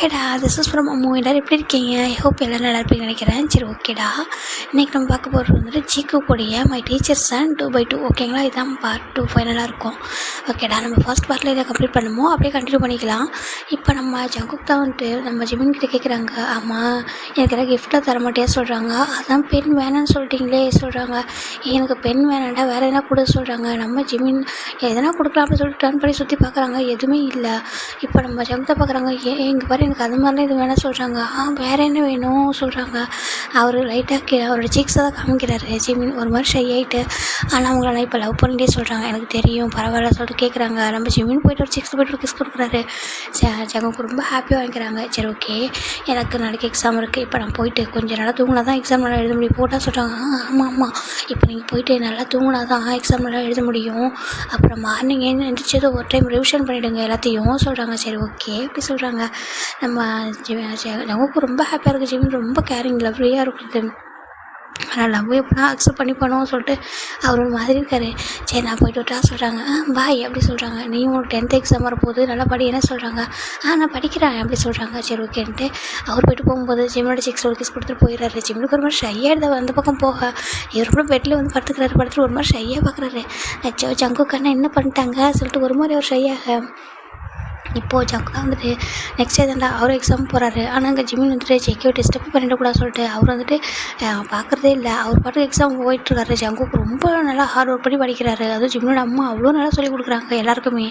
ஹேடா this is from Ammu. எல்லோரும் எப்படி இருக்கீங்க? ஐ ஹோப் எல்லோரும் நல்லா இருப்பீங்கன்னு நினைக்கிறேன். சரி, ஓகேடா. இன்றைக்கி நம்ம பார்க்க போகிறது வந்துட்டு ஜிக்கு கூடிய மை டீச்சர்ஸ் அண்ட் 2/2. ஓகேங்களா? இதுதான் பார்ட் 2 ஃபைனலாக இருக்கும். ஓகேடா, நம்ம ஃபர்ஸ்ட் பார்ட்டில் இதை கம்ப்ளீட் பண்ணுமோ அப்படியே கண்டினியூ பண்ணிக்கலாம். இப்போ நம்ம ஜங்குக் தான் வந்துட்டு நம்ம ஜிமின் கிட்டே கேட்குறாங்க, ஆமாம் எனக்கு எதாவது கிஃப்ட்டில் தர மாட்டேயா சொல்கிறாங்க. அதான் பென் வேணான்னு சொல்லிட்டீங்களே சொல்கிறாங்க. எனக்கு பென் வேணாண்டா வேறு எதனா கொடுக்க சொல்கிறாங்க. நம்ம ஜிமின் எதனா கொடுக்கலாம் அப்படின்னு சொல்லிட்டு டர்ன் பண்ணி சுற்றி பார்க்குறாங்க, எதுவுமே இல்லை. இப்போ நம்ம ஜங்குத்தை பார்க்குறாங்க, இங்கே பாரு எனக்கு அது மாதிரிலாம் இது வேணாம் சொல்கிறாங்க. வேறு என்ன வேணும் சொல்கிறாங்க. அவர் லைட்டாக அவரோட சீக்ஸை தான் காமிக்கிறாரு ஜிமின், ஒரு மாதிரி ஷை ஆகிட்டு. ஆனால் அவங்கள இப்போ லவ் பண்ணிட்டே சொல்கிறாங்க, எனக்கு தெரியும் பரவாயில்ல சொல்லிட்டு கேட்குறாங்க. நம்ம ஜிமின் போய்ட்டு ஒரு சீக்ஸில் போய்ட்டு ஒரு கிஸ் கொடுக்குறாரு. ஜங்குக்கு ரொம்ப ஹாப்பியாக வாங்கிக்கிறாங்க. சரி, ஓகே, எனக்கு நாளைக்கு எக்ஸாம் இருக்குது, இப்போ நான் போயிட்டு கொஞ்சம் நல்லா தூங்கினா தான் எக்ஸாம் நல்லா எழுத முடியும் போட்டால் சொல்கிறாங்க. ஆமாம், இப்போ நீங்கள் போயிட்டு நல்லா தூங்கினா தான் எக்ஸாம் நல்லா எழுத முடியும். அப்புறம் மார்னிங் எழுந்திரிச்சது ஒரு டைம் ரிவிஷன் பண்ணிவிடுங்க எல்லாத்தையும் சொல்கிறாங்க. சரி, ஓகே இப்படி சொல்கிறாங்க. நம்ம ஜங்குக்கு ரொம்ப ஹாப்பியாக இருக்குது. ஜிமின் ரொம்ப கேரிங் லவ்லியாக இருக்குது. ஆனால் லவ் எப்படின்னா அக்செப்ட் பண்ணிப்போனோம் சொல்லிட்டு அவர் ஒரு மாதிரி இருக்காரு. சரி, நான் போய்ட்டு விட்டா சொல்கிறாங்க. பாய் அப்படி சொல்கிறாங்க. நீயும் ஒரு 10th எக்ஸாம் வரப்போகுது, நல்லா படி என்ன சொல்கிறாங்க. நான் படிக்கிறேன் அப்படி சொல்கிறாங்க. சரி, ஓகேன்ட்டு அவர் போய்ட்டு போகும்போது ஜிமினோட சிக்ஸ் ஒரு கிஸ் கொடுத்துட்டு போயிடுறாரு. ஜிமினுக்கு ஒரு மாதிரி ஷையாக அந்த பக்கம் போக இவர் கூட பெட்டில் வந்து படுத்துட்டு ஒரு மாதிரி ஷையாக பார்க்குறாரு. ஜங்குக்கு அண்ணா என்ன பண்ணிட்டாங்க சொல்லிட்டு ஒரு மாதிரி அவர் ஷையாக. இப்போது ஜங்கு தான் வந்துட்டு நெக்ஸ்ட் டே தான்டா அவர் எக்ஸாம் போகிறாரு. ஆனால் அங்கே ஜிமின் வந்துட்டு ஜெக்கியோ டிஸ்டர்ப் பண்ணிடக்கூடாது சொல்லிட்டு அவர் வந்துட்டு பார்க்குறதே இல்லை. அவர் பாட்டுக்கு எக்ஸாம் போயிட்டுருக்காரு. ஜங்குக்கு ரொம்ப நல்லா ஹார்ட் ஒர்க் பண்ணி படிக்கிறாரு. அதுவும் ஜிமினோட அம்மா அவ்வளோ நல்லா சொல்லிக் கொடுக்குறாங்க எல்லாருக்குமே.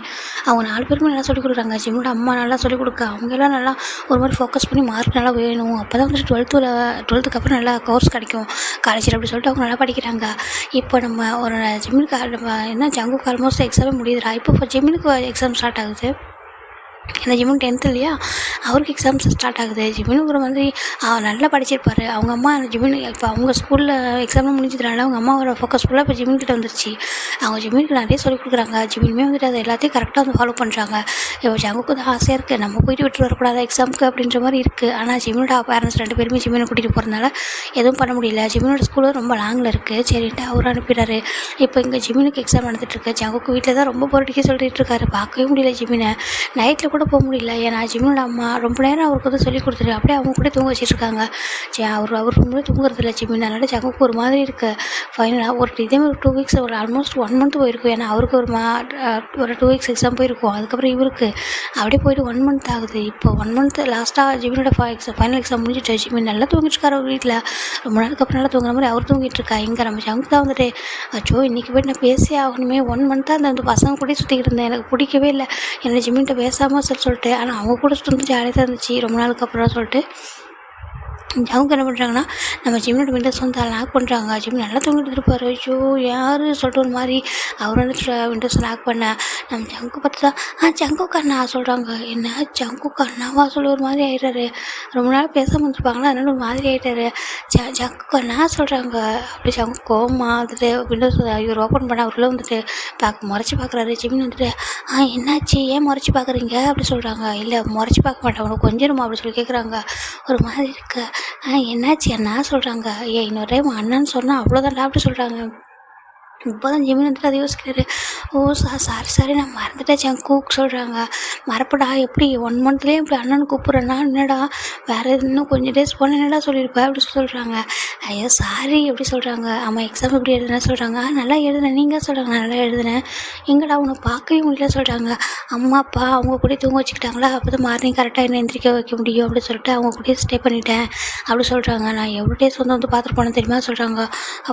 அவங்க 4 பேருமே நல்லா சொல்லிக் கொடுக்குறாங்க. ஜிமினோட அம்மா நல்லா சொல்லிக் கொடுக்க அவங்க எல்லாம் நல்லா ஒரு மாதிரி ஃபோக்கஸ் பண்ணி மார்க் நல்லா வேணும். அப்போ தான் வந்துட்டு 12th அப்புறம் நல்லா கோர்ஸ் கிடைக்கும் காலேஜில் அப்படி சொல்லிட்டு அவங்க நல்லா படிக்கிறாங்க. இப்போ நம்ம ஒரு ஜிமினுக்கு நம்ம என்ன ஜங்குக்கு ஆல்மோஸ்ட் எக்ஸாமே முடியுதுடா. இப்போ ஜிமினுக்கு எக்ஸாம் ஸ்டார்ட் ஆகுது. ஏன்னா ஜிமின் 10th இல்லையா, அவருக்கு எக்ஸாம்ஸ் ஸ்டார்ட் ஆகுது. ஜிமினுக்கு ஒரு மாதிரி நல்லா படிச்சிருப்பார். அவங்க அம்மா ஜிமின் இப்போ அவங்க ஸ்கூலில் எக்ஸாம்லாம் முடிஞ்சதுனால அவங்க அம்மாவோட ஃபோக்கஸ் ஃபுல்லாக இப்போ ஜிமின்கிட்ட வந்துருச்சு. அவங்க ஜிமினுக்கு நிறைய சொல்லிக் கொடுக்குறாங்க. ஜிமினுமே வந்துட்டு அதை எல்லாத்தையும் கரெக்டாக வந்து ஃபாலோ பண்ணுறாங்க. இப்போ ஜங்குக்கு தான் ஆசையாக இருக்குது, நம்ம போயிட்டு விட்டு வரக்கூடாது எக்ஸாமுக்கு அப்படின்ற மாதிரி இருக்குது. ஆனால் ஜிமினோட பேரண்ட்ஸ் 2 பேருமே ஜிமினை கூட்டிகிட்டு போகிறதுனால எதுவும் பண்ண முடியல. ஜிமினோட ஸ்கூலும் ரொம்ப லாங்கில் இருக்குது. சரின்ட்டு அவர் அனுப்பிடுறாரு. இப்போ இங்கே ஜிமினுக்கு எக்ஸாம் நடந்துட்டுருக்கு. ஜங்குக்கு வீட்டில் தான் ரொம்ப போராட்டிக்க சொல்லிட்டு இருக்காரு. பார்க்கவே முடியல ஜிமினை. நைட்டில் கூட போக முடியல. ஏன்னா ஜிமினோட அம்மா ரொம்ப நேரம் அவருக்கு வந்து சொல்லி கொடுத்துட்டு அப்படியே அவங்க கூட தூங்க வச்சுட்ருக்காங்க. சரி, அவர் ரொம்ப தூங்குறதில்ல ஜிமின். அதனால ஜங்குக்கு ஒரு மாதிரி இருக்குது. ஃபைனலாக இதேமாதிரி ஒரு 2 வீக்ஸ் ஒரு ஆல்மோஸ்ட் 1 மந்த் போயிருக்கும். ஏன்னா அவருக்கு ஒரு 2 வீக்ஸ் எக்ஸாம் போயிருக்கும். அதுக்கப்புறம் இவருக்கு அப்படியே போயிட்டு 1 மந்த் ஆகுது. இப்போ 1 மந்த் லாஸ்ட்டாக ஜிமினோட ஃபைனல் எக்ஸாம் முடிஞ்சிட்டு ஜிமின் நல்லா தூங்கிட்டுருக்காரு அவர் வீட்டில். ரொம்ப நாளுக்கு அப்புறம் நல்லா தூங்குற மாதிரி அவர் தூங்கிட்டுருக்கா. இங்கே நம்ம ஜங்குக்கு தான் வந்துட்டு அச்சோ இன்றைக்கி போய்ட்டு நான் பேசியே ஆகணுமே. 1 மந்த்தாக அந்த பசங்க கூட சுற்றிக்கிட்டு இருந்தேன், எனக்கு பிடிக்கவே இல்லை என்னோட ஜிமின்கிட்ட பேசாமல் சொல்லிட்டு. ஆனால் அவங்க கூட சுற்றி ஜாலியாக தான் இருந்துச்சு ரொம்ப நாளுக்கு அப்புறம் சொல்லிட்டு. அவங்க என்ன பண்ணுறாங்கன்னா நம்ம ஜிமினோட விண்டோஸ் வந்து லாக் பண்ணுறாங்க. ஜிமின் நல்லா தூங்கிட்டு இருப்பார். ஐயோ யார் சொல்லிட்டு ஒரு மாதிரி அவர் வந்துட்டு விண்டோஸ் லாக் பண்ண நம்ம ஜங்கு பார்த்துட்டா ஜங்குக்கு அண்ணா சொல்கிறாங்க. என்ன ஜங்குக்கு அண்ணாவா சொல்லி ஒரு மாதிரி ஆகிட்டாரு. ரொம்ப நாள் பேசாமல் வந்துருப்பாங்களா, அதனால ஒரு மாதிரி ஆகிட்டாரு. ஜங்குக்கு அண்ணா சொல்கிறாங்க. அப்படி ஜங்கு கோமா வந்துட்டு விண்டோஸ் இவர் ஓப்பன் பண்ண அவருக்குள்ளே வந்துட்டு முறைச்சி பார்க்குறாரு. ஜிமின் வந்துட்டு என்னாச்சு ஏன் முறைச்சி பார்க்குறீங்க அப்படி சொல்கிறாங்க. இல்லை முறைச்சி பார்க்க மாட்டேன் உனக்கு கொஞ்சம் அப்படி சொல்லி கேட்குறாங்க. ஒரு மாதிரி இருக்கு. என்னாச்சு அண்ணா சொல்கிறாங்க. இன்னொரு டைம் அண்ணான்னு சொன்னால் அவ்வளோதான் அப்படி சொல்கிறாங்க. இப்போ தான் ஜிமின் வந்துட்டு அதை யோசிக்கிறாரு. ஓ சாரி நான் மறந்துட்டேன் ஜங்குக்கு சொல்கிறாங்க. மறப்படா எப்படி 1 மந்த்லேயே இப்படி அண்ணன் கூப்பிட்றேன்னா என்னடா வேறு இன்னும் கொஞ்சம் டேஸ் போனால் என்னடா சொல்லியிருப்பேன் அப்படி சொல்கிறாங்க. ஐயோ சாரி எப்படி சொல்கிறாங்க. ஆமாம் எக்ஸாம் எப்படி எழுதுனேன் சொல்கிறாங்க. நல்லா எழுதுனேன் நீங்கள் சொல்கிறாங்க. நல்லா எழுதுனேன். எங்கடா உன்னை பார்க்கவே முடியல சொல்கிறாங்க. அம்மா அப்பா அவங்க கூட தூங்க வச்சுக்கிட்டாங்களா, அப்போ தான் மார்னிங் கரெக்டாக என்ன எந்திரிக்க வைக்க முடியும் அப்படின்னு சொல்லிட்டு அவங்க கூட ஸ்டே பண்ணிட்டேன் அப்படி சொல்கிறாங்க. நான் எவ்வளோ டேஸ் வந்து பார்த்துட்டு போனேன் தெரியுமா சொல்கிறாங்க.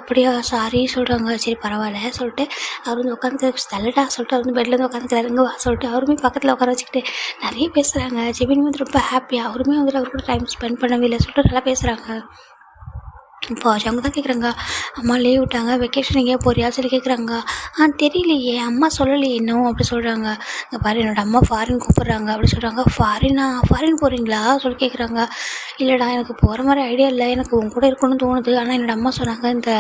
அப்படியா சாரி சொல்கிறாங்க. சரி பரவாயில்ல சொல்லிட்டு அவர் வந்து உட்காந்து தள்ளடா சொல்லிட்டு அவர் வந்து பெட்டில் வந்து உட்காந்துக்கிறாரு. இங்கே வா சொல்லிட்டு அவருமே பக்கத்தில் உட்கார வச்சுக்கிட்டு நிறைய பேசுகிறாங்க. ஜிமின் வந்து ரொம்ப ஹாப்பியாக அவருமே வந்துட்டு அவர் கூட டைம் ஸ்பெண்ட் பண்ணவே இல்லை சொல்லிட்டு நல்லா பேசுகிறாங்க. இப்போ அவங்க தான் கேட்குறாங்க, அம்மா லீவ் விட்டாங்க வெக்கேஷன் எங்கேயா போறியா சொல்லி கேட்குறாங்க. தெரியலையே அம்மா சொல்லலையே இன்னும் அப்படி சொல்கிறாங்க. இங்கே பாரு என்னோடய அம்மா ஃபாரின் கூப்பிட்றாங்க அப்படி சொல்கிறாங்க. ஃபாரின் போகிறீங்களா சொல்லி கேட்குறாங்க. இல்லைடா எனக்கு போகிற மாதிரி ஐடியா இல்லை, எனக்கு உங்க கூட இருக்கணும்னு தோணுது. ஆனால் என்னோடய அம்மா சொன்னாங்க இந்த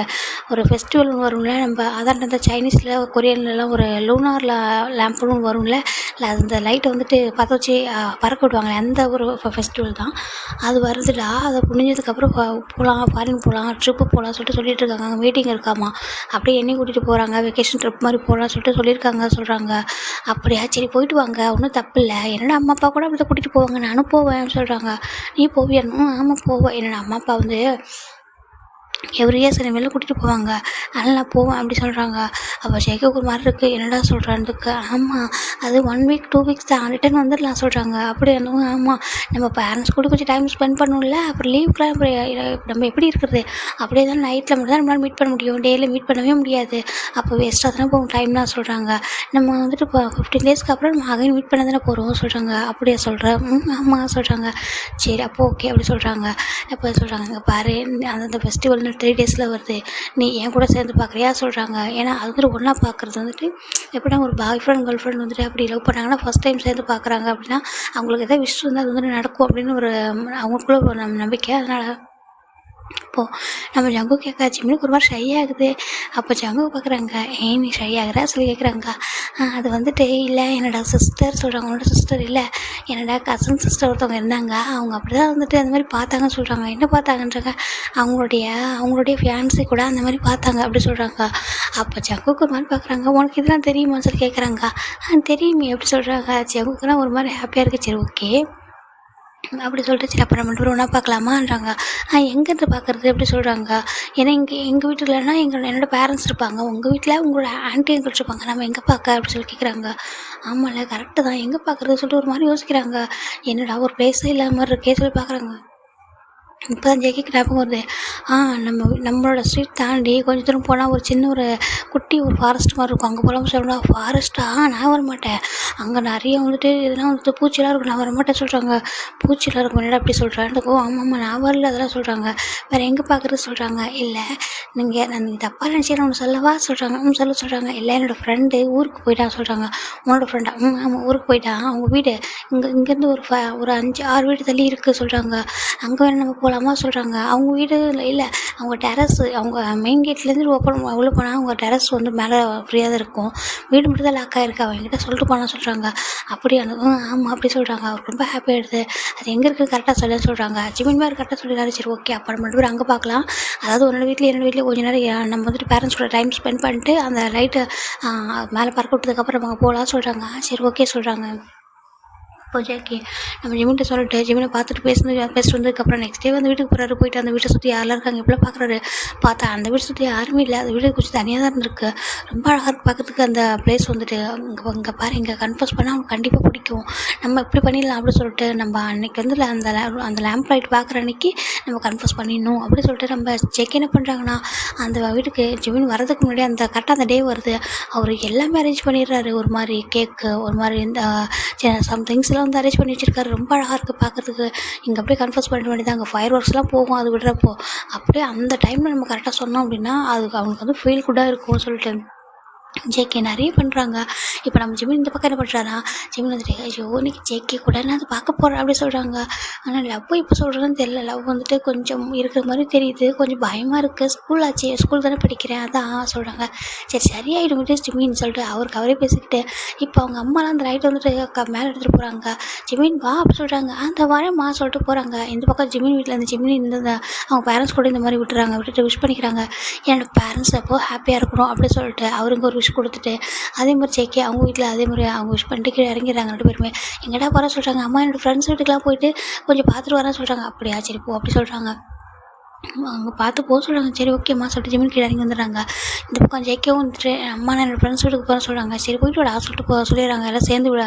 ஒரு ஃபெஸ்டிவல் வரும்ல நம்ம அதான் இந்த சைனீஸில் கொரியன்லலாம் ஒரு லூனார் லேம்ப்னு வரும்ல, அந்த லைட்டை வந்துட்டு பற்ற வச்சு பறக்க விடுவாங்களே அந்த ஒரு ஃபெஸ்டிவல் தான் அது வருதுடா. அதை முடிஞ்சதுக்கப்புறம் போகலாம் ஃபாரின் போகலாம் போகலாம், ட்ரிப்பு போகலாம் சொல்லிட்டு சொல்லிட்டு இருக்காங்க. அங்கே மீட்டிங் இருக்காமா. அப்படியே என்னையும் கூட்டிகிட்டு போகிறாங்க, வெக்கேஷன் ட்ரிப் மாதிரி போகலான்னு சொல்லிட்டு சொல்லியிருக்காங்க சொல்கிறாங்க. அப்படியா, சரி போயிட்டு வாங்க, ஒன்றும் தப்பு இல்லை. என்னோட அம்மா அப்பா கூட அப்படி தான் கூட்டிகிட்டு போவாங்க, நானும் போவேன் சொல்கிறாங்க. நீ போவியானும்? ஆமாம் போவேன். என்னோட அம்மா அப்பா வந்து எவ்ரி இயர்ஸ் என்னை வெளில கூட்டிகிட்டு போவாங்க, அதனால் நான் போவேன் அப்படி சொல்கிறாங்க. அப்போ ஜேகேக்கு ஒரு மாதிரி இருக்குது, என்னடா சொல்கிறான்துக்கு. ஆமாம், அது 1 வீக் 2 வீக்ஸ் தான், ரிட்டன் வந்துடலாம் சொல்கிறாங்க. அப்படி இருந்தவங்க ஆமாம், நம்ம பேரண்ட்ஸ் கூட கொஞ்சம் டைம் ஸ்பெண்ட் பண்ணணும்ல, அப்புறம் லீவுக்குலாம் நம்ம எப்படி இருக்கிறது, அப்படியே தான் நைட்டில் மட்டும் தான் நம்மளால் மீட் பண்ண முடியும், டெய்லியும் மீட் பண்ணவே முடியாது, அப்போ வேஸ்ட்டாக தானே போகும் டைம்லாம் சொல்கிறாங்க. நம்ம வந்துட்டு இப்போ 15 டேஸ்க்கு அப்புறம் நம்ம அகைன் மீட் பண்ண தானே போகிறோம் சொல்கிறாங்க. அப்படியே சொல்கிறேன். ஆமாம் சொல்கிறாங்க. சரி அப்போ ஓகே அப்படி சொல்கிறாங்க. அப்போ சொல்கிறாங்க, இங்கே பாரு அந்த ஃபெஸ்டிவல் 3 டேஸில் வருது, நீ என் கூட சேர்ந்து பார்க்குறியா சொல்கிறாங்க. ஏன்னா அது வந்துட்டு ஒன்றா பார்க்குறது வந்துட்டு எப்படின்னா ஒரு பாய் ஃப்ரெண்ட் கேர்ள் ஃப்ரெண்ட் வந்துட்டு அப்படி லவ் பண்ணாங்கன்னா ஃபஸ்ட் டைம் சேர்ந்து பார்க்குறாங்க அப்படின்னா அவங்களுக்கு எதாவது விஷயம் இருந்தால் அது வந்துட்டு நடக்கும் அப்படின்னு ஒரு அவங்களுக்குள்ள ஒரு நம்பிக்கை. அதனால் இப்போது நம்ம ஜங்கு கேட்க ஜிம்மினுக்கு ஒரு மாதிரி ஷை ஆகுது. அப்போ ஜங்கு பார்க்குறாங்க, ஏன் நீ ஷை ஆகுற சொல்லி கேட்குறாங்க. அது வந்துட்டு இல்லை என்னோட சிஸ்டர் சொல்கிறாங்க. அவங்களோட சிஸ்டர் இல்லை, என்னோட கசின் சிஸ்டர் ஒருத்தவங்க இருந்தாங்க, அவங்க அப்படி தான் வந்துட்டு அந்த மாதிரி பார்த்தாங்கன்னு சொல்கிறாங்க. என்ன பார்த்தாங்கன்றாங்க, அவங்களுடைய ஃபியான்ஸி கூட அந்த மாதிரி பார்த்தாங்க அப்படி சொல்கிறாங்க. அப்போ ஜங்குக்கு ஒரு மாதிரி பார்க்குறாங்க. உனக்கு இதெல்லாம் தெரியுமான்னு சொல்லி கேட்குறாங்க. தெரியுமே அப்படி சொல்கிறாங்க. ஜங்குக்குலாம் ஒரு மாதிரி ஹாப்பியாக இருக்குது. சரி ஓகே அப்படி சொல்லிட்டு சரி அப்புறம் 2 பேரும் ஒன்றா பார்க்கலாமான்றாங்க. எங்கேருந்து பார்க்குறது அப்படி சொல்கிறாங்க. ஏன்னா எங்கள் வீட்டிலனா என்னோட பேரண்ட்ஸ் இருப்பாங்க, உங்கள் வீட்டில் உங்களோட ஆன்ட்டி அங்கிள் இருப்பாங்க, நம்ம எங்கே பார்க்க அப்படி சொல்லி கேட்குறாங்க. ஆமாம்ல கரெக்டு தான், எங்கே பார்க்குறது சொல்லிட்டு ஒரு மாதிரி யோசிக்கிறாங்க. என்னடா ஒரு பிளேஸே இல்லாத மாதிரி இருக்கே சொல்லி பார்க்குறாங்க. இப்போ தான் ஜேகேக்கு ஞாபகம் வருது. நம்மளோட ஸ்ட்ரீட் தாண்டி கொஞ்சம் தூரம் போனால் ஒரு சின்ன ஒரு குட்டி ஒரு ஃபாரஸ்ட் மாதிரி இருக்கும், அங்கே போகலாம்னு சொல்கிறாங்க. ஃபாரஸ்ட்டா? நான் வரமாட்டேன், அங்கே நிறைய வந்துட்டு இதெல்லாம் வந்துட்டு பூச்சிலாம் இருக்கும், நான் வரமாட்டேன் சொல்கிறாங்க. பூச்சிலாம் இருக்கும் என்னடா அப்படி சொல்கிறேன். ஓ ஆமாம் நான் வரல அதெல்லாம் சொல்கிறாங்க. வேறு எங்கே பார்க்குறது சொல்கிறாங்க. இல்லை நீங்கள் தப்பாக நினச்சிக்கிறேன் ஒன்று சொல்லவா சொல்கிறாங்க. சொல்கிறாங்க. இல்லை என்னோடய ஃப்ரெண்டு ஊருக்கு போயிட்டான் சொல்கிறாங்க. உன்னோட ஃப்ரெண்டா? ஆமாம் ஊருக்கு போயிட்டான், அவங்க வீடு இங்கேருந்து ஒரு 5-6 வீடு தள்ளி இருக்குது சொல்கிறாங்க. அங்கே வேணும் நம்ம போகலாமா சொல்கிறாங்க. அவங்க வீடு இல்லை, அவங்க டெரஸ், அவங்க மெயின் கேட்லேருந்து உள்ளே போனால் அவங்க டெரஸ் வந்து மேலே ஃப்ரீயாக தான் இருக்கும், வீடு மட்டும் தான் லாக் ஆகிருக்கு, அவங்ககிட்ட சொல்லிட்டு போனால் சொல்கிறாங்க. அப்படியே ஆமாம் அப்படி சொல்கிறாங்க. அவருக்கு ரொம்ப ஹாப்பி ஆகிடுது. அது எங்கே இருக்குது கரெக்டாக சொல்லுன்னு சொல்கிறாங்க. ஜிமின் மாதிரி கரெக்டாக சொல்லிடுறாரு. சரி ஓகே அப்போ நம்ம 2 பேரும் அங்கே பார்க்கலாம். அதாவது உன்னோட வீட்டில் என்னோட வீட்டில் கொஞ்சம் நேரம் நம்ம வந்துட்டு பேரண்ட்ஸ் கூட டைம் ஸ்பெண்ட் பண்ணிட்டு அந்த லைட்டை மேலே பறக்க விட்டதுக்கப்புறம் அவங்க போகலாம் சொல்கிறாங்க. சரி ஓகே சொல்கிறாங்க. இப்போ ஜேகே நம்ம ஜிமின்கிட்ட சொல்லிட்டு ஜிமினை பார்த்துட்டு பேசிட்டு வந்ததுக்கப்புறம் நெக்ஸ்ட் டே வந்து வீட்டுக்கு போகிறாரு. போயிட்டு அந்த வீட்டை சுற்றி யாரெல்லாம் இருக்காங்க இப்படிலாம் பார்க்குறாரு. பார்த்தா அந்த வீட்டை சுற்றி யாருமே இல்லை, அந்த வீடு கொஞ்சம் தனியாக தான் இருந்திருக்கு. ரொம்ப அழகாக இருக்குது பார்க்கறதுக்கு அந்த பிளேஸ் வந்துட்டு. இங்கே பாரு, இங்கே கன்ஃபர்ஸ் பண்ணால் அவனுக்கு கண்டிப்பாக பிடிக்கும், நம்ம இப்படி பண்ணிடலாம் அப்படின்னு சொல்லிட்டு நம்ம அன்றைக்கி வந்து அந்த லேம்ப் லைட் பார்க்குற அன்றைக்கி நம்ம கன்ஃபர்ஸ் பண்ணிடணும் அப்படின்னு சொல்லிட்டு நம்ம ஜேகே என்ன பண்ணுறாங்கன்னா அந்த வீட்டுக்கு ஜிமின் வரதுக்கு முன்னாடி அந்த கரெக்டாக அந்த டே வருது, அவர் எல்லாமே அரேஞ்ச் பண்ணிடுறாரு. ஒரு மாதிரி கேக்கு, ஒரு மாதிரி இந்த சம்திங்ஸ்லாம் வந்து அரேஞ்ச் பண்ணி வச்சிருக்காரு. ரொம்ப அழகாக இருக்குது பார்க்குறதுக்கு. இங்கே அப்படியே கன்ஃபர்ஸ் பண்ண வேண்டியது, அங்கே ஃபயர் ஒர்க்ஸ்லாம் போகும் அது விடுறப்போ. அப்படியே அந்த டைமில் நம்ம கரெக்டாக சொன்னோம் அப்படின்னா அதுக்கு அவனுக்கு வந்து ஃபீல் குட்டாக இருக்கும்னு சொல்லிட்டு ஜேகே நிறைய பண்ணுறாங்க. இப்போ நம்ம ஜிமின் இந்த பக்கம் என்ன பண்ணுறாரா, ஜிமின் வந்துட்டு ஐயோ இன்னைக்கு ஜேகே கூட நான் அது பார்க்க போகிறேன் அப்படி சொல்கிறாங்க. ஆனால் லவ் இப்போ சொல்கிறேன்னு தெரியல, லவ் வந்துட்டு கொஞ்சம் இருக்கிற மாதிரி தெரியுது, கொஞ்சம் பயமாக இருக்குது. ஸ்கூல் தானே படிக்கிறேன் அதான் சொல்கிறாங்க. சரி சரியாயிடும் விட்டு ஜிமின் சொல்லிட்டு அவரே பேசிக்கிட்டு இப்போ அவங்க அம்மாலாம் அந்த லைட் வந்துட்டு மேலே எடுத்துகிட்டு போகிறாங்க. ஜிமின் வா அப்படி சொல்கிறாங்க. அந்த வரேம்மா சொல்லிட்டு போகிறாங்க. இந்த பக்கம் ஜிமின் வீட்டில் இருந்து ஜிமின் இந்த அவங்க பேரண்ட்ஸ் கூட இந்த மாதிரி விட்டுட்டு விஷ் பண்ணிக்கிறாங்க. என்னோடய பேரண்ட்ஸ் எப்போ ஹாப்பியாக இருக்கணும் அப்படி சொல்லிட்டு அவருக்கு ஒரு விஷ் கொடுத்துட்டு அதே மாதிரி ஜேகே அவங்க வீட்டில் அதே மாதிரி அவங்க விஷ் பண்ணிட்டு கீழே இறங்கிடுறாங்க 2 பேருமே. எங்கடா போகிற சொல்கிறாங்க. அம்மா என்னோடய ஃப்ரெண்ட்ஸ் வீட்டுக்கெலாம் போயிட்டு கொஞ்சம் பார்த்துட்டு வரேன்னு சொல்கிறாங்க. அப்படியா சரி போ அப்படி சொல்கிறாங்க. அவங்க பார்த்து போக சொல்கிறாங்க. சரி ஓகேம்மா சொல்லிட்டு ஜிமின் கீழே இறங்கி வந்துடுறாங்க. இந்த பக்கம் ஜேகேவும் வந்துட்டு அம்மா நான் என்னோடய ஃப்ரெண்ட்ஸ் வீட்டுக்கு போகிறேன் சொல்கிறாங்க. சரி போயிட்டு விட சொல்லிட்டு சொல்லிடுறாங்க. எல்லாம் சேர்ந்து விட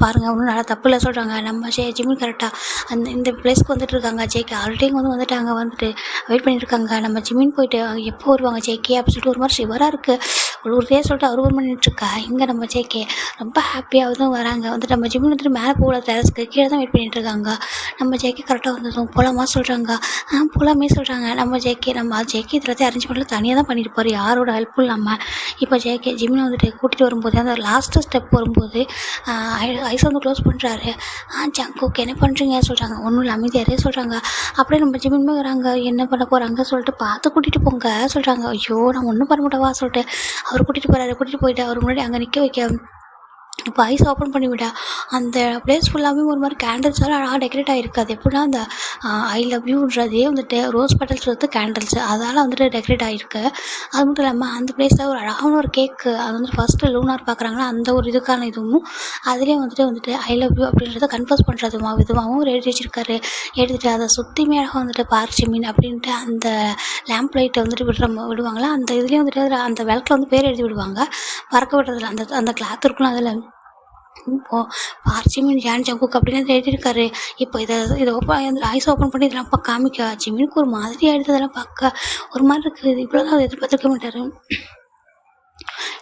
பாருங்கள் ஒன்றும் நல்லா தப்பு இல்லை சொல்கிறாங்க. நம்ம ஜிமின் கரெக்டாக இந்த பிளேஸ்க்கு வந்துட்டு இருக்காங்க. ஜேகே ஆல்ரெடி வந்துட்டாங்க, வந்துட்டு வெயிட் பண்ணிட்டுருக்காங்க. நம்ம ஜிமின் போயிட்டு எப்போ வருவாங்க ஜேகே அப்படின்னு சொல்லிட்டு ஒரு மாதிரி ஷிவராக இருக்குது ஒரு டே சொல்லிட்டு அவர் பண்ணிட்டுருக்கா. இங்கே நம்ம ஜேகே ரொம்ப ஹாப்பியாகவும் வராங்க. வந்துட்டு நம்ம ஜிமின் வந்துட்டு மேலே போகல, டெரஸ்க்கு கீழே தான் வெயிட் பண்ணிட்டுருக்காங்க. நம்ம ஜேகே கரெக்டாக வந்ததும் போகலாமா சொல்கிறாங்க. போகலாமே சொல்கிறாங்க. நம்ம ஜேகே இதெல்லாத்தையும் அரேஞ்ச் பண்ணல, தனியாக தான் பண்ணியிருப்பார் யாரோட ஹெல்ப்பும் இல்லாமல். இப்போ ஜேகே ஜிமினை வந்துட்டு கூட்டிகிட்டு வரும்போது அந்த லாஸ்ட்டு ஸ்டெப் வரும்போது ஐஸ் வந்து க்ளோஸ் பண்ணுறாரு. ஜங்குக்கு என்ன பண்ணுறீங்க சொல்கிறாங்க. ஒன்றும் இல்லை அமைதியாரே சொல்கிறாங்க. அப்படியே நம்ம ஜிமின் வராங்க. என்ன பண்ண போகிறாங்க சொல்லிட்டு பார்த்து கூட்டிகிட்டு போங்க சொல்கிறாங்க. ஐயோ நான் ஒன்றும் பண்ண மாட்டேவா சொல்லிட்டு அவர் கூட்டிகிட்டு போயிட்டு அவர் முன்னாடி அங்கே நிற்க வைக்க இப்போ ஐஸ் ஓப்பன் பண்ணி விட அந்த பிளேஸ் ஃபுல்லாகவே ஒரு மாதிரி கேண்டில்ஸால் அழகாக டெக்கரேட் ஆகிருக்கு. அது எப்படின்னா அந்த ஐ லவ் யூன்றதே வந்துட்டு ரோஸ் பெட்டல்ஸ் வந்து கேண்டில்ஸு அதால் வந்துட்டு டெக்கரேட் ஆகிருக்கு. அது மட்டும் இல்லாமல் அந்த பிளேஸில் ஒரு அழகான ஒரு கேக்கு அது வந்து ஃபஸ்ட்டு லூனார் பார்க்குறாங்களா அந்த ஒரு இதுக்கான இதுவும் அதுலேயும் வந்துட்டு ஐ லவ் யூ அப்படின்றத கன்ஃபர்ஸ் பண்ணுறதுமா விதமாகவும் எழுதி வச்சிருக்காரு. எடுத்துகிட்டு அதை சுற்றியுமே அழகாக வந்துட்டு பார்ச்சிமின் அப்படின்ட்டு அந்த லேம்ப் லைட்டை வந்துட்டு விடுவாங்களா அந்த இதுலேயும் வந்துட்டு அதில் அந்த விளக்கில் வந்து பேர் எழுதி விடுவாங்க. பறக்க விடுறதுல அந்த அந்த கிளாத் இருக்குல்ல அதில் இப்போ பார்ச்சிமின் ஜான் ஜங்குக் அப்படின்னு எழுதியிருக்காரு. இப்போ இதை ஐஸ் ஓப்பன் பண்ணி இதெல்லாம் காமிக்க ஜிமினுக்கு ஒரு மாதிரி ஆயிடுது. அதெல்லாம் பார்க்க ஒரு மாதிரி இருக்குது. இவ்வளோதான் எதிர்பார்த்துருக்க மாட்டாரு.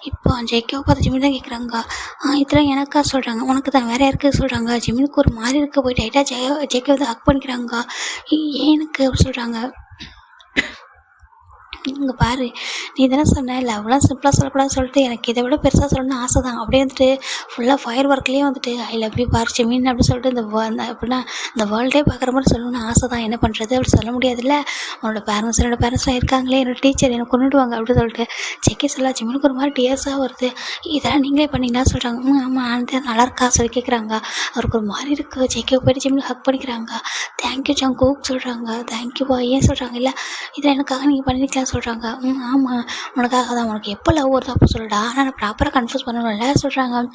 இப்போ ஜேகேவை பார்த்து ஜிமின் தான் கேட்குறாங்க, இதெல்லாம் எனக்கா சொல்கிறாங்க, உனக்கு தான் வேற யாருக்கு சொல்கிறாங்க. ஜிமினுக்கு ஒரு மாதிரி இருக்க போயிட்டு டைட்டாக ஜேகே வந்து ஹக் பண்ணிக்கிறாங்க. ஏன் எனக்கு அப்படி சொல்கிறாங்க. இங்கே பாரு, நீ தானே சொன்ன லவ்லாம் சிம்பிளாக சொல்லக்கூடாதுன்னு சொல்லிட்டு எனக்கு இதை விட பெருசாக சொல்லணும்னு ஆசை தான். அப்படியே வந்துட்டு ஃபுல்லாக ஃபயர் ஒர்க்லேயே வந்துட்டு ஐ லவ் யூ பார்ச்சிமின் அப்படின்னு சொல்லிட்டு எப்படின்னா இந்த வேர்ல்டே பார்க்குற மாதிரி சொல்லணும்னு ஆசை தான். என்ன பண்ணுறது, அப்படி சொல்ல முடியாதுல்ல. என்னோட பேரண்ட்ஸ்லாம் இருக்காங்களே, என்னோட டீச்சர் என்னை கொண்டுடுவாங்க அப்படின்னு சொல்லிட்டு ஜேகே சொல்லா. ஜிமினுக்கு ஒரு மாதிரி டியர்ஸாக வருது. இதெல்லாம் நீங்களே பண்ணீங்களா சொல்கிறாங்க. ஆமாம் ஆனந்தே நல்லா இருக்கா சொல்லி கேட்குறாங்க. அவருக்கு ஒரு மாதிரி இருக்குது. ஜேகே போய்ட்டு ஜிமினு ஹக் பண்ணிக்கிறாங்க. தேங்க்யூ ஜங்குக் சொல்கிறாங்க. தேங்க்யூ பாய் ஏன் சொல்கிறாங்க. இல்லை இதில் எனக்காக நீங்கள் பண்ணிக்கலாம் சொல்கிறாங்க. ஆமாம் உனக்காக தான். உனக்கு எப்போ லவ் வருதோ அப்போ சொல்லுடா, ஆனால் நான் ப்ராப்பராக கன்ஃபியூஸ் பண்ணணும்ல சொல்கிறாங்க.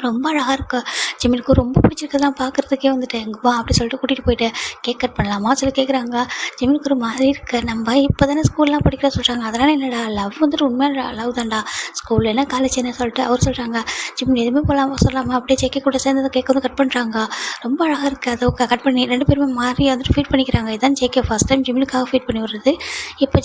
ரொம்ப அழகாக இருக்கு. ஜிமினுக்கு ரொம்ப பிடிச்சிருக்குதான் பார்க்குறதுக்கே வந்துட்டு வா அப்படி சொல்லிட்டு கூட்டிகிட்டு போயிட்டு கேக் கட் பண்ணலாமா சொல்லி கேட்குறாங்க. ஜிமினுக்கு ஒரு மாதிரி இருக்குது. நம்ம இப்போ தானே ஸ்கூல்லாம் படிக்கிற சொல்கிறாங்க. அதனால் என்னடா லவ் வந்துட்டு உண்மையான லவ் தான்டா, ஸ்கூலில் என்ன காலேஜ் என்ன சொல்லிட்டு அவர் சொல்கிறாங்க. ஜிமின் எதுவுமே போகலாமா சொல்லாமல் அப்படியே ஜேகே கூட சேர்ந்து அந்த கேக் வந்து கட் பண்ணுறாங்க. ரொம்ப அழகாக இருக்குது. அதை கட் பண்ணி ரெண்டு பேருமே மாறி வந்துட்டு ஃபீட் பண்ணிக்கிறாங்க. இதான் ஜேகே ஃபஸ்ட் டைம் ஜிமினுக்காக ஃபீட் பண்ணி விடுறது. இப்போ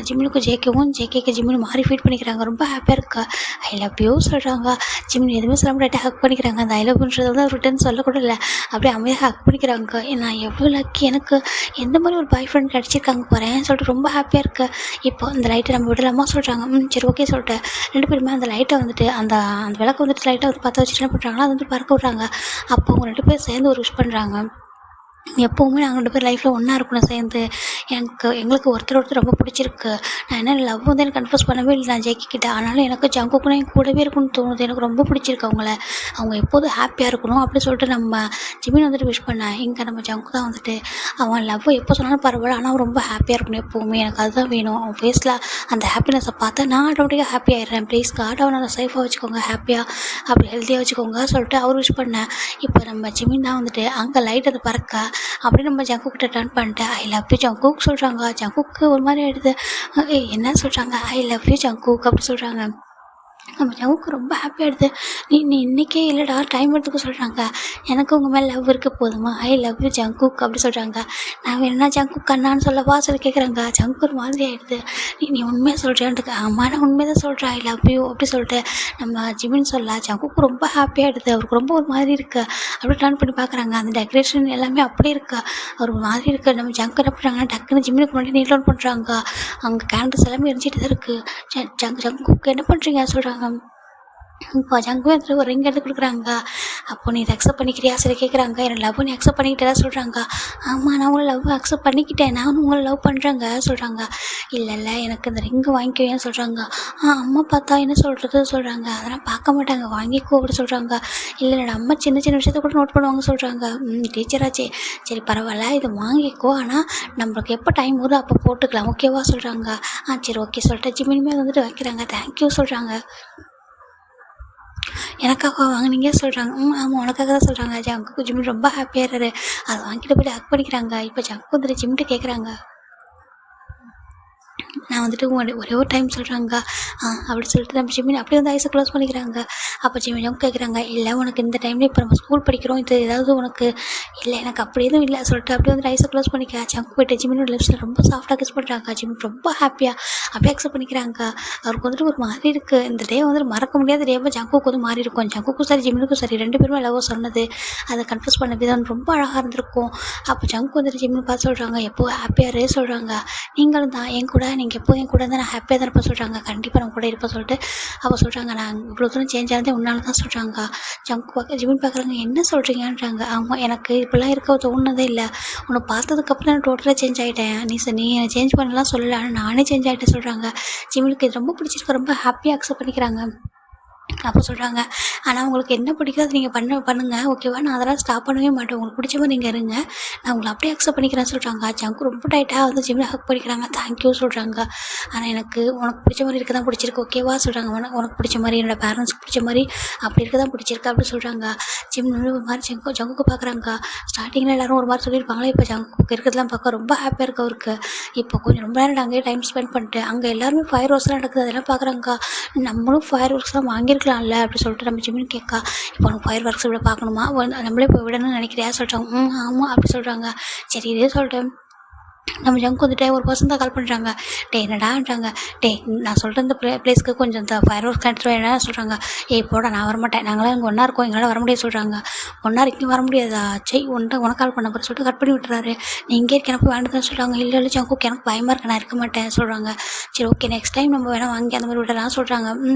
ஜிமினுக்கு ஜேகேவும் ஜேகேக்கு ஜிமினும் மாறி ஃபீட் பண்ணிக்கிறாங்க. ரொம்ப ஹாப்பியாக இருக்கா. ஐ லவ் யூ சொல்கிறாங்க. ஜிமின் எதுவுமே சொல்ல முடியாது, ஹக் பண்ணிக்கிறாங்க. அந்த ஐ லவ் யூன்றதை வந்து ரிட்டர்ன் சொல்லக்கூட இல்லை, அப்படியே அமைதியாக ஹக் பண்ணிக்கிறாங்க. நான் எவ்வளோ லக்கி, எனக்கு எந்த மாதிரி ஒரு பாய் ஃப்ரெண்ட் கிடச்சிருக்காங்க போகிறேன் சொல்லிட்டு ரொம்ப ஹாப்பியாக இருக்குது. இப்போ அந்த லைட்டை நம்ம விடலாமா சொல்கிறாங்க. சரி ஓகே சொல்லிட்டு ரெண்டு பேருமே அந்த லைட்டை வந்துட்டு அந்த அந்த விளக்கு வந்துட்டு லைட்டை வந்து பற்ற வச்சுட்டு என்ன பண்ணுறாங்களோ அது வந்து பறக்க விட்றாங்க. அப்போ அவங்க ரெண்டு பேரும் சேர்ந்து ஒரு விஷ் பண்ணுறாங்க. எப்போவுமே நாங்கள் ரெண்டு பேர் லைஃப்பில் ஒன்றா இருக்கணும் சேர்ந்து. எங்களுக்கு ஒருத்தர் ரொம்ப பிடிச்சிருக்கு. நான் என்ன லவ் வந்து எனக்கு கன்ஃபியூஸ் பண்ணவே இல்லை நான் ஜேகே கிட்ட. ஆனாலும் எனக்கு ஜங்குக்குன்னு என் கூடவே இருக்குன்னு தோணுது. எனக்கு ரொம்ப பிடிச்சிருக்கு அவங்க எப்போதும் ஹாப்பியாக இருக்கணும் அப்படி சொல்லிட்டு நம்ம ஜிமின் வந்துட்டு விஷ் பண்ணேன். இங்கே நம்ம ஜங்கு தான் வந்துட்டு அவன் லவ் எப்போ சொன்னாலும் பரவாயில்ல, ஆனால் அவன் ரொம்ப ஹாப்பியாக இருக்கணும் எப்போவுமே. எனக்கு அதுதான் வேணும். அவன் ஃபேஸில் அந்த ஹாப்பினஸை பார்த்தா நான் ஆட்டோமேட்டிக்காக ஹாப்பி ஆகிடுறேன். ப்ளீஸ் காட் அவனை சேஃபாக வச்சுக்கோங்க, ஹாப்பியாக அப்படி ஹெல்த்தியாக வச்சுக்கோங்க சொல்லிட்டு அவர் விஷ் பண்ணேன். இப்போ நம்ம ஜிமின் தான் வந்துட்டு அங்கே லைட் அதை பறக்க அப்படியே நம்ம ஜங்குக்கிட்ட டர்ன் பண்ணிட்டு ஐ லவ் யூ ஜங்குக் சொல்கிறாங்க. ஜங்குக்கு ஒரு மாதிரி ஆகிடுது. என்ன சொல்கிறாங்க, ஐ லவ் யூ ஜங்குக் அப்படி சொல்கிறாங்க. நம்ம ஜங்குக்கு ரொம்ப ஹாப்பியாகிடுது. நீ இன்றைக்கே இல்லைடா டைம் எடுத்துக்க சொல்கிறாங்க. எனக்கு உங்கள் மேலே லவ் இருக்க போதுமா, ஐ லவ் யூ ஜங்குக் அப்படி சொல்கிறாங்க. நான் வேணா ஜங்குக் கண்ணான்னு சொல்லவா சொல்லி கேட்குறாங்க. ஜங்குக்கு ஒரு மாதிரி ஆகிடுது. நீ உண்மையாக சொல்கிறேன்ட்டு. ஆமாம் நான் உண்மையாக தான் சொல்கிறேன் ஐ லவ் யூ அப்படி சொல்லிட்டு நம்ம ஜிமின் சொல்ல. ஜங்குக்கு ரொம்ப ஹாப்பியாகிடுது. அவருக்கு ரொம்ப ஒரு மாதிரி இருக்குது. அப்படியே டர்ன் பண்ணி பார்க்குறாங்க. அந்த டெக்கரேஷன் எல்லாமே அப்படியே இருக்கா. அவர் ஒரு மாதிரி இருக்குது. நம்ம ஜங்கு என்ன பண்ணுறாங்கன்னா டக்குன்னு ஜிமினுக்கு முன்னாடி நீட் டவுன் பண்ணுறாங்க. அங்கே கேண்டில்ஸ் எல்லாமே எரிஞ்சிட்டு தான் இருக்குது. ஜங்குக்கு என்ன பண்ணுறீங்க சொல்கிறாங்க. இப்போ ஜங்கு வந்துட்டு ஒரு ரிங் எடுத்து கொடுக்குறாங்க. அப்போ நீ இதை அக்செப்ட் பண்ணிக்கிறியா சொல்லி கேட்குறாங்க. என்னோட லவ் நீ அக்செப்ட் பண்ணிக்கிட்டே சொல்கிறாங்க. ஆமாம் நான் உங்களை லவ் அக்செப்ட் பண்ணிக்கிட்டேன், நானும் உங்களை லவ் பண்ணுறேங்க சொல்கிறாங்க. இல்லை எனக்கு இந்த ரிங்கு வாங்கிக்குவேன்னு சொல்கிறாங்க. அம்மா பார்த்தா என்ன சொல்கிறது சொல்கிறாங்க. அதெல்லாம் பார்க்க மாட்டாங்க, வாங்கிக்கோ அப்படி சொல்கிறாங்க. இல்லை அம்மா சின்ன சின்ன விஷயத்த கூட நோட் பண்ணுவாங்க சொல்கிறாங்க. டீச்சராச்சே சரி பரவாயில்ல இதை வாங்கிக்கோ, ஆனால் நம்மளுக்கு எப்போ டைம் வருதோ அப்போ போட்டுக்கலாம் ஓகேவா சொல்கிறாங்க. சரி ஓகே சொல்லிட்டு ஜிமினுமே வந்துட்டு வைக்கிறாங்க. தேங்க்யூ சொல்கிறாங்க. எனக்காக வாங்கினீங்க சொல்கிறாங்க. ஆமாம் உனக்காக தான் சொல்கிறாங்க. ஜங்குக்கு ஜிமின் ரொம்ப ஹாப்பியாகிறாரு. அதை வாங்கிட்டு போய்ட்டு ஹக் பண்ணிக்கிறாங்க. இப்போ ஜங்கு வந்துட்டு ஜிம்ட்டு கேட்குறாங்க. நான் வந்துட்டு ஒரே ஒரு டைம் சொல்கிறாங்க அப்படி சொல்லிட்டு நம்ம ஜிமின் அப்படியே வந்து ஐஸை க்ளோஸ் பண்ணிக்கிறாங்க. அப்போ ஜிமின் கேட்குறாங்க. இல்லை உனக்கு இந்த டைமில் இப்போ நம்ம ஸ்கூல் படிக்கிறோம், இது ஏதாவது உனக்கு இல்லை எனக்கு அப்படி எதுவும் இல்லை சொல்லிட்டு அப்படியே வந்து ஐஸை க்ளோஸ் பண்ணிக்க. ஜங்கு போய்ட்டு ஜிமினோட லிப்ஸில் ரொம்ப சாஃப்டாக கிஸ் பண்ணுறாங்க. ஜிமின் ரொம்ப ஹாப்பியாக அப்படியே அக்செப்ட் பண்ணிக்கிறாங்க. அவருக்கு வந்துட்டு ஒரு மாதிரி இருக்குது. இந்த டே வந்துட்டு மறக்க முடியாத டேவாக ஜங்குக்கு வந்து மாறி இருக்கும். ஜங்குக்கும் சரி ஜிமினுக்கும் சரி ரெண்டு பேருமே லவ் சொன்னது அதை கன்ஃபியூஸ் பண்ண விதம் ரொம்ப அழகாக இருந்திருக்கும். அப்போ ஜங்கு வந்துட்டு ஜிமின் பார்த்து சொல்கிறாங்க. எப்போ ஹாப்பியாக சொல்கிறாங்க. நீங்களும் தான் என் கூட, நீங்கள் எப்போ என் கூட இருந்தால் நான் ஹாப்பியாக தான் இருப்பேன் சொல்கிறாங்க. கண்டிப்பாக நம்ம கூட இருப்பேன் சொல்லிட்டு அப்போ சொல்கிறாங்க. நான் இவ்வளோ தூரம் சேஞ்ச் ஆனதே உன்னால தான் சொல்கிறாங்க. ஜங்கு ஜிமின் பார்க்குறாங்க. என்ன சொல்கிறீங்கன்றாங்க. ஆமாம் எனக்கு இப்படிலாம் இருக்க தோணுனதே இல்லை, உன்னை பார்த்ததுக்கப்புறம் நான் டோட்டலாக சேஞ்ச் ஆகிட்டேன். நீ என்னை சேஞ்ச் பண்ணலாம் சொல்லலை, ஆனால் நானே சேஞ்ச் ஆகிட்டேன் சொல்கிறாங்க. ஜிமினுக்கு இது ரொம்ப பிடிச்சிருக்கு. ரொம்ப ஹாப்பியாக அக்செப்ட் பண்ணிக்கிறாங்க. அப்போ சொல்கிறாங்க, ஆனால் உங்களுக்கு என்ன பிடிக்குதோ அது நீங்கள் பண்ணுங்கள் ஓகேவா, நான் அதெல்லாம் ஸ்டாப் பண்ணவே மாட்டேன், உங்களுக்கு பிடிச்ச மாதிரி நீங்கள் இருங்க, நான் உங்களை அப்படியே அக்செப்ட் பண்ணிக்கிறேன்னு சொல்கிறாங்க. ஜங்கு ரொம்ப டைட்டாக வந்து ஜிம்மில் ஹக் பண்ணிக்கிறாங்க, தேங்க்யூ சொல்கிறாங்க. ஆனால் எனக்கு உனக்கு பிடிச்ச மாதிரி இருக்க தான் பிடிச்சிருக்கு ஓகேவா சொல்கிறாங்க. உனக்கு பிடிச்ச மாதிரி என்னோடய பேரண்ட்ஸ்க்கு பிடிச்ச மாதிரி அப்படி இருக்க தான் பிடிச்சிருக்கு அப்படி சொல்கிறாங்க. ஜிம்மில் ஒரு மாதிரி ஜங்குக்கு பார்க்குறாங்க. ஸ்டார்டிங்கில் எல்லோரும் ஒரு மாதிரி சொல்லியிருப்பாங்களே, இப்போ ஜங்குக்கு இருக்கிறதுலாம் பார்க்க ரொம்ப ஹாப்பியாக இருக்குது அவருக்கு. இப்போ கொஞ்சம் ரொம்ப நேரம் அங்கேயே டைம் ஸ்பெண்ட் பண்ணிட்டு அங்கே எல்லாருமே ஃபயர் ஒர்க்ஸ்லாம் நடக்குது, அதெல்லாம் பார்க்குறாங்க. நம்மளும் ஃபயர் ஒர்க்ஸ்லாம் வாங்கியிருக்கலாம்ல அப்படி சொல்லிட்டு நம்ம ஜிம்மின்னு கேட்கா. இப்போ உனக்கு ஃபயர் ஒர்க்ஸ் விட பார்க்கணுமா, நம்மளே போய் விடணும்னு நினைக்கிறியா சொல்கிறாங்க. ஆமாம் அப்படி சொல்கிறாங்க. சரி இதே சொல்லிட்டு நம்ம ஜங்க் வந்துட்டு ஒரு பர்சன் தான் கால் பண்ணுறாங்க. என்னடான்றாங்க, நான் சொல்கிற இந்த பிளேஸ்க்கு கொஞ்சம் இந்த ஃபயர் ஒர்க்ஸ் எடுத்துகிட்டு என்ன சொல்கிறாங்க. போட நான் வரமாட்டேன், நாங்களாம் இங்கே ஒன்றா இருக்கோம், எங்களால் வர முடியாது சொல்கிறாங்க. ஒன்றா இங்கே வர முடியாதா, உனக்கு கால் பண்ண போகிற சொல்லிட்டு கட் பண்ணி விட்டுறாரு. நீ இங்கே இருக்க எனக்கு வேண்டாம்னு சொல்கிறாங்க. இல்லை ஜங்குக்கு எனக்கு பயமாக இருக்கு, நான் இருக்க மாட்டேன் சொல்கிறாங்க. சரி ஓகே நெக்ஸ்ட் டைம் நம்ம வேணால் வாங்கி அந்த மாதிரி விடலாம் சொல்கிறாங்க.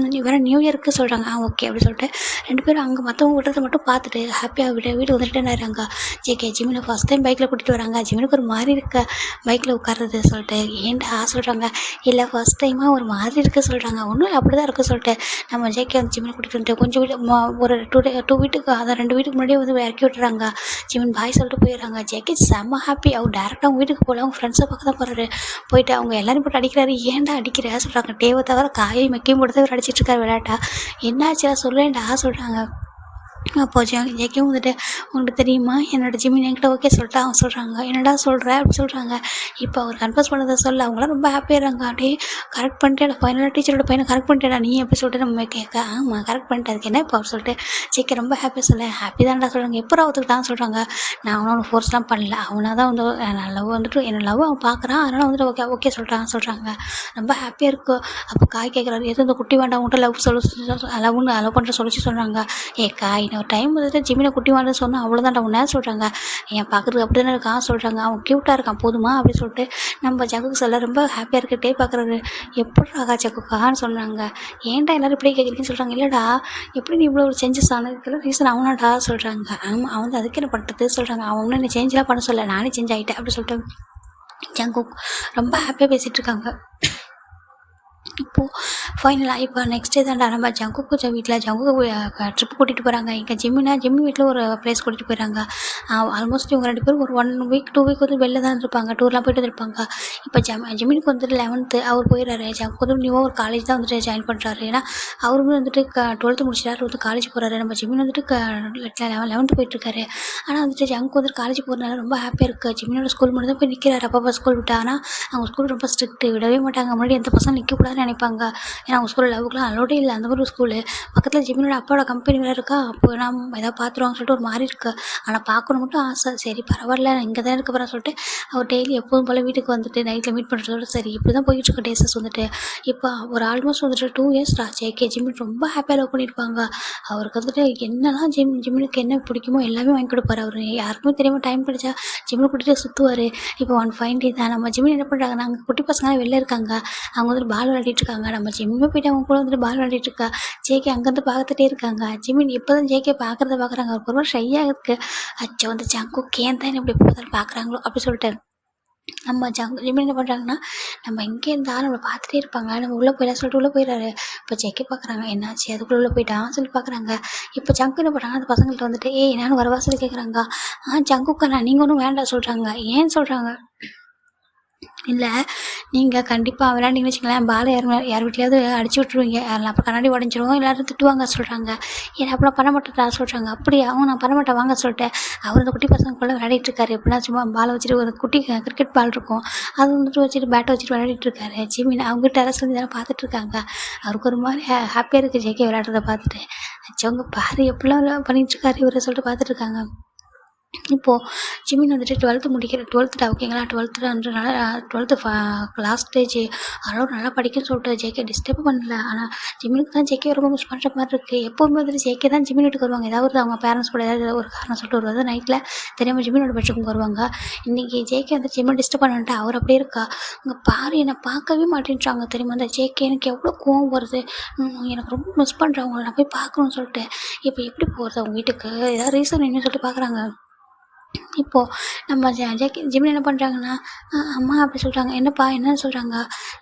வேணால் நியூ இயருக்கு சொல்கிறாங்க. ஓகே அப்படி சொல்லிட்டு 2 பேரும் அங்கே மற்றவங்க விடுறதை மட்டும் பார்த்துட்டு ஹாப்பியாக வீட்டுக்கு வந்துட்டு நேராங்க. ஜேகே ஜிம்மினை ஃபஸ்ட் டைம் பைக்கில் கூட்டிகிட்டு வராங்க. ஜிம்மினுக்கு ஒரு மாதிரி இருக்க பைக்கில் உட்கார்றது சொல்லிட்டு ஏன்டா சொல்கிறாங்க. இல்லை ஃபஸ்ட் டைமாக ஒரு மாதிரி இருக்குது சொல்கிறாங்க. ஒன்றும் இல்லை அப்படி தான் இருக்குது சொல்லிட்டு நம்ம ஜேகே வந்து ஜிம்மினை கூட்டிகிட்டு வந்துட்டு கொஞ்சம் ஒரு 2 வீட்டுக்கு அதை 2 வீட்டுக்கு முன்னாடியே வந்து இறக்கி விட்டுறாங்க. ஜிம்மின் பாய் சொல்லிட்டு போயிடுறாங்க. ஜேகே செம்ம ஹாப்பி. அவர் டேரெக்டாக அவங்க வீட்டுக்கு போகல, அவங்க ஃப்ரெண்ட்ஸை பார்க்க தான் போகிறாரு. போயிட்டு அவங்க எல்லாரும் போட்டு அடிக்கிறாரு. ஏன்டா அடிக்கிற சொல்கிறாங்க. டேவை தவிர காயும் மெக்கையும் போட்டு தான் அடிச்சிட்டு இருக்காரு விளையாட்டா. என்னாச்சா சொல்லேன்டா சொல்கிறாங்க. அப்போ ஜேகே வந்துட்டு உங்களுக்கு தெரியுமா என்னோடய ஜிம்மின் என்கிட்ட ஓகே சொல்லிட்டு அவங்க சொல்கிறாங்க. என்னடா சொல்கிற அப்படி சொல்கிறாங்க. இப்போ அவர் கன்ஃபர்ஸ் பண்ணதை சொல்ல அவங்களாம் ரொம்ப ஹாப்பியாகிறாங்க. அப்படியே கரெக்ட் பண்ணிட்டேன் ஃபைனலாக டீச்சரோட பையனை கரெக்ட் பண்ணிட்டேடா நீ எப்படி சொல்லிட்டு நம்ம கேட்க. ஆமாம் கரெக்ட் பண்ணிட்டேன் அதுக்கு என்ன இப்போ அவர் சொல்லிட்டு ஜேகே ரொம்ப ஹாப்பியாக சொல்ல. ஹாப்பி தான்டா சொல்கிறாங்க. எப்போ ஒத்துக்கிட்டான்னு சொல்கிறாங்க. நான் அவனை ஃபோர்ஸ்லாம் பண்ணல, அவனாக தான் வந்து நான் லவ் வந்துட்டு என்னை லவ் அவன் பார்க்குறான், அதனால் வந்துட்டு ஓகே ஓகே சொல்கிறாங்க. ரொம்ப ஹாப்பியாக இருக்கும். அப்போ காய் கேட்குறாரு, எதுவும் இந்த குட்டி வேண்டாம் உங்கள்கிட்ட லவ் பண்ணுற சொல்கிறாங்க. காய் ஒரு டைம் வந்துட்டு ஜிம்மினை குட்டி வான்னு சொன்னால் அவ்வளோதான்டா உன்ன சொல்கிறாங்க. என் பார்க்குறதுக்கு அப்படி தானே இருக்கான் சொல்கிறாங்க. அவன் க்யூட்டாக இருக்கான் போதுமா அப்படின்னு சொல்லிட்டு நம்ம ஜங்குக்கு சொல்ல ரொம்ப ஹாப்பியாக இருக்கிட்டே பார்க்குறாரு. எப்படி ஆகா ஜங்குக்கான்னு சொல்கிறாங்க. ஏன்டா எல்லோரும் இப்படி கேட்குறீங்கன்னு சொல்கிறாங்க. இல்லைடா எப்படி நீ இவ்வளோ ஒரு சேஞ்சஸ் ஆனதுக்கெல்லாம் ரீசன் அவனாடா சொல்கிறாங்க. ஆமாம் அவன் வந்து அதுக்கு என்ன பண்ணுறது சொல்கிறாங்க. அவன் ஒன்றும் என்ன சேஞ்செலாம் பண்ண சொல்ல, நானே சேஞ்ச் ஆகிட்டேன் அப்படி சொல்லிட்டு ஜங்குக் ரொம்ப ஹாப்பியாக பேசிகிட்டு இருக்காங்க. இப்போது ஃபைனலாக இப்போ நெக்ஸ்ட் டே தான்டா நம்ம ஜங்குக்கு வீட்டில் ஜங்குக்கு ட்ரிப் கூட்டிகிட்டு போகிறாங்க. இங்கே ஜிம்மி வீட்டில் ஒரு ப்ளேஸ் கூட்டிகிட்டு போயிடறாங்க. ஆல்மோஸ்ட் இவங்க 2 பேரும் ஒரு 1 வீக் 2 வீக் வந்து வெளில தான் இருந்திருப்பாங்க, டூர்லாம் போயிட்டு வந்துருப்பாங்க. இப்போ ஜிம்மினுக்கு வந்துட்டு 11th அவர் போயிடுறாரு. ஜங்குக்கு வந்து நியூவாக ஒரு காலேஜ் தான் வந்துட்டு ஜாயின் பண்ணுறாரு. ஏன்னா அவருமே வந்துட்டு 12th முடிச்சிட்டாரு, வந்து காலேஜ் போகிறாரு. நம்ம ஜிம்மின் வந்துட்டு 11th போயிட்டுருக்காரு. ஆனால் வந்துட்டு ஜங்குக்கு வந்துட்டு காலேஜ் போகிறதுனால ரொம்ப ஹாப்பியாக இருக்குது. ஜிம்மினோட ஸ்கூல் மட்டும் தான் போய் நிற்கிறாரு. அப்பப்போ ஸ்கூல் விட்டா. ஆனால் அவங்க ஸ்கூல் ரொம்ப ஸ்ட்ரிக்ட்டு, விடவே மாட்டாங்க. முன்னாடி எந்த பசங்க நிற்கக்கூடாதுன்னு நினைப்பாங்க. ஏன்னா அவங்க ஸ்கூலில் லவ்வுக்குலாம் அலோடே இல்லை, அந்த மாதிரி ஒரு ஸ்கூலு. பக்கத்தில் ஜிம்மினோட அப்பாவோட கம்பெனி வேறு இருக்கா. அப்போ நம்ம எதாவது பார்த்துருவாங்கன்னு சொல்லிட்டு ஒரு மாதிரி இருக்குது. ஆனால் பார்க்கணும் மட்டும் ஆசை. சரி பரவாயில்ல இங்கே தான் இருக்க போகிறேன்னு சொல்லிட்டு அவர் டெய்லி எப்போதும் போல் வீட்டுக்கு வந்துட்டு நைட்டில் மீட் பண்ணுறதோட சரி இப்படி தான் போயிட்டுருக்கு டேஸஸ் வந்துட்டு. இப்போ ஒரு ஆல்மோஸ்ட் வந்துட்டு 2 இயர்ஸ் ஜேகே ஜிம்மின் ரொம்ப ஹாப்பியாக லவ் பண்ணியிருப்பாங்க. அவருக்கு வந்துட்டு என்னெல்லாம் ஜிம்மினுக்கு என்ன பிடிக்குமோ எல்லாமே வாங்கி கொடுப்பாரு. அவர் யாருக்குமே தெரியாமல் டைம் கிடைச்சா ஜிம்மில் கூட்டிகிட்டு சுற்றுவார். இப்போ 1 ஃபைன் டே தான் நம்ம ஜிம்மின் என்ன பண்ணுறாங்க, நாங்கள் குட்டி பசங்களாம் வெளில இருக்காங்க, அவங்க வந்துட்டு பால் விளையாடிட்டு இருக்காங்க. நம்ம ஜிம்மே போயிட்டு அவங்க கூட வந்துட்டு பால் விளையாடிட்டு இருக்கா. ஜேகே அங்கேருந்து பார்த்துட்டே இருக்காங்க. ஜிம்மின் இப்போ தான் ஜேகே பார்க்குறத பார்க்குறாங்க. அவருக்கு ஒரு ஷையாக இருக்குது. அச்சோ வந்து ஜங்குக்கு ஏன் தான் இப்படி எப்போதான் பார்க்குறாங்களோ அப்படி சொல்லிட்டு நம்ம ஜிம்மின் என்ன பண்ணுறாங்கன்னா, நம்ம இங்கே இருந்தாலும் நம்மளை பார்த்துட்டே இருப்பாங்க, நம்ம உள்ளே போயிடலாம் சொல்லிட்டு உள்ளே போயிடுறாரு. இப்போ ஜேகே பார்க்குறாங்க என்னாச்சு அதுக்குள்ளே உள்ளே போயிட்டான்னு சொல்லி பார்க்குறாங்க. இப்போ ஜங்கு என்ன பண்ணுறாங்க, அந்த பசங்கள்ட்ட வந்துட்டு நானும் வரவா சொல்லி கேட்குறாங்க. ஜங்குக்கா நீங்கள் ஒன்றும் வேண்டாம் சொல்கிறாங்க. ஏன் சொல்கிறாங்க, இல்லை நீங்கள் கண்டிப்பாக விளையாண்டிங்கன்னு வச்சுக்கோங்களேன், பாலை யார் வீட்லையாவது அடிச்சு விட்ருவீங்க, அப்போ கண்ணாடி உடஞ்சிரும், எல்லோரும் திட்டுவாங்க சொல்கிறாங்க. ஏன்னா அப்போ நான் பண்ண மாட்டேன்டா சொல்கிறாங்க. அப்படியா நான் பண்ண மாட்டேன் வாங்க சொல்லிட்டேன். அவர் அந்த குட்டி பசங்களுக்குள்ளே விளையாடிட்டு இருக்காரு. எப்படின்னா சும்மா பாலை வச்சுட்டு ஒரு குட்டி கிரிக்கெட் பால் இருக்கும், அது வந்துட்டு வச்சுட்டு பேட்டை வச்சுட்டு விளையாடிட்டு இருக்காரு. ஜிம்மின் அவங்க டெரஸ்லேருந்து இதெல்லாம் பார்த்துட்டு இருக்காங்க. அவருக்கு ஒரு மாதிரி ஹாப்பியாக இருக்குது ஜேகே விளையாடுறத பார்த்துட்டு. அவங்க பாரு எப்படிலாம் பண்ணிகிட்ருக்காரு இவரை சொல்லிட்டு பார்த்துட்டு இருக்காங்க. இப்போது ஜிம்மின் வந்துட்டு 12th முடிக்கிற 12th ஓகேங்களா. 12th last stage. அதோட நல்லா படிக்குன்னு சொல்லிட்டு ஜேகே டிஸ்டர்ப் பண்ணல. ஆனால் ஜிம்மினுக்கு தான் ஜேகே ரொம்ப மிஸ் பண்ணுற மாதிரி இருக்குது. எப்போவுமே வந்துட்டு ஜேகே தான் ஜிம்மின் வீட்டுக்கு வருவாங்க. ஏதாவது அவங்க பேரண்ட்ஸ் கூட ஏதாவது ஒரு காரணம் சொல்லிட்டு வருவாங்க. நைட்டில் தெரியாமல் ஜிம்மினோட பெட்ரூமுக்கு வருவாங்க. இன்றைக்கி ஜேகே வந்து ஜிம்மின் டிஸ்டர்ப் பண்ணிட்டு அவர் அப்படியே இருக்கா. அங்கே பாரு என்னை பார்க்கவே மாட்டேன்றாங்க தெரியுமா. அந்த ஜேகே எனக்கு எவ்வளோ கோவம் வருது, எனக்கு ரொம்ப மிஸ் பண்ணுறேன் அவங்கள, நான் போய் பார்க்கணும்னு சொல்லிட்டு. இப்போ எப்படி போகிறது அவங்க வீட்டுக்கு, ஏதாவது ரீசன் என்னன்னு சொல்லிட்டு பார்க்குறாங்க. இப்போது நம்ம ஜெமினி என்ன பண்ணுறாங்கன்னா, அம்மா அப்படி சொல்கிறாங்க. என்னப்பா என்னன்னு சொல்கிறாங்க.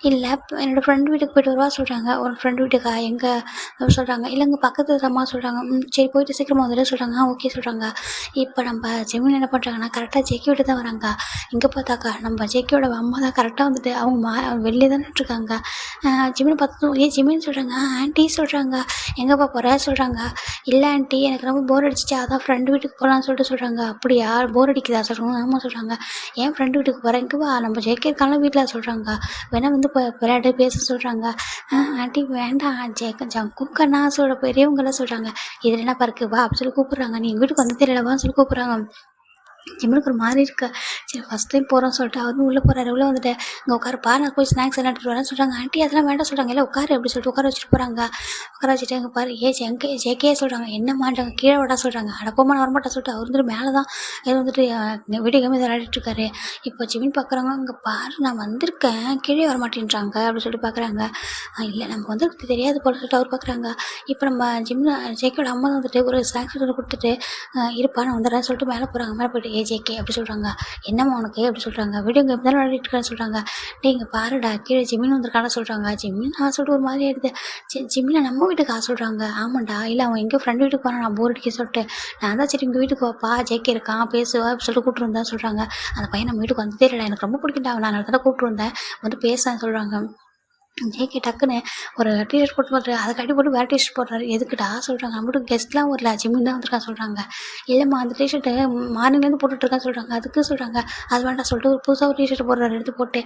இல்லை என்னோடய ஃப்ரெண்டு வீட்டுக்கு போயிட்டு வருவா சொல்கிறாங்க. ஒரு ஃப்ரெண்டு வீட்டுக்கா எங்கே சொல்கிறாங்க. இல்லைங்க பக்கத்து அம்மா சொல்கிறாங்க. சரி போயிட்டு சீக்கிரமா வந்துட சொல்கிறாங்க. ஓகே சொல்கிறாங்க. இப்போ நம்ம ஜெமினி என்ன பண்ணுறாங்கன்னா கரெக்டாக ஜேகே வீட்டு தான் வராங்க. இங்கே பார்த்தாக்கா நம்ம ஜேகேயோட அம்மா தான் கரெக்டாக வந்துட்டு அவங்க வெளியே தானே இருக்காங்க. ஜெமினி பார்த்ததும் ஜெமினி சொல்கிறாங்க. ஆண்டி சொல்கிறாங்க. எங்கேப்பா போகிற சொல்கிறாங்க. இல்லை ஆண்டி எனக்கு ரொம்ப போர் அடிச்சிச்சு, அதான் ஃப்ரெண்டு வீட்டுக்கு போகலான்னு சொல்கிறாங்க. அப்படியா போர் அடிக்குதா சொல்கிறாங்க. ஆமாம் சொல்கிறாங்க. ஏன் ஃப்ரெண்டு வீட்டுக்கு போகிறேன், இங்கே வா நம்ம ஜேகே இருக்காங்க வீட்டில் சொல்கிறாங்க. வேணா வந்து விளையாட்டு பேச சொல்கிறாங்க. ஆண்டி வேண்டாம் ஜங்குக்கண்ணா பெரியவங்களாம் சொல்கிறாங்க. இதில் என்ன பருக்கு வா அப்படி சொல்லி கூப்பிட்றாங்க. நீ எங்கள் வீட்டுக்கு வந்து தெரியலவான்னு சொல்லி கூப்பிட்றாங்க. ஜிம்முக்கு ஒரு மாதிரி இருக்கா. சரி ஃபஸ்ட் டைம் போகிறோம் சொல்லிட்டு அவரும் உள்ளே போகிறாரு. உள்ளே வந்துட்டு இங்கே உட்காருப்பா நான் போய் ஸ்நாக்ஸ் எல்லாம் எடுத்துகிட்டு வரேன்னு சொல்கிறாங்க. ஆண்டி அதெல்லாம் வேண்டாம் சொல்கிறாங்க. இல்லை உட்காரு அப்படி சொல்லிட்டு உட்கார வச்சுட்டு போகிறாங்க. உட்கார வச்சுட்டு எங்கே பாரு ஜேகே சொல்கிறாங்க. என்ன மாட்டாங்க கீழே விட சொல்கிறாங்க. அடப்போமா நான் வரமாட்டா சொல்லிட்டு அவர் வந்துட்டு மேலே தான் ஏதோ வந்துட்டு வீடியோ கேம் விளையாடிட்டு இருக்காரு. இப்போ ஜிமின் பார்க்குறாங்க. இங்கே பாரு நான் வந்திருக்கேன் கீழே வரமாட்டேன்றாங்க அப்படின்னு சொல்லிட்டு பார்க்குறாங்க. இல்லை நமக்கு வந்து தெரியாது போல சொல்லிட்டு அவர் பார்க்குறாங்க. இப்போ நம்ம ஜேகேயோட அம்மா வந்துட்டு ஒரு ஸ்நாக்ஸ் கொடுத்துட்டு இருப்பா நான் வந்துடுறேன்னு சொல்லிட்டு மேலே போகிறாங்க. மேலே போய்ட்டு ஜேகே அப்படி சொல்கிறாங்க. என்னம்மா உனக்கு அப்படி சொல்கிறாங்க. வீடியோ கேம் தான் விளையாடிட்டு இருக்கான்னு சொல்கிறாங்க. இங்கே பாருடா கீழே ஜிமின் வந்திருக்கான்னு சொல்கிறாங்க. ஜிமின் சொல்லிட்டு ஒரு மாதிரி ஆயிடுது. ஜிமினை நம்ம வீட்டுக்கு சொல்கிறாங்க. ஆமாண்டா இல்லை அவன் எங்கள் ஃப்ரெண்டு வீட்டுக்கு போகிறான் நான் போர் அடிக்க சொல்லிட்டு நான் தான் சரி எங்கள் வீட்டுக்கு வாப்பா ஜேகே இருக்கான் பேசுவா அப்படி சொல்லிட்டு கூப்பிட்டு வந்தேன் சொல்கிறாங்க. அந்த பையன் நம்ம வீட்டுக்கு வந்ததே இல்லை எனக்கு ரொம்ப பிடிக்கிட்டா நான் அதனால தான் கூப்பிட்டு வந்தேன் வந்து பேசுறேன்னு சொல்கிறாங்க. ஜேகே டக்குன்னு ஒரு டிஷர்ட் போட்டு அதை கட்டி போட்டு வேறு டிஷர்ட் போடுறாரு. எதுக்குடா சொல்கிறாங்க. நம்மளும் கெஸ்ட்லாம் வரல ஜிம்மின் தான் வந்திருக்கா சொல்கிறாங்க. இல்லைம்மா அந்த டிஷர்ட்டு மார்னிங்லேருந்து போட்டுட்ருக்கான்னு சொல்கிறாங்க. அதுக்கு சொல்கிறாங்க. அது வேண்டாம் சொல்லிட்டு ஒரு புதுசாக ஒரு டிஷர்ட் போடுறாரு எடுத்து போட்டு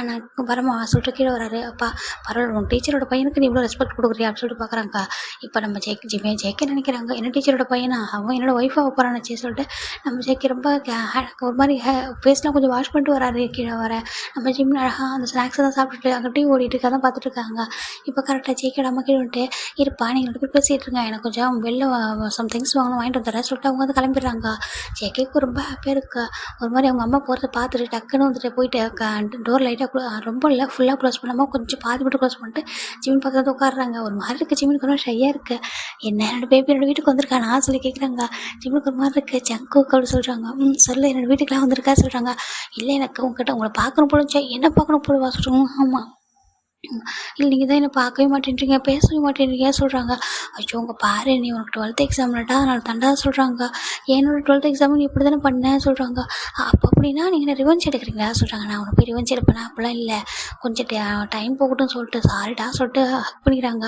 நான் வரமா சொல்லிட்டு கீழே வராரு. அப்பா பரவாயில்ல உன் டீச்சரோட பையனுக்கு நீ இவ்வளோ ரெஸ்பெக்ட் கொடுக்குறியா அப்படின்னு சொல்லிட்டு பார்க்குறாங்க. இப்போ நம்ம ஜேகே நினைக்கிறாங்க என்ன டீச்சரோட பையனா அவன் என்னோட ஒய்ஃபாக போகிறான்னு சொல்லிட்டு நம்ம ஜேகே ரொம்ப ஒரு மாதிரி ஃபேஸ்லாம் கொஞ்சம் வாஷ் பண்ணிட்டு வராரு. கீழே வர நம்ம ஜிம்மின் அழகாக அந்த ஸ்நாக்ஸை தான் சாப்பிட்டுட்டு அங்கே டீ ஓடிட்டு கதை பார்த்துட்டு இருக்காங்க. இப்போ கரெக்டாக ஜேகேட அம்மா கீழே வந்துட்டு இருப்பா நீங்கள் 2 பேர் பேசிகிட்டு இருங்க எனக்கு கொஞ்சம் வெளில சம் திங்ஸ் வாங்கணும் வாங்கிட்டு வந்துடுறேன் சொல்லிட்டு அவங்க வந்து கிளம்பிடுறாங்க. ஜேகேக்கு ரொம்ப ஹாப்பியாக இருக்கா. ஒரு மாதிரி அவங்க அம்மா போகிறத பார்த்துட்டு டக்குன்னு வந்துட்டு போயிட்டு டோர் லைட்டாக ரொம்ப இல்லை ஃபுல்லாக க்ளோஸ் பண்ணாமல் கொஞ்சம் பாதி மட்டும் க்ளோஸ் பண்ணிட்டு ஜிமின் பக்கத்தில் வந்து உட்காடுறாங்க. ஒரு மாதிரி இருக்குது ஜிமினுக்கு ரொம்ப ஷையாக இருக்குது. என்ன என்னோட பேபி என்னோட வீட்டுக்கு வந்திருக்கா நான் சொல்லி கேட்குறாங்க. ஜிமினுக்கு ஒரு மாதிரி இருக்குது. ஜங்குக்கு அப்படி சொல்கிறாங்க. சொல்லு என்னோட வீட்டுக்குலாம் வந்திருக்கா சொல்கிறாங்க. இல்லை எனக்கு உங்ககிட்ட உங்களை பார்க்கணும் போல என்ன பார்க்கணும் போலவா சொல்கிறாங்க. ஆமாம் இல்லை நீங்கள் தான் என்னை பார்க்கவே மாட்டேன்றீங்க பேசவே மாட்டேன்றீங்க சொல்கிறாங்க. ஐயோ உங்கள் பாரு நீ உனக்கு 12th எக்ஸாம்லடா அதனால் தண்டா சொல்கிறாங்க. என்னோட 12th எக்ஸாம் நீ இப்படி தானே பண்ணேன் சொல்கிறாங்க. அப்போ அப்படின்னா நீங்கள் என்ன ரிவெஞ்ச் எடுக்கிறீங்களா சொல்கிறாங்க. நான் உனக்கு போய் ரிவெஞ்ச் எடுப்பேனா அப்படிலாம் இல்லை கொஞ்சம் டைம் போகட்டும் சொல்லிட்டு சாரிடா சொல்லிட்டு ஹக் பண்ணிக்கிறாங்க.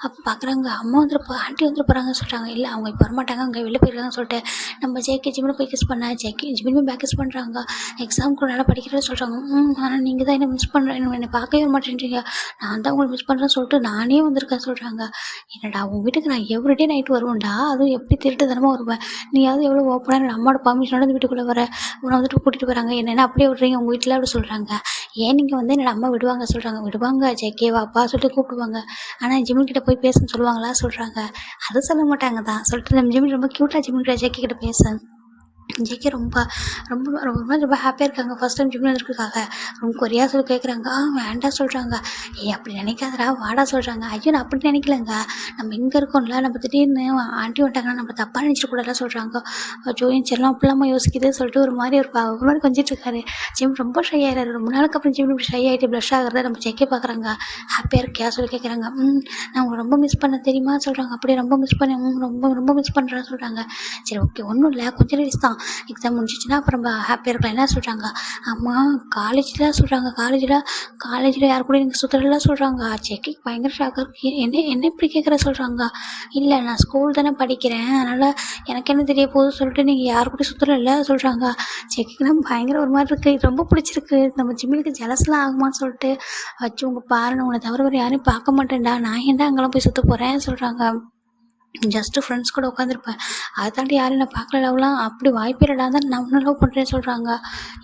அப்போ பார்க்குறாங்க அம்மா ஆண்டி வந்துட்டு போகிறாங்கன்னு சொல்கிறாங்க. இல்லை அவங்க இப்போ வரமாட்டாங்க அங்கே வெளில போயிருக்காங்கன்னு சொல்லிட்டு நம்ம ஜேகே ஜிம்மில் போய் கிஸ் பண்ணேன். ஜிம்மில் பேக் கிஸ் பண்ணுறாங்க. எக்ஸாமுக்கு நல்லா படிக்கிறேன்னு சொல்கிறாங்க. ஆனால் நீங்கள் தான் என்ன மிஸ் பண்ணுறேன் என்னை பார்க்கவே மாட்டேன்றீங்க நான் தான் உங்களை மிஸ் பண்ணுறேன்னு சொல்லிட்டு நானே வந்திருக்கேன் சொல்கிறாங்க. என்னடா உங்கள் வீட்டுக்கு நான் எவ்ரிடே நைட்டு வருவேன்டா அதுவும் எப்படி திருட்டுத்தனமாக வருவேன். நீயாவது எவ்வளோ ஓப்பனாக என்னோட அம்மாவோட பர்மிஷனோட இந்த வீட்டுக்குள்ளே வர உன்னை வந்துட்டு கூட்டிகிட்டு வராங்க என்ன அப்படியே விட்றீங்க உங்கள் வீட்டில் அப்படி சொல்கிறாங்க. ஏன் நீங்கள் வந்து என்னோட அம்மா விடுவாங்க சொல்கிறாங்க. விடுவாங்க ஜேகே வாப்பா சொல்லிட்டு கூப்பிடுவாங்க. ஆனால் ஜிம்மின் கிட்ட போய் பேசுன்னு சொல்லுவாங்களா சொல்கிறாங்க. அது சொல்ல மாட்டாங்க தான் சொல்லிட்டு நம்ம ஜிம்மின் ரொம்ப க்யூட்டாக ஜிம்மின் கிட்ட ஜேகே கிட்ட பேச ஜேகே ரொம்ப ரொம்ப ரொம்ப ரொம்ப ஹாப்பியாக இருக்காங்க. ஃபஸ்ட் டைம் ஜிம்மில் இருக்கிறதுக்காக ரொம்ப கொரியா சொல்லி கேட்குறாங்க. வேண்டாம் சொல்கிறாங்க. அப்படி நினைக்காதடா வாடா சொல்கிறாங்க. ஐயோ நான் அப்படி நினைக்கலங்க நம்ம இங்கே இருக்கோம்ல நம்ம திடீர்னு ஆண்டி வந்துட்டாங்கன்னா நம்ம தப்பாக நினச்சிடக்கூடாதுலாம் சொல்கிறாங்க. ஐயோ என் செல்லம் அப்படிலாமா யோசிக்குது சொல்லிட்டு ஒரு மாதிரி கொஞ்சிட்டு இருக்காரு. ஜிம் ரொம்ப ஷை ஆகிறாரு. ரொம்ப நாளுக்கு அப்புறம் ஜிம் இப்படி ஷை ஆகிட்டு ப்ளஷ் ஆகிறத நம்ம ஜேகே பார்க்குறாங்க. ஹாப்பியாக இருக்கியா சொல்லி கேட்குறாங்க. நான் உங்களை ரொம்ப மிஸ் பண்ண தெரியுமா சொல்கிறாங்க. அப்படியே ரொம்ப மிஸ் பண்ணேன் ரொம்ப ரொம்ப மிஸ் பண்ணுறேன்னு சொல்கிறாங்க. சரி ஓகே ஒன்றும் இல்லை கொஞ்சம் டேஸ் தான் எக்ஸாம் முடிஞ்சிச்சுன்னா அப்புறம் நம்ம ஹாப்பியாக இருக்கலாம் என்ன சொல்கிறாங்க. அம்மா காலேஜில் சொல்கிறாங்க. காலேஜில் யார் கூட எனக்கு சுற்றுலாம் சொல்கிறாங்க. ஜேகே பயங்கர ஷாக்காக இருக்கு. என்ன இப்படி கேட்குற சொல்கிறாங்க. இல்லை நான் ஸ்கூல் தானே படிக்கிறேன் அதனால் எனக்கு என்ன தெரிய போகுது சொல்லிட்டு நீங்கள் யார் கூட சுற்றுல சொல்கிறாங்க. ஜேகேக்கெல்லாம் பயங்கர ஒரு மாதிரி இருக்குது. இது ரொம்ப பிடிச்சிருக்கு. நம்ம ஜிம்மிலுக்கு ஜலஸ்லாம் ஆகுமான்னு சொல்லிட்டு வச்சு உங்கள் பாருன்னு உங்களை தவிர வேறு யாரையும் பார்க்க மாட்டேன்டா நான் ஏன்டா அங்கெல்லாம் போய் சுற்ற போகிறேன் சொல்கிறாங்க. ஜஸ்ட்டு ஃப்ரெண்ட்ஸ் கூட உட்காந்துருப்பேன் அதை தாண்டி யாரும் என்னை பார்க்கல லவ்லாம் அப்படி வாய்ப்பே இல்லடா தான் நான் ஒன்றும் லவ் பண்ணுறேன்னு சொல்கிறாங்க.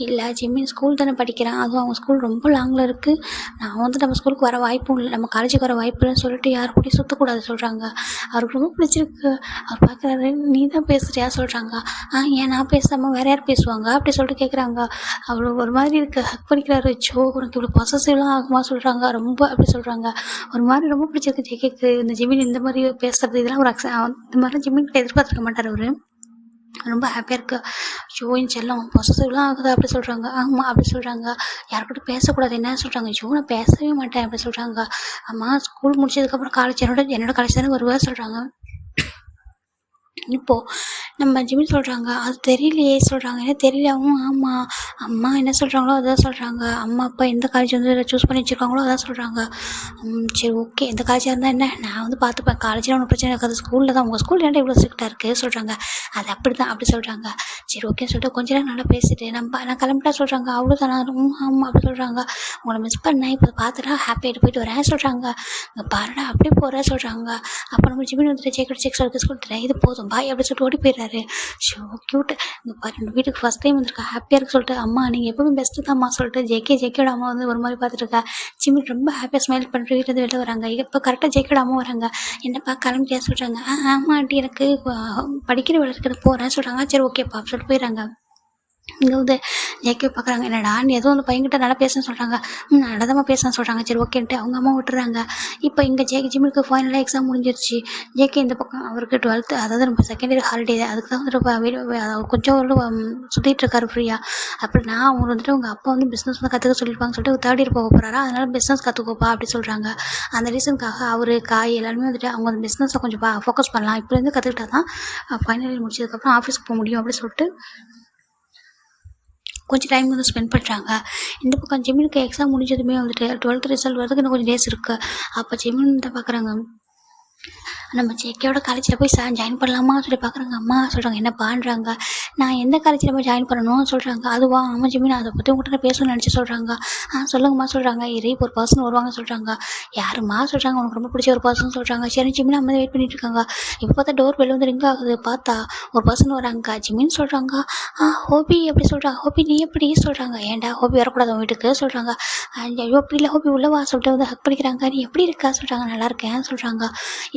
இல்லை ஜிம்மின் ஸ்கூல் தானே படிக்கிறேன் அதுவும் அவங்க ஸ்கூல் ரொம்ப லாங்கில் இருக்குது நான் வந்து நம்ம ஸ்கூலுக்கு வர வாய்ப்பும் இல்லை நம்ம காலேஜுக்கு வர வாய்ப்பு இல்லைன்னு சொல்லிட்டு யார் கூடயும் சுற்றக்கூடாது சொல்கிறாங்க. அவருக்கு ரொம்ப பிடிச்சிருக்கு. அவர் பார்க்குறாரு நீ தான் பேசுகிறியா சொல்கிறாங்க. ஏன் நான் பேசாமல் வேறு யார் பேசுவாங்க அப்படி சொல்லிட்டு கேட்குறாங்க. அவ்வளோ ஒரு மாதிரி இருக்குது ஹக் பண்ணிக்கிறாரு. உனக்கு இவ்வளோ பொசசிவ்லாம் ஆகுமா சொல்கிறாங்க. ரொம்ப அப்படி சொல்கிறாங்க. ஒரு மாதிரி ரொம்ப பிடிச்சிருக்கு ஜேகேக்கு இந்த ஜிம்மின் இந்த மாதிரி பேசுகிறது இதெல்லாம் ஒரு இந்த மாதிரி ஜிம்மின் கிட்ட எதிர்பார்த்துருக்க மாட்டார் அவரு. ரொம்ப ஹாப்பியாக இருக்குது. ஐயோ என் செல்லம் பொசசிவ்லாம் ஆகுது அப்படி சொல்கிறாங்க. ஆமாம் அப்படி சொல்கிறாங்க. யார்கிட்ட பேசக்கூடாது என்ன சொல்கிறாங்க. ஐயோ நான் பேசவே மாட்டேன் அப்படி சொல்கிறாங்க. அம்மா ஸ்கூல் முடிச்சதுக்கப்புறம் காலேஜ் என்னோட காலேஜ் தானே வருவா சொல்கிறாங்க. இப்போது நம்ம ஜிம்மி சொல்கிறாங்க அது தெரியலையே சொல்கிறாங்க. என்ன தெரியலையாவும் ஆமாம் அம்மா என்ன சொல்கிறாங்களோ அதான் சொல்கிறாங்க. அம்மா அப்பா எந்த காலேஜ் வந்து சூஸ் பண்ணி வச்சுருக்காங்களோ அதான் சொல்கிறாங்க. சரி ஓகே எந்த காலேஜாக இருந்தால் என்ன நான் வந்து பார்த்துப்பேன். காலேஜில் ஒன்றும் பிரச்சனை இருக்காது. ஸ்கூலில் தான் உங்கள் ஸ்கூல் ஏன்டா இவ்வளோ ஸ்ட்ரிக்டாக இருக்குது சொல்கிறாங்க. அது அப்படி தான் அப்படி சொல்கிறாங்க. சரி ஓகேன்னு சொல்லிட்டு கொஞ்ச நேரம் நல்லா பேசிட்டு நான் கிளம்பிட்டா சொல்கிறாங்க. அவ்வளோதானா ஆமாம் அப்படி சொல்கிறாங்க. உங்களை மிஸ் பண்ணேன் இப்போ பார்த்துட்டா ஹாப்பியாகிட்டு போயிட்டு வரேன் சொல்கிறாங்க. இங்கே பாருடா அப்படியே போகிறேன் சொல்கிறாங்க. அப்போ நம்ம ஜிமின் வந்துட்டு செக் கொடுத்துட்டேன் இது போதும் பாய் அப்படி சொல்லிட்டு ஓடி போயிடுறாரு. ஷோ க்யூட்டு இங்கே பாரு நம்ம வீட்டுக்கு ஃபஸ்ட் டைம் வந்துருக்கா ஹாப்பியாக இருக்கு சொல்லிட்டு அம்மா நீங்கள் எப்பவுமே பெஸ்ட்டு தான்மா சொல்லிட்டு ஜேக்கோட அம்மா வந்து ஒரு மாதிரி பார்த்துட்டு இருக்கா. ஜிமின் ரொம்ப ஹாப்பியாக ஸ்மைல் பண்ணிட்டு வீட்டில் வெளில வராங்க. இப்போ கரெக்டாக ஜேக்கோட அம்மா வராங்க. என்னப்பா கிளம்பிட்டியா சொல்கிறாங்க. ஆமாம் ஆண்டி எனக்கு படிக்கிற வேலை இருக்கிறது போகிறேன் சொல்கிறாங்க. சரி ஓகேப்பா சொல்லிட்டு போயிடறாங்க. இங்கே வந்து ஜேகே பார்க்குறாங்க. என்னடா நீ ஏதோ வந்து பையன்கிட்ட நல்லா பேசுன்னு சொல்கிறாங்க. நல்லதாம்மா பேசுன்னு சொல்கிறாங்க. சரி ஓகேன்ட்டு அவங்க அம்மா விட்டுறாங்க. இப்போ இங்கே ஜிம்முக்கு ஃபைனலாக எக்ஸாம் முடிஞ்சிருச்சு. ஜேகே இந்த பக்கம் அவருக்கு 12th அதாவது நம்ம செகண்ட் இயர் ஹாலிடே அதுக்கு தான் வந்துட்டு கொஞ்சம் சுற்றிட்டு இருக்காரு ஃப்ரீயாக. அப்படி நான் அவங்க வந்துட்டு உங்கள் அப்பா வந்து பிஸ்னஸ் வந்து கற்றுக்க சொல்லியிருப்பாங்க சொல்லிட்டு 3rd இயர் போக போகிறாரா அதனால் பிஸ்னஸ் கற்றுக்கோப்பா அப்படி சொல்கிறாங்க. அந்த ரீசனுக்காக அவர் காய் எல்லாருமே வந்துட்டு அவங்க அந்த பிஸ்னஸை கொஞ்சம் ஃபோக்கஸ் பண்ணலாம். இப்போலேருந்து கற்றுக்கிட்டா தான் ஃபைனல் இயர் முடிச்சதுக்கப்புறம் ஆஃபீஸ்க்கு போக முடியும் அப்படி சொல்லிட்டு கொஞ்சம் டைம் வந்து ஸ்பெண்ட் பண்ணுறாங்க. இந்த பக்கம் ஜிமினுக்கு எக்ஸாம் முடிஞ்சதுமே வந்துட்டு 12th ரிசல்ட் வரதுக்கு இன்னும் கொஞ்சம் டேஸ் இருக்குது. அப்போ ஜிமின் தான் பார்க்குறாங்க. நம்ம ஜேகேயோட காலேஜில் போய் ஜாயின் பண்ணலாமா சொல்லி பார்க்குறாங்க. அம்மா சொல்கிறாங்க என்னப்பான்றாங்க. நான் எந்த காலேஜில் போய் ஜாயின் பண்ணணும்னு சொல்கிறாங்க. அதுவா ஆமாம் ஜிமின் அதை பற்றி உங்கள்கிட்ட பேசணும்னு நினச்சி சொல்கிறாங்க. சொல்லுங்கம்மா சொல்கிறாங்க. இப்போ ஒரு பர்சன் வருவாங்க சொல்கிறாங்க. யாரும்மா சொல்கிறாங்க. உனக்கு ரொம்ப பிடிச்ச ஒரு பர்சன் சொல்கிறாங்க. சரி ஜிமின் அம்மா வெயிட் பண்ணிட்டு இருக்காங்க. இப்போ பார்த்தா டோர் பெல் வந்து ரிங் ஆகுது. பார்த்தா ஒரு பர்சன் வராங்க. ஜிமின் சொல்கிறாங்க ஹோபி எப்படி சொல்கிறாங்க. ஹோபி நீ எப்படி சொல்கிறாங்க. ஏன்டா ஹோபி வரக்கூடாது உன் வீட்டுக்கு சொல்கிறாங்க. ஐயோ அப்படி இல்லை ஹோபி உள்ளவா சொல்லிட்டு வந்து ஹக் பண்ணிக்கிறாங்க. நீ எப்படி இருக்கா சொல்கிறாங்க. நல்லா இருக்கேன் சொல்கிறாங்க.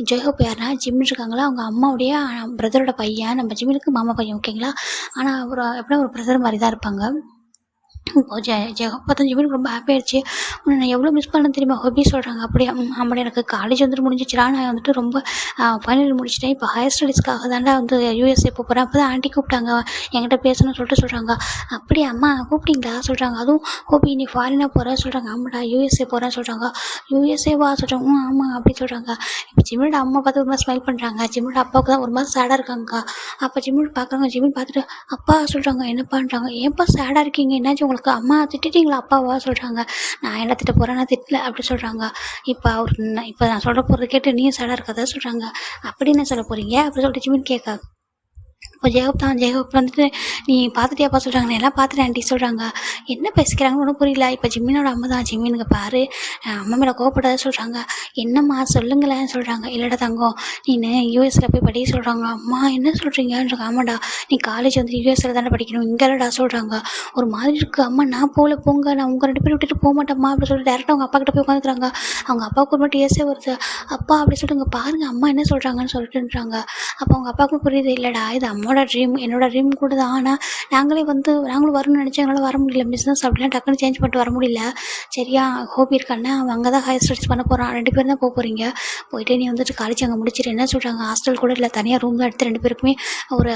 ஜெயஹோப் யாருன்னா ஜிம்மின் இருக்காங்களா அவங்க அம்மாவுடைய பிரதரோட பையன். நம்ம ஜிம்மினுக்கு மாமா பையன் ஓகேங்களா. ஆனால் அவர் எப்படின்னா ஒரு பிரதர் மாதிரி தான் இருப்பாங்க. இப்போ பார்த்தா ஜிமினுக்கு ரொம்ப ஹாப்பி ஆயிடுச்சு. உன்னை நான் எவ்வளோ மிஸ் பண்ண தெரியுமா ஹோபி சொல்கிறாங்க. அப்படியே ஆமாம் எனக்கு காலேஜ் வந்துட்டு முடிஞ்சிச்சுடா. நான் வந்துட்டு ரொம்ப ஃபைனல் முடிச்சிட்டேன். இப்போ ஹையர் ஸ்டடீஸ்க்காக தாண்டா வந்து USA போகிறேன். அப்போ தான் ஆண்டி கூப்பிட்டாங்க என்கிட்ட பேசணும்னு சொல்லிட்டு சொல்கிறாங்க. அப்படியே அம்மா கூப்பிட்டீங்களா சொல்கிறாங்க. அதுவும் ஹோபி நீ ஃபாரினாக போகிறேன் சொல்கிறாங்க. ஆமாடா USA போகிறேன்னு சொல்கிறாங்க. USA சொல்கிறாங்க. ஆமாம் அப்படி சொல்கிறாங்க. இப்போ ஜிமினோட அம்மா பார்த்து ஒரு மாதிரி ஸ்மைல் பண்ணுறாங்க. ஜிமினோட அப்பாவுக்கு தான் ஒரு மாதிரி சேடாக இருக்காங்க. அப்போ ஜிமின் பார்க்குறாங்க. ஜிமின் பார்த்துட்டு அப்பா சொல்கிறாங்க. என்னப்பான்றாங்க. ஏன்ப்பா சேடாக இருக்கீங்க என்னாச்சு உங்களுக்கு அம்மா திட்டிட்டீங்களா அப்பாவா சொல்கிறாங்க. நான் என்ன திட்ட போகிறேன் நான் திட்டல அப்படி சொல்கிறாங்க. இப்போ நான் சொல்ல போகிறத கேட்டு நீயும் சேடாக இருக்காத சொல்கிறாங்க. அப்படி என்ன சொல்ல போகிறீங்க அப்படி சொல்லிட்டு ஜிமின் கேட்க இப்போ ஜெயகோப் வந்துட்டு நீ பார்த்துட்டியாப்பா சொல்கிறாங்க. நான் எல்லாம் பார்த்துட்டேன் ஆண்டி சொல்கிறாங்க. என்ன பேசிக்கிறாங்கன்னு ஒன்றும் புரியல. இப்போ ஜிம்மினோட அம்மா தான் ஜிம்மினுக்கு பாரு அம்மா மேலே கோவப்படாத சொல்கிறாங்க. என்னம்மா சொல்லுங்களேன் சொல்கிறாங்க. இல்லைடா தங்கம் நீ யூஎஸில் போய் படிக்க சொல்கிறாங்க. அம்மா என்ன சொல்கிறீங்கன்றாங்க. ஆமாடா நீ காலேஜ் வந்து யூஎஸில் தானே படிக்கணும் இங்கே இல்லைடா சொல்கிறாங்க. ஒரு மாதிரி இருக்குது. அம்மா நான் போகல போங்க நான் உங்கள் 2 பேரும் விட்டுட்டு போக மாட்டேம்மா அப்படி சொல்லிட்டு டேரெக்டாக அவங்க அப்பா கிட்ட போய் உட்காந்துக்கிறாங்க. அவங்க அப்பாவுக்கு ஒரு மட்டும் ஏசே வருது. அப்பா அப்படி சொல்லிட்டு இங்கே பாருங்கள் அம்மா என்ன சொல்கிறாங்கன்னு சொல்லிட்டுன்றாங்க. அப்போ அவங்க அப்பாவுக்கும் புரியுது. இல்லைடா இது அம்மாவோட ட்ரீம் என்னோட ட்ரீம் கூட தான். ஆனால் நாங்களும் வரணும்னு நினச்சோம் எங்களால் வர முடியல. பிஸ்னஸ் அப்படிலாம் டக்குன்னு சேஞ்ச் பண்ணிட்டு வர முடியல. சரியா ஹோபி இருக்கானே அவன் அங்கே தான் ஹையர் ஸ்டடீஸ் பண்ண போகிறான். 2 பேரும் தான் போக போகிறீங்க. போயிட்டு நீ வந்துட்டு காலேஜ் அங்கே முடிச்சிட்டு என்ன சொல்கிறாங்க. ஹாஸ்டல் கூட இல்லை தனியாக ரூம் தான் எடுத்து 2 பேருக்குமே ஒரு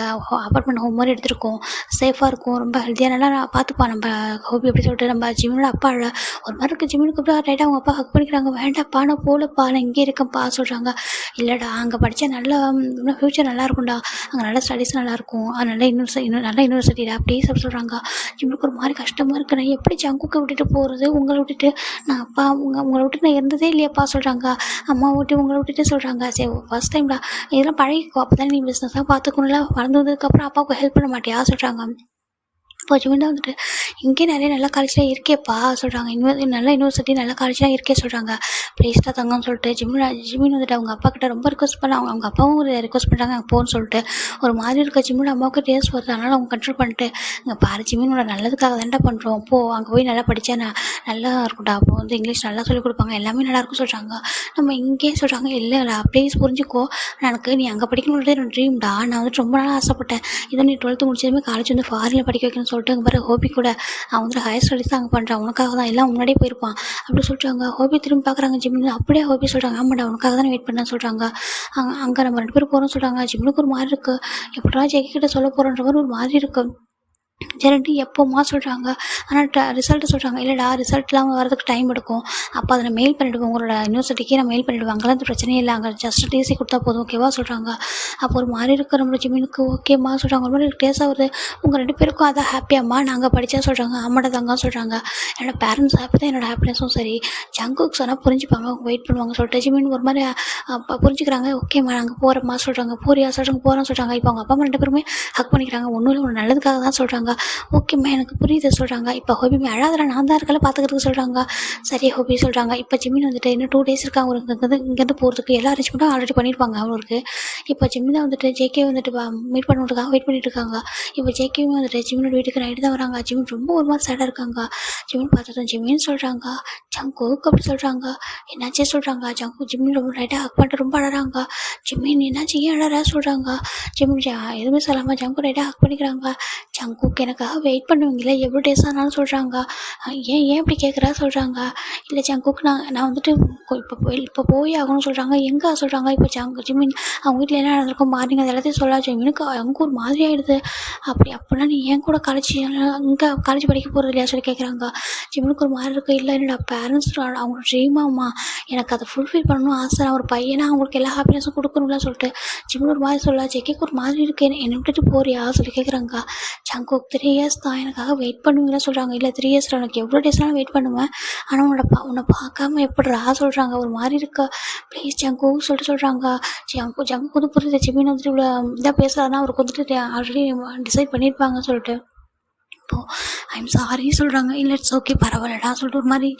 அப்பார்ட்மெண்ட் ஹோம் மாதிரி எடுத்துருக்கோம். சேஃபாக இருக்கும் ரொம்ப ஹெல்த்தியாக நல்லா பார்த்துப்பான் நம்ம ஹோபி அப்படி சொல்லிட்டு நம்ம ஜிமினோட அப்பா ஒரு மாதிரி இருக்குது. ஜிமினுக்கு அப்புறம் ரைட்டாக அவங்க அப்பா ஹக் பண்ணிக்கிறாங்க. வேண்டாப்பா நான் போகலப்பா நான் இங்கே இருக்கேன்ப்பா சொல்கிறாங்க. இல்லைடா அங்கே படித்தா நல்லா இன்னும் ஃப்யூச்சர் நல்லா இருக்கும்டா அங்கே நல்லா ஸ்டடீஸ் நல்லாயிருக்கும் அதனால நல்ல யூனிவர்சிட்டியில் அப்படியே சொல்கிறாங்க. இவங்களுக்கு ஒரு மாதிரி கஷ்டமாக இருக்குது. நான் எப்படி ஜங்குக்கை விட்டுட்டு போகிறது உங்களை விட்டுட்டு நான் அப்பா உங்களை விட்டு நான் இருந்ததே இல்லையாப்பா சொல்கிறாங்க. அம்மா விட்டு உங்களை விட்டுட்டு சொல்கிறாங்க. சரி ஃபஸ்ட் டைம்டா இதெல்லாம் பழகிக்கோ அப்போ தானே நீ பிஸ்னஸாக பார்த்துக்கணும்ல வளர்ந்து வந்ததுக்கப்புறம் அப்பாவுக்கு ஹெல்ப் பண்ண மாட்டியா சொல்கிறாங்க. இப்போ ஜிமின் வந்துட்டு இங்கே நிறைய நல்ல காலேஜ்லாம் இருக்கேப்பா சொல்கிறாங்க. நல்ல யூனிவர்சிட்டி நல்ல காலேஜ்லாம் இருக்கே சொல்கிறாங்க. ப்ளீஸ்டா தங்கன்னு சொல்லிட்டு ஜிமின் வந்துட்டு அவங்க அப்பா கிட்ட ரொம்ப ரிக்வஸ்ட் பண்ண அவங்க அப்பாவும் ஒரு ரிக்வஸ்ட் பண்ணுறாங்க அங்கே போன்னு சொல்லிட்டு ஒரு மாதிரி இருக்க. ஜிமினோட அம்மாவுக்கு டேஸ்ட் வருது அதனால் அவங்க கண்ட்ரோல் பண்ணிட்டு இங்கே பாரு ஜிமினோட நல்லதுக்காக தான்டா பண்ணுறோம். அங்கே போய் நல்லா படித்தா நல்லா இருக்கும்டா. அப்போ வந்து இங்கிலீஷ் நல்லா சொல்லிக் கொடுப்பாங்க எல்லாமே நல்லாயிருக்கும் சொல்கிறாங்க. நம்ம இங்கே சொல்கிறாங்க இல்லைடா ப்ளீஸ் புரிஞ்சுக்கோ எனக்கு நீ அங்கே படிக்கணுன்றது என்னோட ட்ரீம்டா. நான் வந்துட்டு ரொம்ப நாளாக ஆசைப்பட்டேன். இதை நீ 12th முடிச்சதுமே காலேஜ் வந்து ஃபாரினில் படிக்க வைக்கணும்னு சொல்லிட்டு அங்கே பாரு ஹோபி கூட அவன் வந்துட்டு ஹையர் ஸ்டடீஸ் தான் அங்கே பண்ணுறான், உனக்காக தான், எல்லாம் முன்னாடியே போயிருப்பான் அப்படி சொல்லிட்டாங்க. ஹோபி திரும்பி பார்க்குறாங்க ஜிம்மின். அப்படியே ஹோபி சொல்கிறாங்க, ஆமாடா உனக்காக தான் வெயிட் பண்ணேன்னு சொல்கிறாங்க. அங்கே நம்ம 2 பேரும் போகிறோம்னு சொல்கிறாங்க. ஜிம்முக்கு ஒரு மாதிரி இருக்குது, எப்படா ஜெகி கிட்ட சொல்ல போகிறோன்ற மாதிரி ஒரு மாதிரி இருக்குது. சரின்ட்டு எப்போம்மா சொல்கிறாங்க. ஆனால் ரிசல்ட்டு சொல்கிறாங்க, இல்லைடா ரிசல்ட்லாம் வரதுக்கு டைம் எடுக்கும், அப்போ அதை நான் மெயில் பண்ணிவிடுவோம், உங்களோட யூனிவர்சிட்டிக்கு நான் மெயில் பண்ணிவிடுவேன், அங்கெல்லாம் அந்த பிரச்சனையே இல்லை, அங்கே ஜஸ்ட் டிசி கொடுத்தா போதும் ஓகேவா சொல்கிறாங்க. அப்போ ஒரு மாதிரி இருக்கிற நம்மளோட ஜிம்மினுக்கு ஓகேம்மா சொல்கிறாங்க. ஒரு மாதிரி டேஸாக வருது. உங்கள் 2 பேருக்கும் அதான் ஹாப்பியாம்மா நாங்கள் படித்தா சொல்கிறாங்க. ஆமாடா தாங்க சொல்கிறாங்க. என்னோடய பேரண்ட்ஸ் ஹாப்பி தான், என்னோடய ஹாப்பினஸும் சரி. ஜங்குக் சொன்னால் புரிஞ்சுப்பாங்க, அவங்க வெயிட் பண்ணுவாங்க சொல்லிட்டு ஜிம்மின் ஒரு மாதிரி புரிஞ்சுக்கிறாங்க. ஓகேம்மா நாங்கள் போகிறோம்மா சொல்கிறாங்க. போறியா சொல்கிறாங்க, போகிறோன்னு சொல்கிறாங்க. இப்போ அவங்க அப்பா அம்மா 2 பேருமே ஹக் பண்ணிக்கிறாங்க. ஒன்றும் இல்லை, ஒரு நல்லதுக்காக தான் சொல்கிறாங்க. ஓகேம்மா எனக்கு புரியுது சொல்கிறாங்க. இப்போ ஹோபிமே அழாதரா, நான் தான் இருக்கல பார்த்துக்கிறதுக்கு சொல்கிறாங்க. சரி ஹோபி சொல்கிறாங்க. இப்போ ஜிம்மின் வந்துட்டு இன்னும் 2 டேஸ் இருக்காங்க அவருக்கு இங்கேருந்து போகிறதுக்கு. எல்லா அரேஞ்ச்மெண்ட்டும் ஆல்ரெடி பண்ணியிருப்பாங்க அவருக்கு. இப்போ ஜிம்மின் தான் வந்துட்டு ஜேகே வந்துட்டு மீட் பண்ணுறதுக்காக வெயிட் பண்ணிட்டு இருக்காங்க. இப்போ ஜேகேவும் வந்துட்டு ஜிம்மினோட வீட்டுக்கு நைட்டு தான் வராங்க. ஜிம்மின் ரொம்ப ஒரு மாதிரி சேடாக இருக்காங்க. ஜிம்மின் பார்த்ததும் ஜிம்மின்னு சொல்கிறாங்க, ஜங்குக் அப்படி சொல்கிறாங்க. என்னாச்சே சொல்கிறாங்க. ஜங்குக் ஜிம்மின் ரொம்ப லைட்டாக ஹக் பண்ணிட்டு ரொம்ப அழறாங்க. ஜிம்மின் என்னாச்சு ஏன் அழறா சொல்கிறாங்க. ஜிம்மின் எதுவுமே சொல்லாமல் ஜங்குக் லைட்டாக ஹக் பண்ணிக்கிறாங்க. ஜங்குக் எனக்காக வெயிட் பண்ணுவீங்களா எவ்வளோ டேஸ் ஆனாலும் சொல்கிறாங்க. ஏன் ஏன் இப்படி கேட்குறா சொல்கிறாங்க. இல்லை ஜங்குக் நான் வந்துட்டு இப்போ போய் ஆகணும்னு சொல்கிறாங்க. எங்கே சொல்கிறாங்க. இப்போ ஜிம்மின் அவங்க வீட்டில் என்ன நடந்திருக்கும் மார்னிங் அது எல்லாத்தையும் சொல்லா. ஜிம்மினுக்கு அங்கே ஒரு மாதிரி ஆகிடுது. அப்படின்னா நீ ஏன் கூட காலேஜ் இங்கே காலேஜ் படிக்க போகிறது இல்லையா சொல்லி கேட்குறாங்க. ஜிம்மினுக்கு ஒரு மாதிரி இருக்குது. இல்லை என்னோட பேரண்ட்ஸ் அவங்களோட ட்ரீமாம்மா, எனக்கு அதை ஃபுல்ஃபில் பண்ணணும் ஆசை, நான் ஒரு பையனா அவங்களுக்கு எல்லா ஹாப்பினஸும் கொடுக்கணும்ல சொல்லிட்டு ஜிம்மின் ஒரு மாதிரி சொல்லா. ஜெகேக்கு ஒரு மாதிரி இருக்குது, என்னை விட்டுட்டு போறியா சொல்லி கேட்குறாங்க. ஜங்குக் 3 இயர்ஸ் தான் எனக்காக வெயிட் பண்ணுவீங்களா சொல்கிறாங்க. இல்லை 3 இயர்ஸில் உனக்கு எவ்வளோ டேஸ்லாம் வெயிட் பண்ணுவேன், ஆனால் உன்னை பார்க்காம எப்படிரா சொல்கிறாங்க. ஒரு மாதிரி இருக்க ப்ளீஸ் ஜங்குக் சொல்லிட்டு சொல்கிறாங்க. ஜங்குக் வந்து புரியுது ஜிம்மின் வந்துட்டு இவ்வளோ இதாக பேசுகிறாருன்னா அவருக்கு வந்துட்டு ஆல்ரெடி டிசைட் பண்ணியிருப்பாங்க சொல்லிட்டு. இப்போது ஐம் சாரி சொல்கிறாங்க. இல்லை இட்ஸ் ஓகே பரவாயில்லடா சொல்லிட்டு ஒரு மாதிரி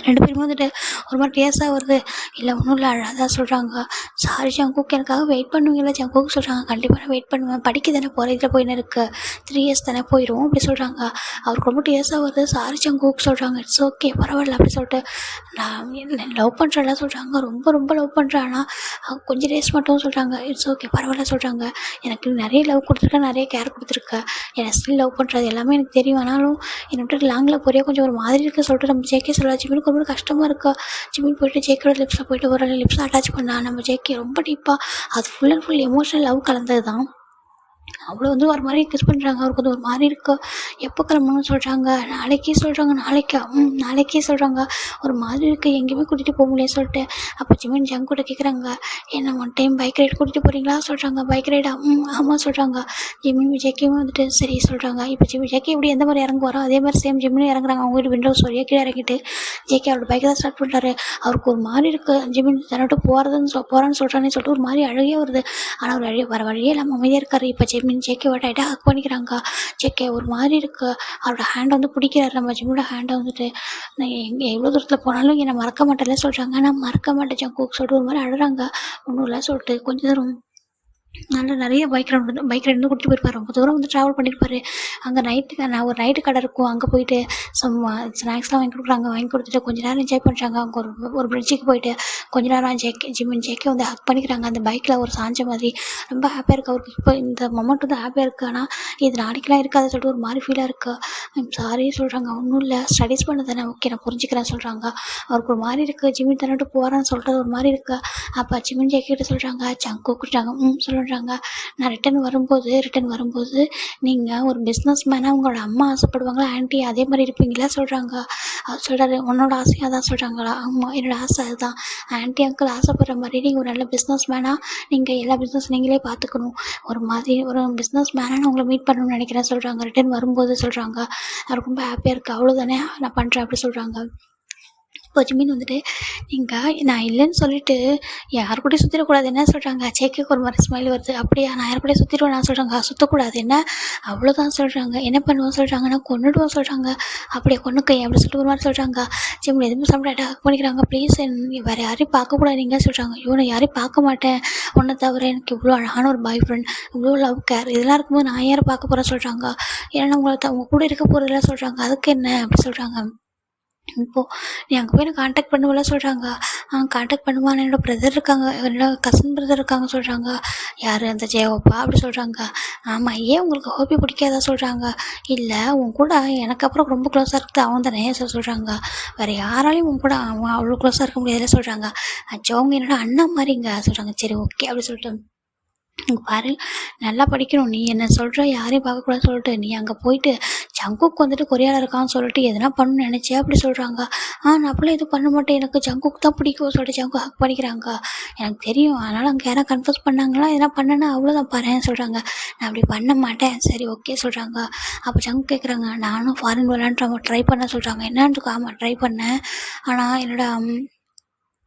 2 பேருமே வந்துட்டு ஒரு மாதிரி டேஸாக வருது. இல்லை ஒன்றும் இல்லை அழகாக சொல்கிறாங்க. சாரி ஜங்குக் எனக்காக வெயிட் பண்ணுவீங்களா ஜங்குக் சொல்கிறாங்க. கண்டிப்பாக நான் வெயிட் பண்ணுவேன், படிக்க தானே போகிற இதில் போயின்னு இருக்குது, 3 இயர்ஸ் தானே போயிடும் அப்படி சொல்கிறாங்க. அவருக்கு ரொம்ப டேஸாக வருது. சாரி ஜங்குக் சொல்கிறாங்க. இட்ஸ் ஓகே பரவாயில்ல அப்படி சொல்லிட்டு. நான் லவ் பண்ணுறேன்லாம் சொல்கிறாங்க. ரொம்ப ரொம்ப லவ் பண்ணுறேன், ஆனால் கொஞ்சம் டேஸ் மட்டும் சொல்கிறாங்க. இட்ஸ் ஓகே பரவாயில்ல சொல்கிறாங்க. எனக்கு நிறைய லவ் கொடுத்துருக்கேன், நிறைய கேர் கொடுத்துருக்கேன், என்னை ஸ்டில் லவ் பண்ணுறது எல்லாமே எனக்கு தெரியும், ஆனாலும் என்னை விட்டு லாங்கில் போறியா கொஞ்சம் ஒரு மாதிரி இருக்குது சொல்லிட்டு நம்ம ஜேகே சொல்லலாம். ஜிம்மினுக்கு ரொம்ப கஷ்டமாக இருக்கா. ஜிம்மின் போயிட்டு ஜேகேயோட லிப்ஸில் போயிட்டு ஒரு லிப்ஸில் அட்டாச் பண்ணா நம்ம ஜேகே ரொம்ப டீப்பாக அது full and full emotional love கலந்தது தான். அவ்வளோ வந்து ஒரு மாதிரி கிஸ் பண்ணுறாங்க. அவருக்கு வந்து ஒரு மாதிரி இருக்குது. எப்போ கிளம்பணும்னு சொல்கிறாங்க. நாளைக்கே சொல்கிறாங்க. நாளைக்கே சொல்கிறாங்க. ஒரு மாதிரி இருக்குது, எங்கேயுமே கூட்டிகிட்டு போக முடியாது சொல்லிட்டு. அப்போ ஜிம்மின் ஜங்குக்கிட்ட கேட்குறாங்க, என்ன 1 டைம் பைக் ரைடு கூட்டிகிட்டு போகிறீங்களா சொல்கிறாங்க. பைக் ரைடா ஆமாம் சொல்கிறாங்க. ஜிம்மின் ஜேகேவும் வந்துட்டு சரி சொல்கிறாங்க. இப்போ ஜேகே எப்படி எந்த மாதிரி இறங்குவாரோ அதே மாதிரி சேம் ஜிம்மினும் இறங்குறாங்க. அவங்க வீட்டு விண்டோஸ் வழியாக கீழே இறங்கிட்டு ஜேகே அவரோட பைக்கை தான் ஸ்டார்ட் பண்ணுறாரு. அவருக்கு ஒரு மாதிரி இருக்குது. ஜிம்மின் தன்னிட்டு போகிறான்னு சொல்கிறான்னு சொல்லிட்டு ஒரு மாதிரி அழகே வருது. ஆனால் அவர் வர வழியே இல்லாமல் அமைதியாக இருக்காரு. இப்போ ஜேகேவோட டைட்டாக ஹக் பண்ணிக்கிறாங்க. ஜேகே ஒரு மாதிரி இருக்குது. அவரோட ஹேண்டை வந்து பிடிக்கிறாரு. நம்ம ஜிம்மோட ஹேண்டை வந்துட்டு நான் எவ்வளோ தூரத்தில் போனாலும் என்னை மறக்க மாட்டேன்ல சொல்கிறாங்க. ஆனால் மறக்க மாட்டேன் ஜங்குக் சொல்லிட்டு ஒரு மாதிரி அழுறாங்க. ஒன்றும் இல்லை சொல்லிட்டு கொஞ்சம் தூரம் நிறைய பைக் ரைடு கூட்டிகிட்டு போயிருப்பார். ரொம்ப தூரம் வந்து ட்ராவல் பண்ணியிருப்பாரு. அங்கே ஒரு நைட்டு கடை இருக்கும், அங்கே போயிட்டு ஸ்நாக்ஸ்லாம் வாங்கி கொடுக்குறாங்க. வாங்கி கொடுத்துட்டு கொஞ்ச நேரம் என்ஜாய் பண்ணுறாங்க. அங்கே ஒரு பிரிட்ஜுக்கு போயிட்டு கொஞ்ச நேரம் ஜிம்மின் ஜேகே வந்து ஹக் பண்ணிக்கிறாங்க. அந்த பைக்கில் ஒரு சாஞ்ச மாதிரி ரொம்ப ஹாப்பியாக இருக்குது அவருக்கு. இப்போ இந்த மொமெண்ட் வந்து ஹாப்பியாக இருக்குது, ஆனால் இது நாளைக்கெலாம் இருக்காது சொல்லிட்டு ஒரு மாதிரி ஃபீலாக இருக்குது. சாரி சொல்கிறாங்க. ஒன்றும் இல்லை ஸ்டடீஸ் பண்ண தானே, ஓகே நான் புரிஞ்சுக்கிறேன் சொல்கிறாங்க. அவருக்கு ஒரு மாதிரி இருக்குது. ஜிம்மின் தன்னிட்டு போகிறான்னு சொல்கிறது ஒரு மாதிரி இருக்குது. அப்போ ஜிம்மின் ஜேகே கிட்ட சொல்கிறாங்க. ஜங்குக் கூப்பிட்டாங்க சொல்கிறாங்க. நான் ரிட்டன் வரும்போது நீங்கள் ஒரு பிஸ்னஸ் மேனாக உங்களோட அம்மா ஆசைப்படுவாங்களா ஆன்ட்டி அதே மாதிரி இருப்பீங்களா சொல்கிறாங்க. அவர் சொல்கிறாரு உன்னோட ஆசையாக தான் சொல்கிறாங்களா. ஆமாம் என்னோடய ஆசை அதுதான். ஆன்ட்டி அங்கிள் ஆசைப்படுற மாதிரி நீங்கள் ஒரு நல்ல பிஸ்னஸ் மேனாக நீங்கள் எல்லா பிஸ்னஸ் நீங்களே பார்த்துக்கணும். ஒரு மாதிரி ஒரு பிஸ்னஸ் மேனாக உங்களை மீட் பண்ணணும்னு நினைக்கிறேன் சொல்கிறாங்க. ரிட்டன் வரும்போது சொல்கிறாங்க. அவர் ரொம்ப ஹாப்பியாக இருக்குது. அவ்வளோதானே நான் பண்ணுறேன் அப்படி சொல்கிறாங்க. இப்போ ஜிம்மின் வந்துட்டு நீங்கள் நான் இல்லைன்னு சொல்லிட்டு யார் கூடயும் சுற்றிடக்கூடாது என்ன சொல்கிறாங்க. ஜேகேக்கு ஒரு மாதிரி ஸ்மைல் வருது. அப்படியா நான் யார் கூட சுற்றிடுவேன் நான் சொல்கிறாங்க. சுற்றக்கூடாது என்ன அவ்வளோதான் சொல்கிறாங்க. என்ன பண்ணுவோம் சொல்கிறாங்க. நான் கொன்னுடுவோம் சொல்கிறாங்க. அப்படியே கொன்னுக்க அப்படி சொல்லிட்டு ஒரு மாதிரி சொல்கிறாங்க. ஜிம்மின் எதுவுமே சாப்பிட்டு ஹக் பண்ணிக்கிறாங்க. ப்ளீஸ் வேறு யாரையும் பார்க்கக்கூடாது நீங்கள் சொல்கிறாங்க. நான் யாரையும் பார்க்க மாட்டேன், ஒன்றை தவிர எனக்கு இவ்வளோ அழகான ஒரு பாய் ஃப்ரெண்ட், இவ்வளோ லவ் கேர் இதெல்லாம் இருக்கும்போது நான் யாரை பார்க்க போகிறேன் சொல்கிறாங்க. ஏன்னா உங்களை கூட இருக்க போகிறதில்ல சொல்கிறாங்க. அதுக்கு என்ன அப்படி சொல்கிறாங்க. இப்போது நீ அங்கே போய் நான் கான்டாக்ட் பண்ணுவலாம் சொல்கிறாங்க. கான்டாக்ட் பண்ணுவான்னு என்னோடய பிரதர் இருக்காங்க, என்னோட கசின் பிரதர் இருக்காங்க சொல்கிறாங்க. யார் அந்த ஜெயோப்பா அப்படி சொல்கிறாங்க. ஆமாம், ஏன் உங்களுக்கு ஹோபி பிடிக்காதா சொல்கிறாங்க. இல்லை, உன் கூட எனக்கு அப்புறம் ரொம்ப க்ளோஸாக இருக்குது அவன் தானே சொல்கிறாங்க. வேறு யாராலையும் உன் கூட அவன் அவ்வளோ க்ளோஸாக இருக்க முடியாதுல சொல்கிறாங்க. அச்சோ அவங்க என்னோட அண்ணா மாதிரிங்க சொல்கிறாங்க. சரி ஓகே அப்படி சொல்லிட்டு இங்கே பாரு, நல்லா படிக்கணும். நீ என்ன சொல்கிற யாரையும் பார்க்கக்கூடாதுன்னு சொல்லிட்டு நீ அங்கே போயிட்டு ஜங்குக் வந்துட்டு கொரியாவில் இருக்கான்னு சொல்லிட்டு எதனா பண்ணணும்னு நினச்சே அப்படி சொல்கிறாங்க. நான் அப்படிலாம் எதுவும் பண்ண மாட்டேன், எனக்கு ஜங்குக் தான் பிடிக்கும் சொல்லிட்டு ஜங்கு ஹக் பண்ணிக்கிறாங்க. எனக்கு தெரியும், அதனால் அங்கே யாரும் கன்ஃபியூஸ் பண்ணாங்களா எதனா பண்ணேன்னா அவ்வளோதான் பாருன்னு சொல்கிறாங்க. நான் அப்படி பண்ண மாட்டேன். சரி ஓகே சொல்கிறாங்க. அப்போ ஜங்கு கேட்குறாங்க, நானும் ஃபாரின் விளாண்டு ட்ரை பண்ண சொல்கிறாங்க. என்னன்னு ஆமாம் ட்ரை பண்ணேன், ஆனால் என்னோட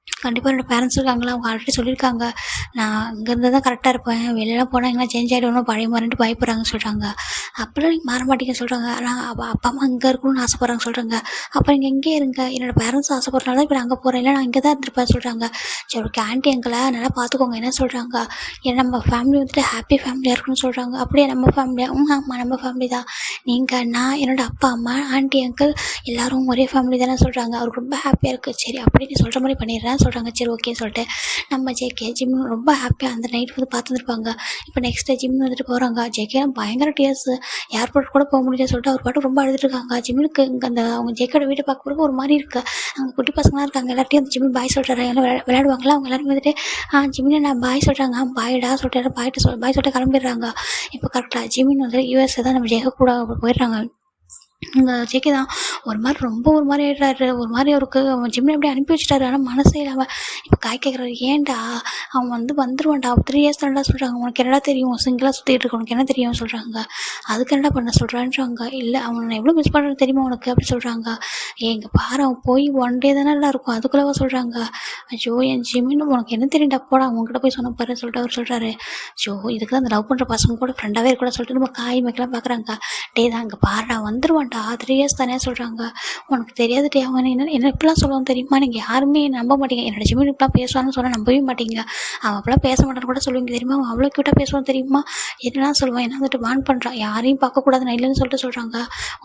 கண்டிப்பாக என்னோடய பேரண்ட்ஸ் இருக்காங்களா, அவங்க ஆல்ரெடி சொல்லியிருக்காங்க நான் இங்கேருந்து தான் கரெக்டாக இருப்பேன், வெளியெல்லாம் போனால் எங்கன்னா சேஞ்ச் ஆகிடுவோம் பழைய மாதிரின்ட்டு பயப்படுறாங்கன்னு சொல்கிறாங்க. அப்போல்லாம் நீங்கள் மாற மாட்டீங்கன்னு சொல்கிறாங்க. ஆனால் அப்பா அம்மா இங்கே இருக்கணும்னு ஆசைப்பட்றாங்க சொல்கிறாங்க. அப்போ நீங்கள் எங்கே இருங்க, என்னோடய பேரண்ட்ஸ் ஆசைப்படுறதுனால இப்போ நான் அங்கே போகிறேன், இல்லை நான் இங்கே தான் இருந்திருப்பேன் சொல்கிறாங்க. சரி ஓகே ஆண்டி எங்களை நல்லா பார்த்துக்கோங்க என்ன சொல்கிறாங்க. ஏன்னா நம்ம ஃபேமிலி வந்துட்டு ஹாப்பி ஃபேமிலியாக இருக்கணும்னு சொல்கிறாங்க. அப்படியே நம்ம ஃபேமிலியாக ஆமாம் நம்ம ஃபேமிலி தான், நீங்கள் நான் என்னோடய அப்பா அம்மா ஆண்டி அங்கிள் எல்லோரும் ஒரே ஃபேமிலி தானே சொல்கிறாங்க. அவருக்கு ரொம்ப ஹாப்பியாக இருக்குது. சரி அப்படி நீ சொல்கிற மாதிரி பண்ணிடுறேன் சொல்கிறாங்க. சரி ஓகே சொல்லிட்டு நம்ம ஜேகே ஜிம் ரொம்ப ஹாப்பியாக அந்த நைட் வந்து பார்த்துருப்பாங்க. இப்போ நெக்ஸ்ட் டே ஜிம் வந்துட்டு போகிறாங்க. ஜேகே பயங்கர டியர்ஸ், ஏர்போர்ட் கூட போக முடியாது சொல்லிட்டு அவர் பாட்டு ரொம்ப அழுதுட்டு இருக்காங்க. ஜிம்முக்கு இங்கே அந்த அவங்க ஜேக்கோட வீட்டை பார்க்க போகிறப்ப ஒரு மாதிரி இருக்குது. அங்கே குட்டி பசங்களாம் இருக்காங்க, எல்லாத்தையும் அந்த ஜிம்மி பாய் சொல்கிறாரு. எல்லாம் விளையாடுவாங்களா, அவங்க எல்லாரும் வந்துட்டு ஜிம்மில் நான் பாய் சொல்கிறாங்க. பாய்டா சொல்லிட்டு பாய்ட்டு பாய் சொல்லிட்டு கிளம்பிடுறாங்க. இப்போ கரெக்டாக ஜிம்மின் வந்து யூஎஸ்ஏ தான் நம்ம ஜேகோ கூட போயிடுறாங்க. இங்கே ஜேகே தான் ஒரு மாதிரி ரொம்ப ஒரு மாதிரி ஆகிடுறாரு. ஒரு மாதிரி அவருக்கு அவன் ஜிம்மில் எப்படி அனுப்பி வச்சுட்டாரு. ஆனால் மனசே இல்லாமல் இப்போ காய் கேட்குறாரு, ஏன்டா அவன் வந்துடுவான்டா 3 இயர்ஸ் தான்டா சொல்கிறாங்க. உனக்கு என்னடா தெரியும், சிங்கிளாக சுற்றிட்டு இருக்க உனக்கு என்ன தெரியும் சொல்கிறாங்க. அதுக்கு என்னடா பண்ண சொல்கிறான்றாங்க. இல்லை அவனை எவ்வளோ மிஸ் பண்ணுறது தெரியுமா உனக்கு அப்படி சொல்கிறாங்க. இங்கே பாரு அவன் போய் 1 டே தானே இருக்கும் அதுக்குள்ளவா சொல்கிறாங்க. ஐயோ என் ஜிம்மின்னு உனக்கு என்ன தெரியும்டா போடா அவங்ககிட்ட போய் சொன்ன பாரு சொல்லிட்டு அவர் சொல்கிறாரு. ஐயோ இதுக்கு தான் அந்த லவ் பண்ணுற பசங்க கூட ஃப்ரெண்டாகவே இருக்கூட சொல்லிட்டு நம்ம காய் மேக்கெல்லாம் பார்க்குறாங்க. டே தான் இங்கே பாருடா வந்துடுவான்டா 3 இயர்ஸ் தானே சொல்கிறாங்க. உனக்கு தெரியாது டே அவன் என்ன இப்படிலாம் சொல்லுவான் தெரியுமா, நீங்கள் யாருமே நம்ப மாட்டீங்க. என்னோட ஜிம்மின் இப்படிலாம் பேசுவான்னு சொன்னால் நம்பவே மாட்டீங்க. அவன் அப்படிலாம் பேச மாட்டான்னு கூட சொல்லுவீங்க தெரியுமா, அவன் அவ்வளோ க்யூட்டாக பேசுவான் தெரியுமா, என்னெல்லாம் சொல்லுவான். என்ன வந்துட்டு வான் பண்ணுறான் யாரையும் பார்க்கக்கூடாது நான் இல்லைன்னு சொல்லிட்டு சொல்கிறாங்க.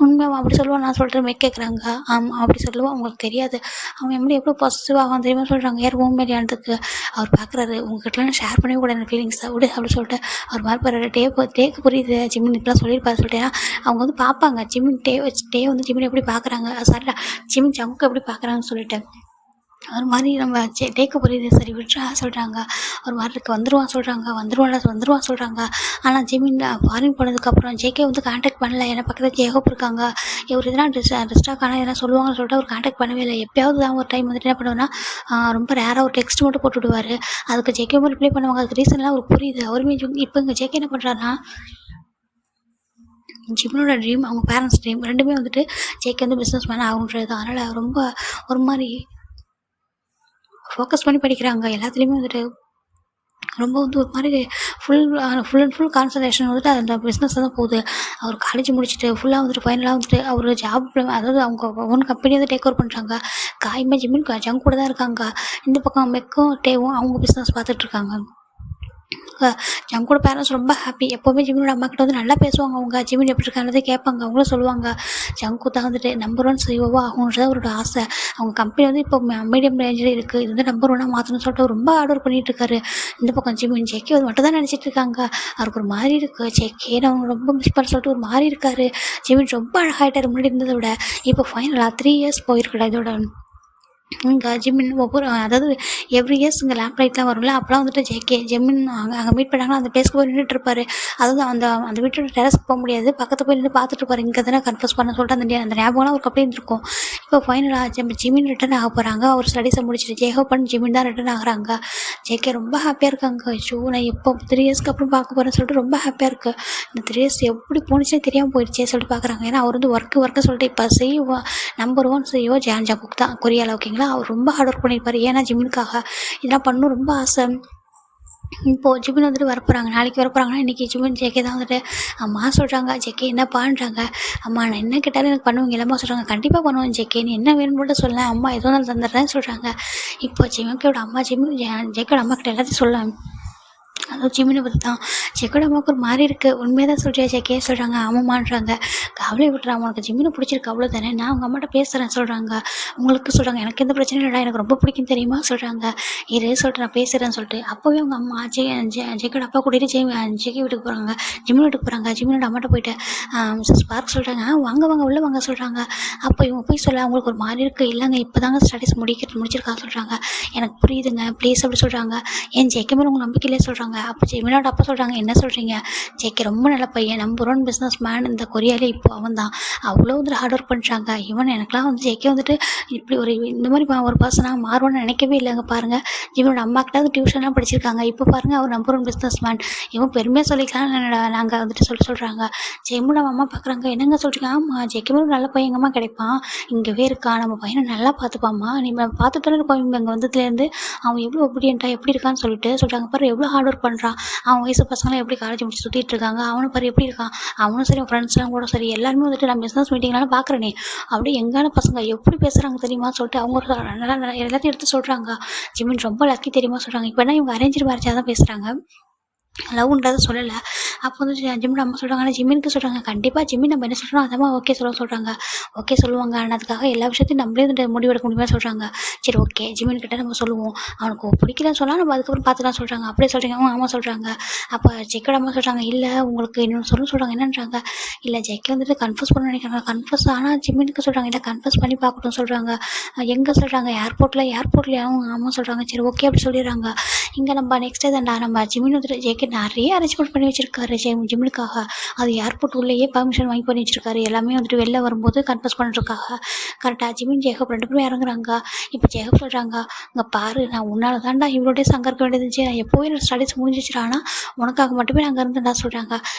உண்மை அவன் அப்படி சொல்லுவான் நான் சொல்கிறேன் மே கேட்குறாங்க. ஆமாம் அப்படி சொல்லுவான், உங்களுக்கு தெரியாது அவன் எவ்வளோ பாசிட்டிவாக அவன் தெரியுமா சொல்கிறாங்க. யார் உண்மையானதுக்கு அவர் பார்க்குறாரு. உங்ககிட்டலாம் ஷேர் பண்ணவே கூட எனக்கு ஃபீலிங்ஸை விடு அப்படி சொல்லிட்டு அவர் மாதிரி பாரு டேக்கு புரியுது ஜிம்மின் இப்படிலாம் சொல்லியிருப்பாரு சொல்லிட்டு அவங்க வந்து பார்ப்பாங்க ஜிம்மின் டே வந்து ஜிம்மின் எப்படி பார்க்குறாங்க, சாரிடா ஜிம்மின் ஜமுக்கு எப்படி பார்க்குறாங்கன்னு சொல்லிட்டு ஒரு மாதிரி நம்ம டேக்கு புரியுது சரி விட்றா சொல்கிறாங்க. ஒரு மாதிரி இருக்கு வந்துடுவான் சொல்கிறாங்க. வந்துடுவான் சொல்கிறாங்க. ஆனால் ஜிம்மின் ஃபாரின் போனதுக்கப்புறம் ஜேகே வந்து கான்டாக்ட் பண்ணல. ஏன்னா பக்கத்தில் ஜேகோப் இருக்காங்க. இவர் எதனா டிஸ்டாக்கான எதனா சொல்லுவாங்கன்னு சொல்லிட்டு அவர் கான்டாக்ட் பண்ணவே இல்லை. எப்போயாவது தான் ஒரு டைம் வந்துட்டு என்ன பண்ணுவேன்னா ரொம்ப ரேராக ஒரு டெக்ஸ்ட் மட்டும் போட்டு விடுவார். அதுக்கு ஜேகே ரிப்ளை பண்ணுவாங்க. அதுக்கு ரீசன்லாம் அவருக்கு புரியுது. அவருமே இப்போ இங்கே ஜேகே என்ன பண்ணுறாருன்னா ஜிம்மினோட ட்ரீம் அவங்க பேரண்ட்ஸ் ட்ரீம் ரெண்டுமே வந்துட்டு ஜேகே வந்து பிஸ்னஸ் மேன் ஆகுன்றது தான். அதனால் ரொம்ப ஒரு மாதிரி ஃபோக்கஸ் பண்ணி படிக்கிறாங்க. எல்லாத்துலேயுமே வந்துட்டு ரொம்ப வந்து ஒரு மாதிரி ஃபுல் அண்ட் ஃபுல் கான்சன்ட்ரேஷன் வந்துட்டு அந்த பிஸ்னஸ் தான் போகுது. அவர் காலேஜ் முடிச்சுட்டு ஃபுல்லாக வந்துட்டு ஃபைனலாக வந்துட்டு அவர் ஜாப் அதாவது அவங்க ஓன் கம்பெனி வந்து டேக் ஓவர் பண்ணுறாங்க. காய்மே ஜிம்மின் ஜங்க் கூட தான் இருக்காங்க. இந்த பக்கம் மெக்கும் டேவும் அவங்க பிஸ்னஸ் பார்த்துட்ருக்காங்க. ஜங்கோட பேரண்ட்ஸ் ரொம்ப ஹாப்பி. எப்போவுமே ஜிம்மினோட அம்மா கிட்ட வந்து நல்லா பேசுவாங்க. அவங்க ஜிம்மின் எப்படி இருக்கானதை கேட்பாங்க. அவங்களும் சொல்லுவாங்க ஜங்கு தான் வந்துட்டு நம்பர் 1 சிஓவா ஆகுன்றது அவரோட ஆசை. அவங்க கம்பெனி வந்து இப்போ மீடியம் ரேஞ்சில் இருக்குது. இது வந்து நம்பர் 1 மாற்றணும்னு சொல்லிட்டு ரொம்ப ஹார்ட் ஒர்க் பண்ணிட்டு இருக்காரு. இந்த பக்கம் ஜிம்மின் ஜேகே வந்து மட்டும் தான் நினச்சிட்டு இருக்காங்க. அவருக்கு ஒரு மாதிரி இருக்குது. ஜேகே அவங்க ரொம்ப மிஸ் பண்ண சொல்லிட்டு ஒரு மாதிரி இருக்காரு. ஜிம்மின் ரொம்ப அழகாயிட்டார் முன்னாடி இருந்ததை விட. இப்போ ஃபைனலாக 3 இயர்ஸ் போயிருக்குடா இதோட. இங்கே ஜிம்மின் ஒவ்வொரு அதாவது எவ்ரி இயர்ஸ் இங்கே லேம்ப் லைட்லாம் வரும்ல அப்போலாம் வந்துட்டு ஜேகே ஜிம்மின் அங்கே மீட் பண்ணாங்கன்னா அந்த பிளேஸ்க்கு போய் நின்றுட்டு இருப்பாரு. அதாவது அந்த வீட்டோட டெரஸ்க்கு போக முடியாது, பக்கத்தில் போய் நின்று பார்த்துட்டு இருப்பாரு. இங்கே தானே கன்ஃபர்ஸ் பண்ண சொல்லிட்டு அந்த ஞாபகம்லாம் அவருக்கு அப்படியே இருந்திருக்கும். இப்போ ஃபைனலாக ஜிம்மின் ரிட்டர்ன் ஆக போகிறாங்க. அவர் ஸ்டடீஸை முடிச்சுட்டு ஜேகோப்பன் ஜிம்மின் தான் ரிட்டர்ன் ஆகுறாங்க. ஜேகே ரொம்ப ஹாப்பியாக இருக்காங்க. ஐயோ நான் எப்போ 3 இயர்ஸ்க்கு அப்புறம் பார்க்க போகிறேன்னு சொல்லிட்டு ரொம்ப ஹாப்பியாக இருக்குது. இந்த 3 இயர்ஸ் எப்படி போணுச்சுன்னு தெரியாமல் போயிடுச்சே சொல்லிட்டு பார்க்குறாங்க. ஏன்னா அவர் வந்து ஒர்க்கு சொல்லிட்டு இப்போ சிஇஓ நம்பர் 1 சிஇஓ ஜங்குக் தான் கொரியாவில். ஓகேங்களா, அவர் ரொம்ப ஹார்ட் ஒர்க் பண்ணியிருப்பார். ஏன்னா ஜிம்மினுக்காக இதெல்லாம் பண்ணணும் ரொம்ப ஆசை. இப்போது ஜிம்மின் வந்துட்டு வரப்போகிறாங்க. நாளைக்கு வரப்போகிறாங்கன்னா இன்றைக்கி ஜிம்மின் ஜேகே தான் வந்துட்டு அம்மா சொல்கிறாங்க. ஜேகே என்னப்பான்றாங்க. அம்மா நான் என்ன கேட்டாலும் எனக்கு பண்ணுவீங்க இல்லம்மா சொல்கிறாங்க. கண்டிப்பாக பண்ணுவேன் ஜேகே, நீ என்ன வேணும்னு மட்டும் சொல்ல, அம்மா எதுவும் இருந்தாலும் தந்துடுறேன்னு சொல்கிறாங்க. இப்போ ஜிம்மிக்கோட அம்மா ஜேகேயோட அம்மா கிட்ட எல்லாத்தையும் சொல்ல அதுவும் ஜிமினை பற்றி தான். ஜெக்கோட அம்மாவுக்கு ஒரு மாதிரி இருக்குது, உண்மையாக தான் சொல்கிறியா ஜெக்கே சொல்கிறாங்க. ஆமாம்மான்றாங்க. கவலை விட்டுறா, உனக்கு ஜிமினை பிடிச்சிருக்கு அவ்வளோ தானே, நான் உங்கள் அம்மாட்ட பேசுகிறேன் சொல்கிறாங்க. உங்களுக்கு சொல்கிறாங்க, எனக்கு எந்த பிரச்சனையும் இல்லைடா, எனக்கு ரொம்ப பிடிக்கும் தெரியுமா சொல்கிறாங்க. இரு சொல்லிட்டு நான் பேசுகிறேன்னு சொல்லிட்டு அப்போவே அவங்க அம்மா ஜெக்கோட அப்பா கூட்டிகிட்டு ஜெக்கி வீட்டுக்கு போகிறாங்க, ஜிமின் வீட்டுக்கு போகிறாங்க. ஜிமினோட அம்மாட்ட போயிட்டு மிஸ்ஸஸ் பார்க் சொல்கிறாங்க, வாங்க வாங்க உள்ளே வாங்க சொல்கிறாங்க. அப்போ இவங்க போய் சொல்ல அவங்களுக்கு ஒரு மாதிரி இருக்குது. இல்லைங்க இப்போ தாங்க ஸ்டடீஸ் முடிச்சிருக்காங்க சொல்கிறாங்க. எனக்கு புரியுதுங்க ப்ளீஸ் அப்படி சொல்கிறாங்க. ஏன் ஜெக்கி மேலே உங்கள் நம்பிக்கை இல்லையே சொல்கிறாங்க. அப்போ ஜிமினோட அப்பா சொல்கிறாங்க, என்ன சொல்கிறீங்க, ஜெக்கி ரொம்ப நல்ல பையன், நம்பர் 1 பிஸ்னஸ் மேன் இந்த கொரியாலே. இப்போ அவன் தான் அவ்வளோ வந்து ஹார்ட் ஒர்க் பண்ணுறாங்க. இவன் எனக்குலாம் வந்து ஜெக்கி வந்துட்டு இப்படி இந்த மாதிரி ஒரு பர்சனாக மாறுவான்னு நினைக்கவே இல்லைங்க. பாருங்கள், ஜிமினோட அம்மாக்கிட்ட டியூஷன்லாம் படிச்சிருக்காங்க. இப்போ பாருங்கள் அவர் நம்பர் 1 பிஸ்னஸ் மேன். இவன் பெருமையாக சொல்லிக்கலாம் நாங்கள் வந்துட்டு சொல்கிறாங்க. ஜெயமோட அம்மா பார்க்குறாங்க, என்னங்க சொல்கிறீங்க. ஆமாம் ஜெயமோட நல்ல பையங்கம்மா கிடைப்பான், இங்கேவே இருக்கான், நம்ம பையனை நல்லா பார்த்துப்பாம்மா, நம்ம பார்த்துட்டாலும் இருக்கோம் இங்கே வந்ததுலேருந்து. அவன் எவ்வளோ ஒபீடியண்ட்டாக எப்படி இருக்கான்னு சொல்லிட்டு சொல்கிறாங்க. பாரு எவ்வளோ ஹார்ட் ஒர்க் பண்ணுறான், அவன் வயசு பசங்களாம் எப்படி காலேஜ் முடிச்சு சுற்றிட்டு இருக்காங்க, அவனும் பாரு எப்படி இருக்கான், அவனும் சரி ஃப்ரெண்ட்ஸ்லாம் கூட சரி எல்லாருமே வந்துட்டு நான் பிஸ்னஸ் மீட்டிங்லாம் பார்க்குறேனே அப்படியே எங்கான பசங்க எப்படி பேசுகிறாங்க தெரியுமா சொல்லிட்டு அவங்க நல்லா எல்லாத்தையும் எடுத்து சொல்கிறாங்க. ஜிமின் ரொம்ப லக்கி தெரியுமா சொல்கிறாங்க. இப்போ என்ன இவங்க அரேஞ்ச் மேரேஜாக தான் பேசுகிறாங்க, லவ்ன்றதை சொல்லலை. அப்போ வந்து ஜிமினோட அம்மா சொல்கிறாங்க, ஆனால் ஜிமினுக்கு சொல்கிறாங்க, கண்டிப்பாக ஜிமின் நம்ம என்ன சொல்கிறோம் அதம்மா ஓகே சொல்கிறாங்க. ஓகே சொல்லுவாங்க, ஆனால் அதுக்காக எல்லா விஷயத்தையும் நம்மளே வந்து முடிவெடுக்க முடியுமா சொல்கிறாங்க. சரி ஓகே ஜிமின்கிட்ட நம்ம சொல்லுவோம், அவனுக்கு பிடிக்கலன்னு சொன்னால் நம்ம அதுக்கப்புறம் பார்த்துக்கலாம் சொல்கிறாங்க. அப்படியே சொல்கிறீங்க, ஆமாம் சொல்கிறாங்க. அப்போ ஜெக்கோட அம்மா சொல்கிறாங்க, இல்லை உங்களுக்கு இன்னொன்று சொல்கிறாங்க. என்னன்றாங்க, இல்லை ஜெக்கை வந்துட்டு கன்ஃபர்ஸ் பண்ண நினைக்கிறாங்க. கன்ஃபர்ஸ் ஆனால் ஜிமினுக்கு சொல்கிறாங்க, இல்லை கன்ஃபர்ஸ் பண்ணி பார்க்கட்டும் சொல்கிறாங்க. எங்கே சொல்கிறாங்க, ஏர்போர்ட்லையாவும் ஆமாம் சொல்கிறாங்க. சரி ஓகே அப்படி சொல்லிடுறாங்க. இங்கே நம்ம நெக்ஸ்ட் டே தான்டா நம்ம ஜிமின் வந்துட்டு ஜெக்கே நிறைய அரேஞ்ச்மெண்ட் பண்ணி வச்சிருக்காரு ஜிமினுக்காக. அது ஏர்போர்ட் உள்ளேயே பர்மிஷன் வாங்கி பண்ணி வச்சிருக்காரு. எல்லாமே வந்துட்டு வெளில வரும்போது கன்ஃபர்ஸ் பண்ணுறதுக்காக. கரெக்டாக ஜிமின் ஜேக்கப் 2 பேரும் இறங்குறாங்க. இப்போ ஜேக்கப் சொல்கிறாங்க, இங்கே பாரு நான் உன்னால தான்டா இவ்வளோ டேஸ் அங்கே இருக்க வேண்டியது இருந்துச்சு, நான் எப்போவே என்னோட ஸ்டடீஸ் முடிஞ்சிச்சுடா, ஆனால் உனக்காக மட்டுமே நான் அங்கே இருந்தேன்டா சொல்கிறாங்க.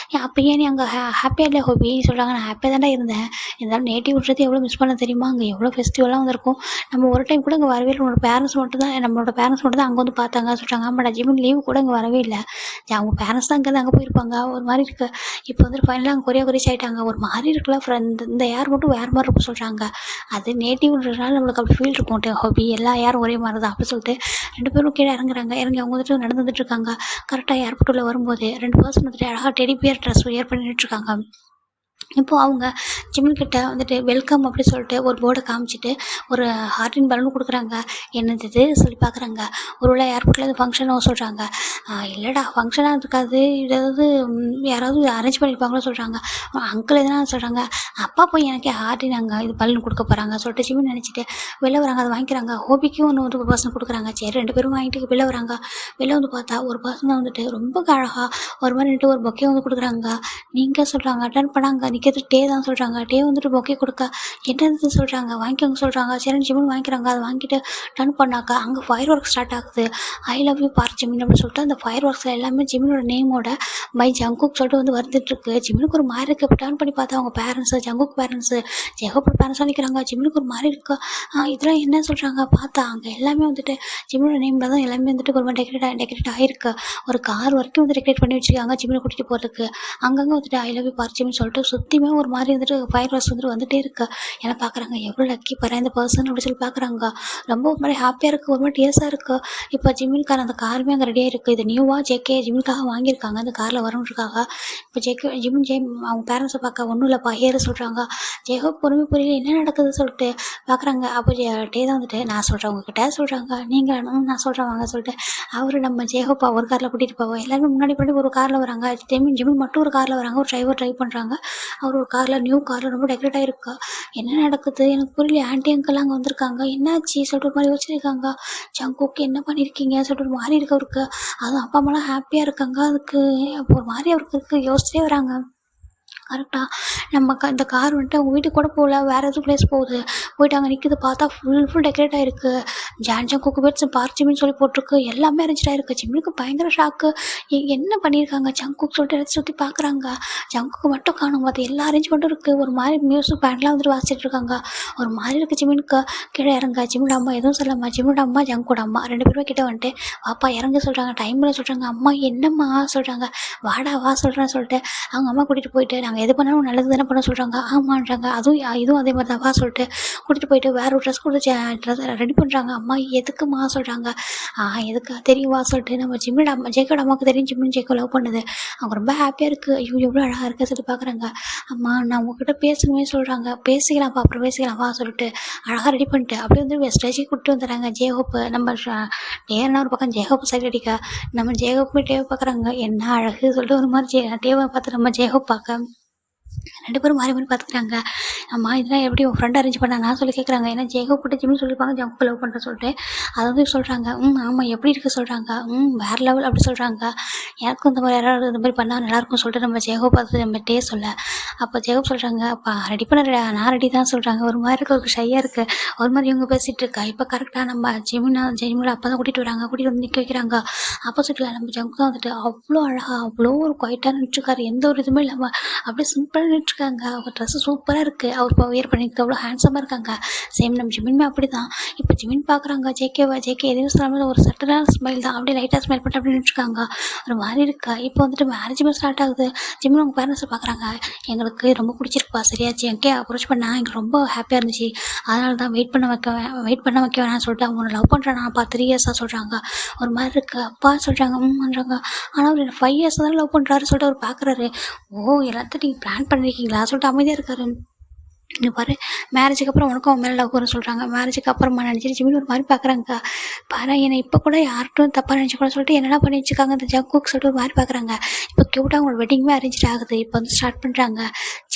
அப்போ ஏன் நீ அங்கே ஹாப்பியாக இல்லை ஹோபி சொல்கிறாங்க. நான் ஹாப்பியாக தான்டா இருந்தேன், இருந்தாலும் நேட்டிவ் விட்டுறது எவ்வளோ மிஸ் பண்ண தெரியுமா, அங்கே எவ்வளோ ஃபெஸ்டிவலாக வந்திருக்கும், நம்ம ஒரு டைம் கூட இங்கே வரவே இல்லை, நம்மளோட பேரண்ட்ஸ் மட்டும் தான் அங்கே வந்து பார்த்தாங்க சொல்கிறாங்க. ஆமாடா ஜிமின் லீவு கூட இங்கே வரவே இல்லை, அவங்க பேரண்ட்ஸ் தான் அங்கேருந்து அங்கே போயிருப்பாங்க. ஒரு மாதிரி இருக்குது. இப்போ வந்துட்டு ஃபைனலாக அங்கே கொரியா ஆகிட்டாங்க. ஒரு மாதிரி இருக்குல்ல ஃப்ரெண்ட், இந்த ஏர் மட்டும் வேறு மாதிரி இருக்கும் சொல்கிறாங்க. அது நேட்டிவ்ன்றதுனால நம்மளுக்கு அப்படி ஃபீல் இருக்கும். ஹாபி எல்லா ஏரும் ஒரே மாதிரி தான் அப்படி சொல்லிட்டு 2 பேரும் கீழே இறங்குறாங்க. இறங்கி அவங்க வந்துட்டு நடந்து வந்துட்டு இருக்காங்க. கரெக்டாக ஏர்போர்ட்டில் வரும்போது 2 பர்சன் வந்துட்டு அழகாக டெடி பியர் ட்ரெஸ் வியர் பண்ணிட்டு இருக்காங்க. இப்போது அவங்க ஜிமின்கிட்ட வந்துட்டு வெல்கம் அப்படி சொல்லிட்டு ஒரு போர்டை காமிச்சிட்டு ஒரு ஹார்டின் பலூன் கொடுக்குறாங்க. என்னது இது சொல்லி பார்க்குறாங்க. ஒருவேளை ஏர்போர்ட்டில் இது ஃபங்க்ஷனோ சொல்கிறாங்க. இல்லைடா ஃபங்க்ஷனாக இருக்காது, இதாவது யாராவது அரேஞ்ச் பண்ணியிருப்பாங்களோ சொல்கிறாங்க. அங்கிள் எதுனா சொல்கிறாங்க. அப்பா போய் எனக்கு ஹார்டின் அங்கே இது பலூன் கொடுக்க போகிறாங்க சொல்லிட்டு ஜிமின் நினச்சிட்டு வெளில வராங்க. அதை வாங்கிக்கிறாங்க. ஹோபிக்கும் ஒன்று வந்து ஒரு பர்சன் கொடுக்குறாங்க. சரி 2 பேரும் வாங்கிட்டு வெளில வராங்க. வெளில வந்து பார்த்தா ஒரு பர்சன் வந்துட்டு ரொம்ப அழகாக ஒரு மாதிரி நின்று ஒரு பொக்கே வந்து கொடுக்குறாங்க. நீங்கள் சொல்கிறாங்க அட்டன் பண்ணாங்க நிற்கிறது டே தான் சொல்கிறாங்க. டே வந்துட்டு பொக்கே கொடுக்க என்னது சொல்கிறாங்க, வாங்கிக்கோங்க சொல்கிறாங்க. சரி ஜிமின் வாங்கிக்கிறாங்க. அதை வாங்கிட்டு டன் பண்ணாக்கா அங்கே ஃபயர் ஒர்க் ஸ்டார்ட் ஆகுது. I love you park Jimin அப்படின்னு சொல்லிட்டு அந்த ஃபயர் ஒர்க்ஸில் எல்லாமே ஜிமினோட நேமோட பை ஜங்குக் சொல்லிட்டு வந்து வந்துட்டுருக்கு. ஜிமினுக்கு ஒரு மாதிரி இருக்குது. டர்ன் பண்ணி பார்த்தா அவங்க பேரண்ட்ஸு ஜங்குக் பேரண்ட்ஸு ஜெகப்போட பேரண்ட்ஸாக நிற்கிறாங்க. ஜிமினுக்கு ஒரு மாதிரி இருக்குது. இதெல்லாம் என்ன சொல்கிறாங்க பார்த்தா அங்கே எல்லாமே வந்துட்டு ஜிமினோட நேமில் தான் எல்லாமே வந்துட்டு ஒரு மாதிரி டெக்கரேட் ஆகிருக்கு. ஒரு கார் வரைக்கும் வந்து டெக்கரேட் பண்ணி வச்சுருக்காங்க ஜிமினை கூட்டிகிட்டு போகிறதுக்கு. அங்கங்கே வந்துட்டு I love you park Jimin சொல்லிட்டு சுற்றியுமே ஒரு மாதிரி வந்துட்டு ஃபயர் ஒர்க்ஸ் வந்துட்டே இருக்குது. ஏன்னா பார்க்குறாங்க எவ்வளோ லக்கி பாரு இந்த பர்சன் அப்படி சொல்லி பார்க்குறாங்க. ரொம்ப ஒரு மாதிரி ஹாப்பியாக இருக்குது, ஒரு மாதிரி டேஸாக இருக்குது. இப்போ ஜிமின்கார் அந்த காருமே அங்கே ரெடியாக இருக்குது. இது நியூவாக ஜேகே ஜிமின்காக வாங்கியிருக்காங்க அந்த காரில் வரணுன்றக்காக. இப்போ ஜிமின் அவங்க பேரண்ட்ஸை பார்க்க ஒன்றும் இல்லைப்பா ஹேரு சொல்கிறாங்க. ஜெகோ பொறுமை புரியல என்ன நடக்குது சொல்லிட்டு பார்க்குறாங்க. அப்போ டே தான் வந்துட்டு நான் சொல்கிறேன் உங்ககிட்ட சொல்கிறாங்க. நீங்கள் நான் சொல்கிறேன் வாங்க சொல்லிட்டு அவர் நம்ம ஜெகோப்பா ஒரு காரில் கூட்டிகிட்டு போவோம். எல்லாருமே முன்னாடி ஒரு காரில் வராங்க. ஜிமின் மட்டும் ஒரு காரில் வராங்க. ஒரு டிரைவர் ட்ரைவ் பண்ணுறாங்க. அவர் ஒரு காரில் நியூ காரில் ரொம்ப டெக்கரேட் ஆகிருக்கா. என்ன நடக்குது எனக்கு புரியல. ஆண்டி அங்கிள் அங்கே வந்திருக்காங்க. என்னாச்சு சொல்லிட்டு ஒரு மாதிரி வச்சுருக்காங்க. ஜங்குக்கு என்ன பண்ணியிருக்கீங்க சொல்லிட்டு ஒரு மாதிரி இருக்கு அவருக்கு. அதுவும் அப்பா அம்மாலாம் ஹாப்பியாக இருக்காங்க. அதுக்கு ஒரு மாதிரி அவருக்கு இருக்குது. யோசிச்சிட்டே வராங்க. கரெக்டாக நம்ம இந்த கார் வந்துட்டு அவங்க வீட்டுக்கு கூட போகல, வேறு எதுவும் பிளேஸ் போகுது. போயிட்டு அங்கே நிற்கிது பார்த்தா ஃபுல் டெக்கரேட் ஆகிருக்கு. ஜங்குக் பேர்ட்ஸ் பார்க் ஜிமின் சொல்லி போட்டிருக்கு. எல்லாமே அரேஞ்ச் ஆகிருக்கு. ஜிமினுக்கு பயங்கர ஷாக்கு. என்ன பண்ணியிருக்காங்க ஜங்குக் சொல்லிட்டு எடுத்து சுற்றி பார்க்குறாங்க. ஜங்குக்கு மட்டும் காணும். அது எல்லா அரேஞ்ச்மெண்ட்டும் இருக்குது. ஒரு மாதிரி மியூசிக் பேண்ட்லாம் வந்துட்டு வாசிச்சுட்டு இருக்காங்க. ஒரு மாதிரி இருக்குது ஜிமினுக்கு. கீழே இறங்க ஜிமினோட அம்மா எதுவும் சொல்லாமா. ஜிமினோட அம்மா ஜங்கோட அம்மா 2 பேருமே கிட்ட வந்துட்டு வாப்பா இறங்க சொல்கிறாங்க. டைமில் சொல்கிறாங்க. அம்மா என்னம்மா சொல்கிறாங்க. வாடா வா சொல்கிறேன்னு சொல்லிட்டு அவங்க அம்மா கூட்டிகிட்டு போயிட்டு நாங்கள் எது பண்ணாலும் நல்லது தானே பண்ண சொல்கிறாங்க. ஆமான்றாங்க. அதுவும் இதுவும் அதே மாதிரி தான்ப்பா சொல்லிட்டு கூட்டிகிட்டு போயிட்டு வேற ஒரு ட்ரெஸ் கொடுத்து ட்ரெஸ் ரெடி பண்ணுறாங்க. அம்மா எதுக்குமா சொல்கிறாங்க. எதுக்கு தெரியுமா சொல்லிட்டு நம்ம ஜேக்கோட அம்மாவுக்கு தெரியும் ஜிம்மின் ஜேக்கோ லவ் பண்ணுது. அவங்க ரொம்ப ஹாப்பியாக இருக்குது. ஐயோ எவ்வளோ அழகாக இருக்குது சொல்லிட்டு பார்க்குறாங்க. அம்மா நான் உங்ககிட்ட பேசணுமே சொல்கிறாங்க. பேசிக்கலாம்ப்பா அப்புறம் பேசிக்கலாம்ப்பா சொல்லிட்டு அழகாக ரெடி பண்ணிட்டு அப்படியே வந்து ஸ்டேஜுக்கு கூப்பிட்டு வந்துடுறாங்க. ஜேஹோப்பு நம்ம டேனா ஒரு பக்கம் ஜேஹோப் சைடு அடிக்க நம்ம ஜேஹோப்புமே டேவை பார்க்குறாங்க. என்ன அழகு சொல்லிட்டு ஒரு மாதிரி டேவை பார்த்து நம்ம ஜேஹோப் பார்க்க 2 பேரும் மாறி மாறி பார்த்துக்கிறாங்க. அம்மா இதெல்லாம் எப்படி உன் ஃப்ரெண்ட் அரேஞ்ச் பண்ணானா சொல்லி கேட்குறாங்க. ஏன்னா ஜேகோ கிட்ட ஜிம்னு சொல்லியிருப்பாங்க ஜம்ப் லவ் பண்ணுற சொல்லிட்டு அதை வந்து சொல்கிறாங்க. ஆமாம் எப்படி இருக்குது சொல்கிறாங்க. வேறு லெவல் அப்படி சொல்கிறாங்க. எனக்கும் இந்த மாதிரி யாராவது இந்த மாதிரி பண்ணால் நல்லாயிருக்கும் சொல்லிட்டு நம்ம ஜேகோ பார்த்து நம்ம டே சொல்ல அப்போ ஜேகோ சொல்கிறாங்க. அப்பா ரெடி பண்ண நான் ரெடி தான் சொல்கிறாங்க. ஒரு மாதிரி இருக்க ஒரு ஷையாக இருக்குது. ஒரு மாதிரி இவங்க பேசிகிட்டு இருக்கா. இப்போ கரெக்டாக நம்ம ஜெமினோட அப்பா தான் கூட்டிகிட்டு வராங்க. கூட்டிகிட்டு வந்து நிற்க வைக்கிறாங்க. ஆப்போசிட்டில் நம்ம ஜங்கு தான் வந்துட்டு அவ்வளோ அழகாக அவ்வளோ ஒரு குவைட்டாக நினச்சிருக்காரு. எந்த ஒரு இதுவுமே இல்லாமல் அப்படியே சிம்பிளாக நினச்சிருக்காங்க. அவங்க ட்ரெஸ்ஸு சூப்பராக இருக்குது. அவர் இப்போ வியர் பண்ணிட்டு அவ்வளோ ஹேண்ட்ஸமாக இருக்காங்க. சேம் நம்ம ஜிமின்மே அப்படி தான். இப்போ ஜிமின் பார்க்குறாங்க. ஜேகே எதுவும் சொல்லாமல் ஒரு சட்டனான ஸ்மைல் தான். அப்படியே லைட்டாக ஸ்மைல் பண்ணிட்டு அப்படி நினச்சிருக்காங்க. ஒரு மாதிரி இருக்கா. இப்போ வந்துட்டு மேரேஜுமே ஸ்டார்ட் ஆகுது. ஜிமின் அவங்க பேரண்ட்ஸை பார்க்குறாங்க. எங்களுக்கு ரொம்ப பிடிச்சிருக்குப்பா சரியா ஜேகே அப்ரோச் பண்ணால் எங்களுக்கு ரொம்ப ஹாப்பியாக இருந்துச்சு. அதனால தான் வெயிட் பண்ண வைக்க வேணாம்னு சொல்லிட்டு அவங்க லவ் பண்ணுறானாப்பா 3 இயர்ஸாக சொல்கிறாங்க. ஒரு மாதிரி இருக்குது. அப்பா சொல்கிறாங்க பண்ணுறாங்க. ஆனால் அவர் 5 இயர்ஸ் தான் லவ் பண்ணுறாரு சொல்லிட்டு அவர் பார்க்குறாரு. ஓ எல்லாத்தையும் நீங்கள் பிளான் பண்ணியிருக்கீங்களா சொல்லிட்டு அமைதியாக இருக்காரு. இங்கே பாரு மேரேஜுக்கு அப்புறம் உனக்கும் அவன் மேலே லவ் வரும்னு சொல்கிறாங்க. மேரேஜுக்கு அப்புறமா நினச்சிட்டு ஜிமின் ஒரு மாதிரி பார்க்குறாங்க. பாரு என்னை இப்போ கூட யார்கிட்டும் தப்பாக நினச்சிக்கூட சொல்லிட்டு என்னென்ன பண்ணி வச்சுருக்காங்க இந்த ஜங்குக்கு சொல்லிட்டு ஒரு மாதிரி பார்க்குறாங்க. இப்போ க்யூட்டாக அவங்களோட வெட்டிங்குமே அரேஞ்ச் ஆகுது. இப்போ வந்து ஸ்டார்ட் பண்ணுறாங்க.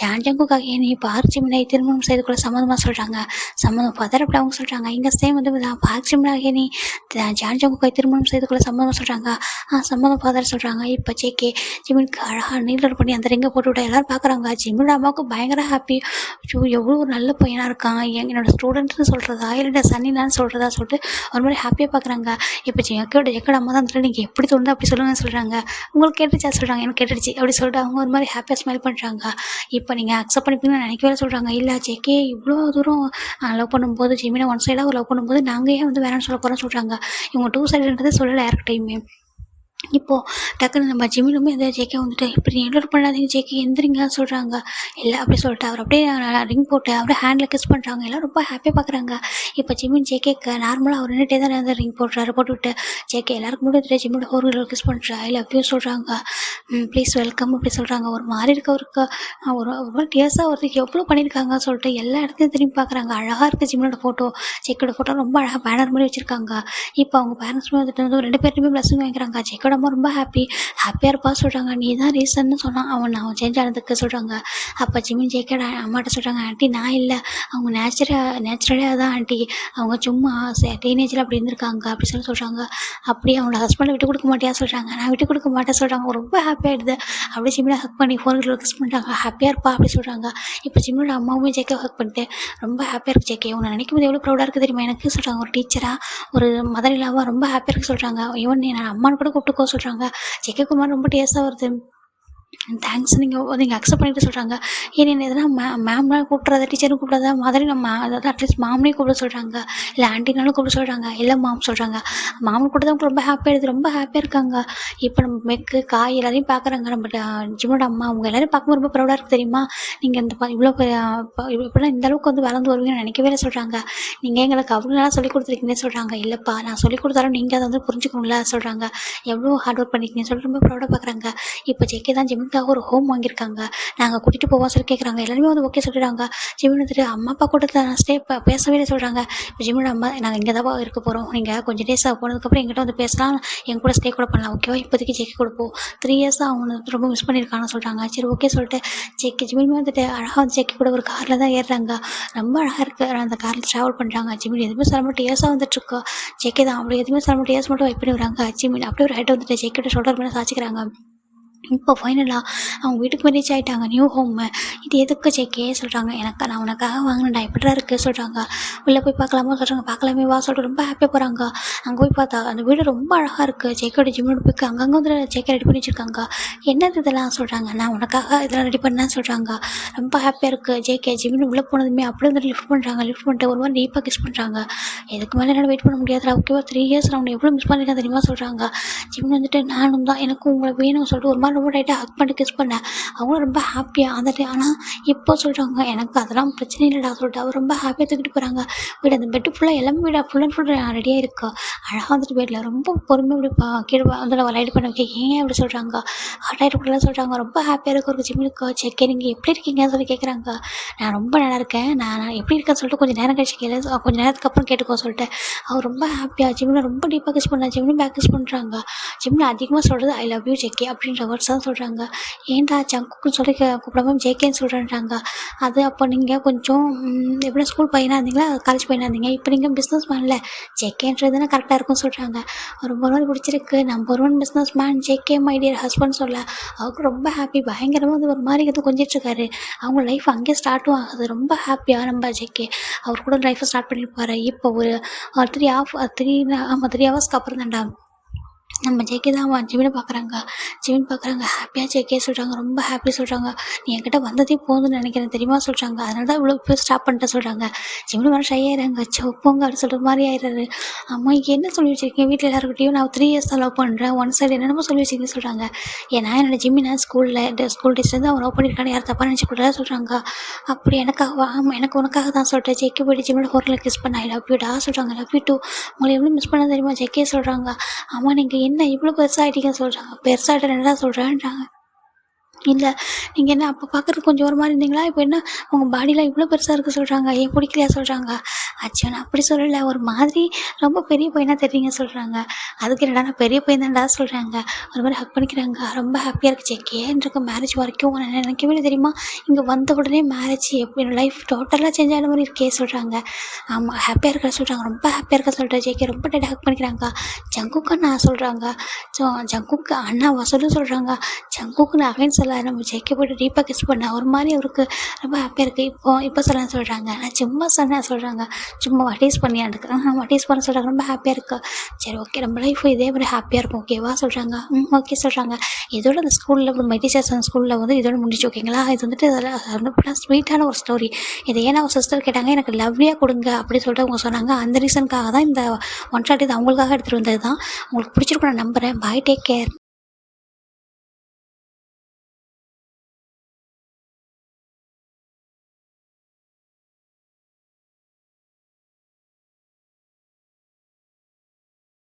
ஜங்குக்காக என்னை பார்க் ஜிமினை திருமணம் செய்து கூட சம்மந்தமாக சொல்கிறாங்க. சம்மந்தம் ஃபாதர் அப்படி அவங்க சொல்கிறாங்க. இங்கே சேம் வந்து பார்க் ஜிமினாக நீ ஜங்குக்காக திருமணம் செய்து கூட சம்மந்தமாக சொல்கிறாங்க. சம்மந்தம் ஃபாதர் சொல்கிறாங்க. இப்போ ஜேகே ஜிமினுக்கு அழகாக நீலர் பண்ணி அந்த ரிங்கை போட்டு விட எல்லோரும் பார்க்குறாங்க. ஜிமினோட அம்மாவுக்கு பயங்கர ஹாப்பி. எவ்வளோ ஒரு நல்ல பையனாக இருக்கான். என்னோடய ஸ்டூடெண்ட்னு சொல்கிறதா இல்லை சன்னிலான்னு சொல்கிறதா சொல்லிட்டு ஒரு மாதிரி ஹாப்பியாக பார்க்குறாங்க. இப்போ ஜேக்கோட அம்மா தான் வந்துட்டு நீங்கள் எப்படி தோணுது அப்படி சொல்லுங்கன்னு சொல்கிறாங்க. உங்களுக்கு கேட்டுச்சா சொல்கிறாங்க. எனக்கு கேட்டுடுச்சு அப்படி சொல்லிட்டு அவங்க ஒரு மாதிரி ஹாப்பியாக ஸ்மைல் பண்ணுறாங்க. இப்போ நீங்கள் அக்செப்ட் பண்ணிப்பீங்கன்னு நினைக்கவே சொல்கிறாங்க. இல்லை ஜேகே இவ்வளோ தூரம் லவ் பண்ணும்போது ஜிமினை ஒன் சைடாக லவ் பண்ணும்போது நாங்கள் ஏன் வந்து வேணாம்னு சொல்ல போகிறோம்னு சொல்கிறாங்க. இவங்க 2 சைடுன்றதே சொல்லலை யார்கிட்டையுமே. இப்போது டக்குன்னு நம்ம ஜிமினுமே அந்த ஜேகே வந்துட்டு இப்படி என்டர் பண்ணாதீங்க ஜேகே எந்திரிங்க சொல்கிறாங்க. இல்லை அப்படி சொல்லிட்டு அவர் அப்படியே ரிங் போட்டு அப்படியே ஹேண்டில் கிஸ் பண்ணுறாங்க. எல்லாம் ரொம்ப ஹாப்பியாக பார்க்குறாங்க. இப்போ ஜிமின் ஜேகேக்கு நார்மலாக அவர் நின்றுட்டே தான் அந்த ரிங் போட்டுவிட்டு ஜேகே எல்லாருக்கும் முன்னாடி ஜிமினோட ஹோர்களை கிஸ் பண்ணுறா. ஐ லவ் யூ சொல்கிறாங்க. ப்ளீஸ் வெல்கம் அப்படி சொல்கிறாங்க. ஒரு மாதிரி இருக்க ஒரு மாதிரி டேஸாக ஒருத்தருக்கு எவ்வளோ பண்ணியிருக்காங்க சொல்லிட்டு எல்லா இடத்தையும் திரும்பி பார்க்குறாங்க. அழகாக இருக்குது ஜிமினோட ஃபோட்டோ. ஜேக்கோட ஃபோட்டோ ரொம்ப அழகாக பேனர் மாதிரி வச்சுருக்காங்க. இப்போ அவங்க பேரண்ட்ஸுமே வந்துட்டு வந்து 2 பேருமே பிளஸிங் வாங்கிக்கிறாங்க. ஜேக்கோட அம்மா ரொம்ப ஹாப்பியாக இருப்பா சொல்கிறாங்க. நீ தான் ரீசன்னு சொன்னான் அவன் சேஞ்ச் ஆனதுக்கு சொல்கிறாங்க. அப்போ ஜிமின் ஜேக்கோட அம்மாட்ட சொல்கிறாங்க. ஆண்டி நான் இல்லை அவங்க நேச்சுரலாக தான் ஆண்டி அவங்க சும்மா டீனேஜில் அப்படி இருந்திருக்காங்க அப்படி சொல்கிறாங்க. அப்படி அவனோட ஹஸ்பண்டை விட்டு கொடுக்க மாட்டியா சொல்கிறாங்க. நான் விட்டு கொடுக்க மாட்டேன் சொல்கிறாங்க. ரொம்ப ஹாப்பியாகிடுது. அப்படி ஜிமினை ஹக் பண்ணி ஃபோன்களை கிஸ் பண்ணுறாங்க. ஹாப்பியாக இருப்பா அப்படி சொல்கிறாங்க. இப்போ ஜிமினோட அம்மாவுமே ஜேக்கே ஹக் பண்ணிட்டு ரொம்ப ஹாப்பியாக இருக்குது ஜேகே உன்னை நினைக்கும் போது எவ்வளோ ப்ரௌடாக இருக்குது தெரியுமா எனக்கு சொல்கிறாங்க. ஒரு டீச்சராக ஒரு மதர் இல்லாமல் ரொம்ப ஹாப்பியாக இருக்குது சொல்கிறாங்க. ஈவன் நான் அம்மானு கூட கூப்பிட்டுக்கோ சொல்கிறாங்க. ஜேகே குமார் ரொம்ப டேஸ்ட்டாக வருது. தேங்க்ஸ் நீங்கள் அக்செப்ட் பண்ணிட்டு சொல்கிறாங்க. ஏன் என்ன எதனா மேம்லாம் கூப்பிட்றதா டீச்சரும் கூப்பிட்றதா மாதிரி நம்ம அதாவது அட்லீஸ்ட் மாமனே கூப்பிட சொல்கிறாங்க. இல்லை ஆண்டினாலும் கூப்பிட சொல்கிறாங்க. இல்லை மாம் சொல்கிறாங்க. மாமன் கூட தான் ரொம்ப ஹாப்பியாக ரொம்ப ஹாப்பியாக இருக்காங்க. இப்போ நம்ம மெக்கு காய் எல்லாரையும் பார்க்குறாங்க. நம்ம ஜிமோட அம்மா அவங்க எல்லோரும் பார்க்கும்போது ரொம்ப ப்ரௌடாக இருக்குது தெரியுமா. நீங்கள் இந்த இவ்வளோ இப்போலாம் இந்த அளவுக்கு வந்து வளர்ந்து வருவீங்கன்னு நினைக்கவே இல்லை சொல்கிறாங்க. நீங்கள் எங்களுக்கு அவங்களெல்லாம் சொல்லிக் கொடுத்துருக்கீங்கன்னு சொல்கிறாங்க. இல்லைப்பா நான் சொல்லிக் கொடுத்தாலும் நீங்கள் அதை வந்து புரிஞ்சுக்கணும்ல சொல்கிறாங்க. எவ்வளோ ஹார்ட் ஒர்க் பண்ணியிருக்கீங்கன்னு சொல்லிட்டு ரொம்ப ப்ரௌடாக பார்க்குறாங்க. இப்போ ஜேகே தான் ஜிமினுக்காக ஒரு ஹோம் வாங்கியிருக்காங்க. நாங்கள் கூட்டிகிட்டு போவோம் சொல்லி கேட்குறாங்க. எல்லாருமே வந்து ஓகே சொல்லிடுறாங்க. ஜிமின் வந்துட்டு அம்மா அப்பா கூட பேசவே சொல்கிறாங்க. இப்போ ஜிமினோட அம்மா நாங்கள் இங்கே தான் இருக்க போகிறோம். நீங்கள் கொஞ்சம் டேஸ் போனதுக்கப்புறம் எங்கிட்ட வந்து பேசலாம். என் கூட ஸ்டே கூட பண்ணலாம் ஓகேவா. இப்போதைக்கு ஜேகே கொடுப்போம் 3 இயர்ஸாக அவங்க வந்து ரொம்ப மிஸ் பண்ணியிருக்காங்கன்னு சொல்கிறாங்க. சரி ஓகே சொல்லிட்டு ஜிமின் வந்துட்டு அழகாக வந்து ஜேகே கூட ஒரு காரில் தான் ஏறுறாங்க. ரொம்ப அழகாக இருக்குது. அந்த காரில் ட்ராவல் பண்ணுறாங்க. ஜிமின் எதுவுமே சொல்ல மாட்டேன் டேஸாக வந்துட்டுருக்கோம். ஜேகே தான் அப்படி எதுவுமே சொல்ல மாட்டேன் டேஸ் மட்டும் வைப் பண்ணி வராங்க. ஜிமின் அப்படியே ஒரு ஹெட் வந்துட்டு ஜேக்கோட ஷோல்டர் மேலே சாச்சிக்கிறாங்க. இப்போ ஃபைனலாக அவங்க வீட்டுக்கு ரீச் ஆகிட்டாங்க. New home. இது எதுக்கு ஜேகே சொல்கிறாங்க. நான் உனக்காக வாங்கினேன்டா எப்படிடா இருக்குது சொல்கிறாங்க. உள்ளே போய் பார்க்கலாமா சொல்கிறாங்க. பார்க்கலாமே வா சொல்லிட்டு ரொம்ப ஹாப்பியாக போகிறாங்க. அங்கே போய் பார்த்தா அந்த வீடு ரொம்ப அழகாக இருக்குது. ஜேக்கோட ஜிம்மோட போய்க்கு அங்கங்கே வந்து ஜேகே ரெடி பண்ணி வச்சுருக்காங்க. என்னது இதெல்லாம் சொல்கிறாங்க. நான் உனக்காக இதெல்லாம் ரெடி பண்ணேன்னு சொல்கிறாங்க. ரொம்ப ஹாப்பியாக இருக்குது. ஜேகே ஜிம்மின் உள்ளே போனதுமே அப்படியே வந்து லிஃப்ட் பண்ணுறாங்க. லிஃப்ட் பண்ணிட்டு ஒரு மாதிரி டீப்பாக கிஸ் பண்ணுறாங்க. இதுக்கு மேலே என்னால் வெயிட் பண்ண முடியாதுடா ஓகேவா. 3 இயர்ஸ் நான் உன்னை எவ்வளோ மிஸ் பண்ணியிருக்கேன் தெரியுமா சொல்கிறாங்க. ஜிம்மின் வந்துட்டு நானும் தான் எனக்கும் உங்களை வேணும்னு சொல்லிட்டு ஒரு மாதிரி ரொம்ப டைட்டாக ஹக் பண்ணி கிஸ் பண்ணேன். அவங்களும் ரொம்ப ஹாப்பியாக அந்த ஆனால் இப்போ சொல்கிறாங்க எனக்கு அதெல்லாம் பிரச்சனை இல்லைடா சொல்லிட்டு அவர் ரொம்ப ஹாப்பியாக தூக்கிட்டு போகிறாங்க. வீடு அந்த பெட்டு ஃபுல்லாக எல்லாமே வீடு ஃபுல் அண்ட் ஃபுல் ரெடியாக இருக்கா. அழகாக வந்துட்டு பெட்டில் ரொம்ப பொறுமையாக இப்படி கீழே அதில் ரைடு பண்ண வைக்க ஏன் அப்படி சொல்கிறாங்க. ஹாட்டாயிட்டு கூடலாம் சொல்கிறாங்க. ரொம்ப ஹாப்பியாக இருக்க ஒரு ஜிம்முக்கு செக் நீங்கள் எப்படி இருக்கீங்கன்னு சொல்லி கேட்குறாங்க. நான் ரொம்ப நல்லா இருக்கேன். நான் எப்படி இருக்கேன்னு சொல்லிட்டு கொஞ்சம் நேரம் கழிச்சு கேளு, கொஞ்சம் நேரத்துக்கு அப்புறம் கேட்டுக்கோ சொல்லிட்டு அவர் ரொம்ப ஹாப்பியாக ஜிம்மில் ரொம்ப டீப்பாக கிஸ் பண்ணேன். ஜிம்மில் பேக் கிஸ் பண்ணுறாங்க. ஜிம்மில் அதிகமாக சொல்கிறது ஐ லவ் யூ ஜேகே அப்படின்ற வேர்ட்ஸ் தான் சொல்கிறாங்க. ஏன்டா ஜங்குக்குன்னு சொல்லி கூப்பிடாம ஜேகேன்னு சொல்கிறேன்றாங்க. அது அப்போ நீங்கள் கொஞ்சம் எப்படி ஸ்கூல் பையனாக இருந்தீங்களா காலேஜ் பையனாக இருந்தீங்க, இப்போ நீங்கள் பிஸ்னஸ் மேனில் ஜேகேன்றது தானே கரெக்டாக இருக்கும்னு சொல்கிறாங்க. ரொம்ப நாள் பிடிச்சிருக்கு. Number 1 business man JK my dear husband சொல்ல அவருக்கு ரொம்ப ஹாப்பி. பயங்கரமாக வந்து ஒரு மாதிரி வந்து கொஞ்சிட்ருக்காரு. அவங்க லைஃப் அங்கேயே ஸ்டார்ட்டும் ஆகுது. ரொம்ப ஹாப்பியாக நம்ம ஜேகே அவர் கூட லைஃப்பை ஸ்டார்ட் பண்ணியிருப்பாரு. இப்போ ஒரு 3 ஹவர்ஸ்க்கு அப்புறம் தான்டா நம்ம ஜேகே தான் ஜிமினை பார்க்குறாங்க. ஹாப்பியாக ஜேகே சொல்கிறாங்க. ரொம்ப ஹாப்பி சொல்கிறாங்க. நீ என்கிட்ட வந்ததே போதும்னு நினைக்கிறேன் தெரியுமா சொல்கிறாங்க. அதனால தான் இவ்வளோ பேர் ஸ்டாப் பண்ணிட்டு சொல்கிறாங்க. ஜிமினி வர ஷை ஆயிடுறாங்க. போங்க அப்படின்னு சொல்கிற மாதிரி ஆயிடுறாரு. அம்மா இங்கே என்ன சொல்லி வச்சுருக்கேன் வீட்டில் எல்லாருக்கிட்டையும் நான் 3 இயர்ஸ் தான் லவ் பண்ணுறேன், ஒன் சைடு என்னென்னமோ சொல்லி வச்சுருக்கேன்னு சொல்கிறாங்க. ஏன்னா என்னோட ஜிமினை ஸ்கூல் டேஸ்லேருந்து அவன் லவ் பண்ணியிருக்கான்னு யாரும் தப்பாக நினச்சிக்கூடாது சொல்கிறாங்க. அப்படி எனக்கு உனக்காக தான் சொல்லிட்டு ஜேகே போய்ட்டு ஜிமினோட ஹோட்டலில் கிஸ் பண்ண ஐ லவ் யூடா சொல்கிறாங்க. Love you too. உங்களை எவ்வளோ மிஸ் பண்ண தெரியுமா ஜேகே சொல்கிறாங்க. அம்மா நீங்கள் என்ன இவ்வளோ பெருசாகிட்டீங்கன்னு சொல்கிறாங்க. பெருசாகிட்ட என்னடா சொல்கிறேன்றாங்க. இல்லை நீங்கள் என்ன அப்போ பார்க்குறதுக்கு கொஞ்சம் ஒரு மாதிரி இருந்தீங்களா, இப்போ என்ன உங்கள் பாடிலாம் இவ்வளோ பெருசாக இருக்குது சொல்கிறாங்க. ஏன் பிடிக்கலையா சொல்கிறாங்க. ஆச்சு நான் அப்படி சொல்லலை, ஒரு மாதிரி ரொம்ப பெரிய பையனாக தெரியுங்க சொல்கிறாங்க. அதுக்கு என்னடா நான் பெரிய பையன் தான்டா சொல்கிறாங்க. ஒரு மாதிரி ஹக் பண்ணிக்கிறாங்க. ரொம்ப ஹாப்பியாக இருக்குது ஜேகேன்றிருக்க மேரேஜ் வரைக்கும் நான் நினைக்கவே இல்லை தெரியுமா. இங்கே வந்த உடனே மேரேஜ் எப்படி லைஃப் டோட்டலாக சேஞ்ச் ஆன மாதிரி இருக்கே சொல்கிறாங்க. ஆமாம் ஹாப்பியாக இருக்கிற சொல்கிறாங்க. ரொம்ப ஹாப்பியாக இருக்க சொல்கிற ஜேகே ரொம்ப டைட்டாக ஹக் பண்ணிக்கிறாங்க. ஜங்குக்கு அண்ணா சொல்கிறாங்க. ஜங்குக்கு அண்ணா வசூலும் சொல்கிறாங்க. ஜங்குக்கு அகைன் சொல்ல நம்ம ஜேகே போய்ட்டு டீப்பாக கிஸ் பண்ணேன். ஒரு மாதிரி அவருக்கு ரொம்ப ஹாப்பியாக இருக்குது. இப்போ சொல்கிறாங்க. நான் சும்மா சொன்னேன் சொல்கிறாங்க. சும்மா டீஸ் பண்ணி எனக்கு டீஸ் பண்ண சொல்கிறாங்க. ரொம்ப ஹாப்பியாக இருக்குது. சரி ஓகே நம்ம லைஃப் இதே மாதிரி ஹாப்பியாக இருக்கும் ஓகேவா சொல்கிறாங்க. ஓகே சொல்கிறாங்க. இதோட அந்த ஸ்கூலில் மெடிசேஷன் ஸ்கூலில் வந்து இதோட முடிச்சு ஓகேங்களா. இது வந்துட்டு அதில் ஸ்வீட்டான ஒரு ஸ்டோரி. இதை ஏன்னா அவங்க சிஸ்டர் கேட்டாங்க எனக்கு லவ்லியாக கொடுங்க அப்படி சொல்லிட்டு அவங்க சொன்னாங்க. அந்த ரீசனுக்காக தான் இந்த ஒன் ஷாட் இது அவங்களுக்காக எடுத்துகிட்டு வந்தது தான். உங்களுக்கு பிடிச்சிருக்கும் நான் நம்புகிறேன். பாய், டேக் கேர்.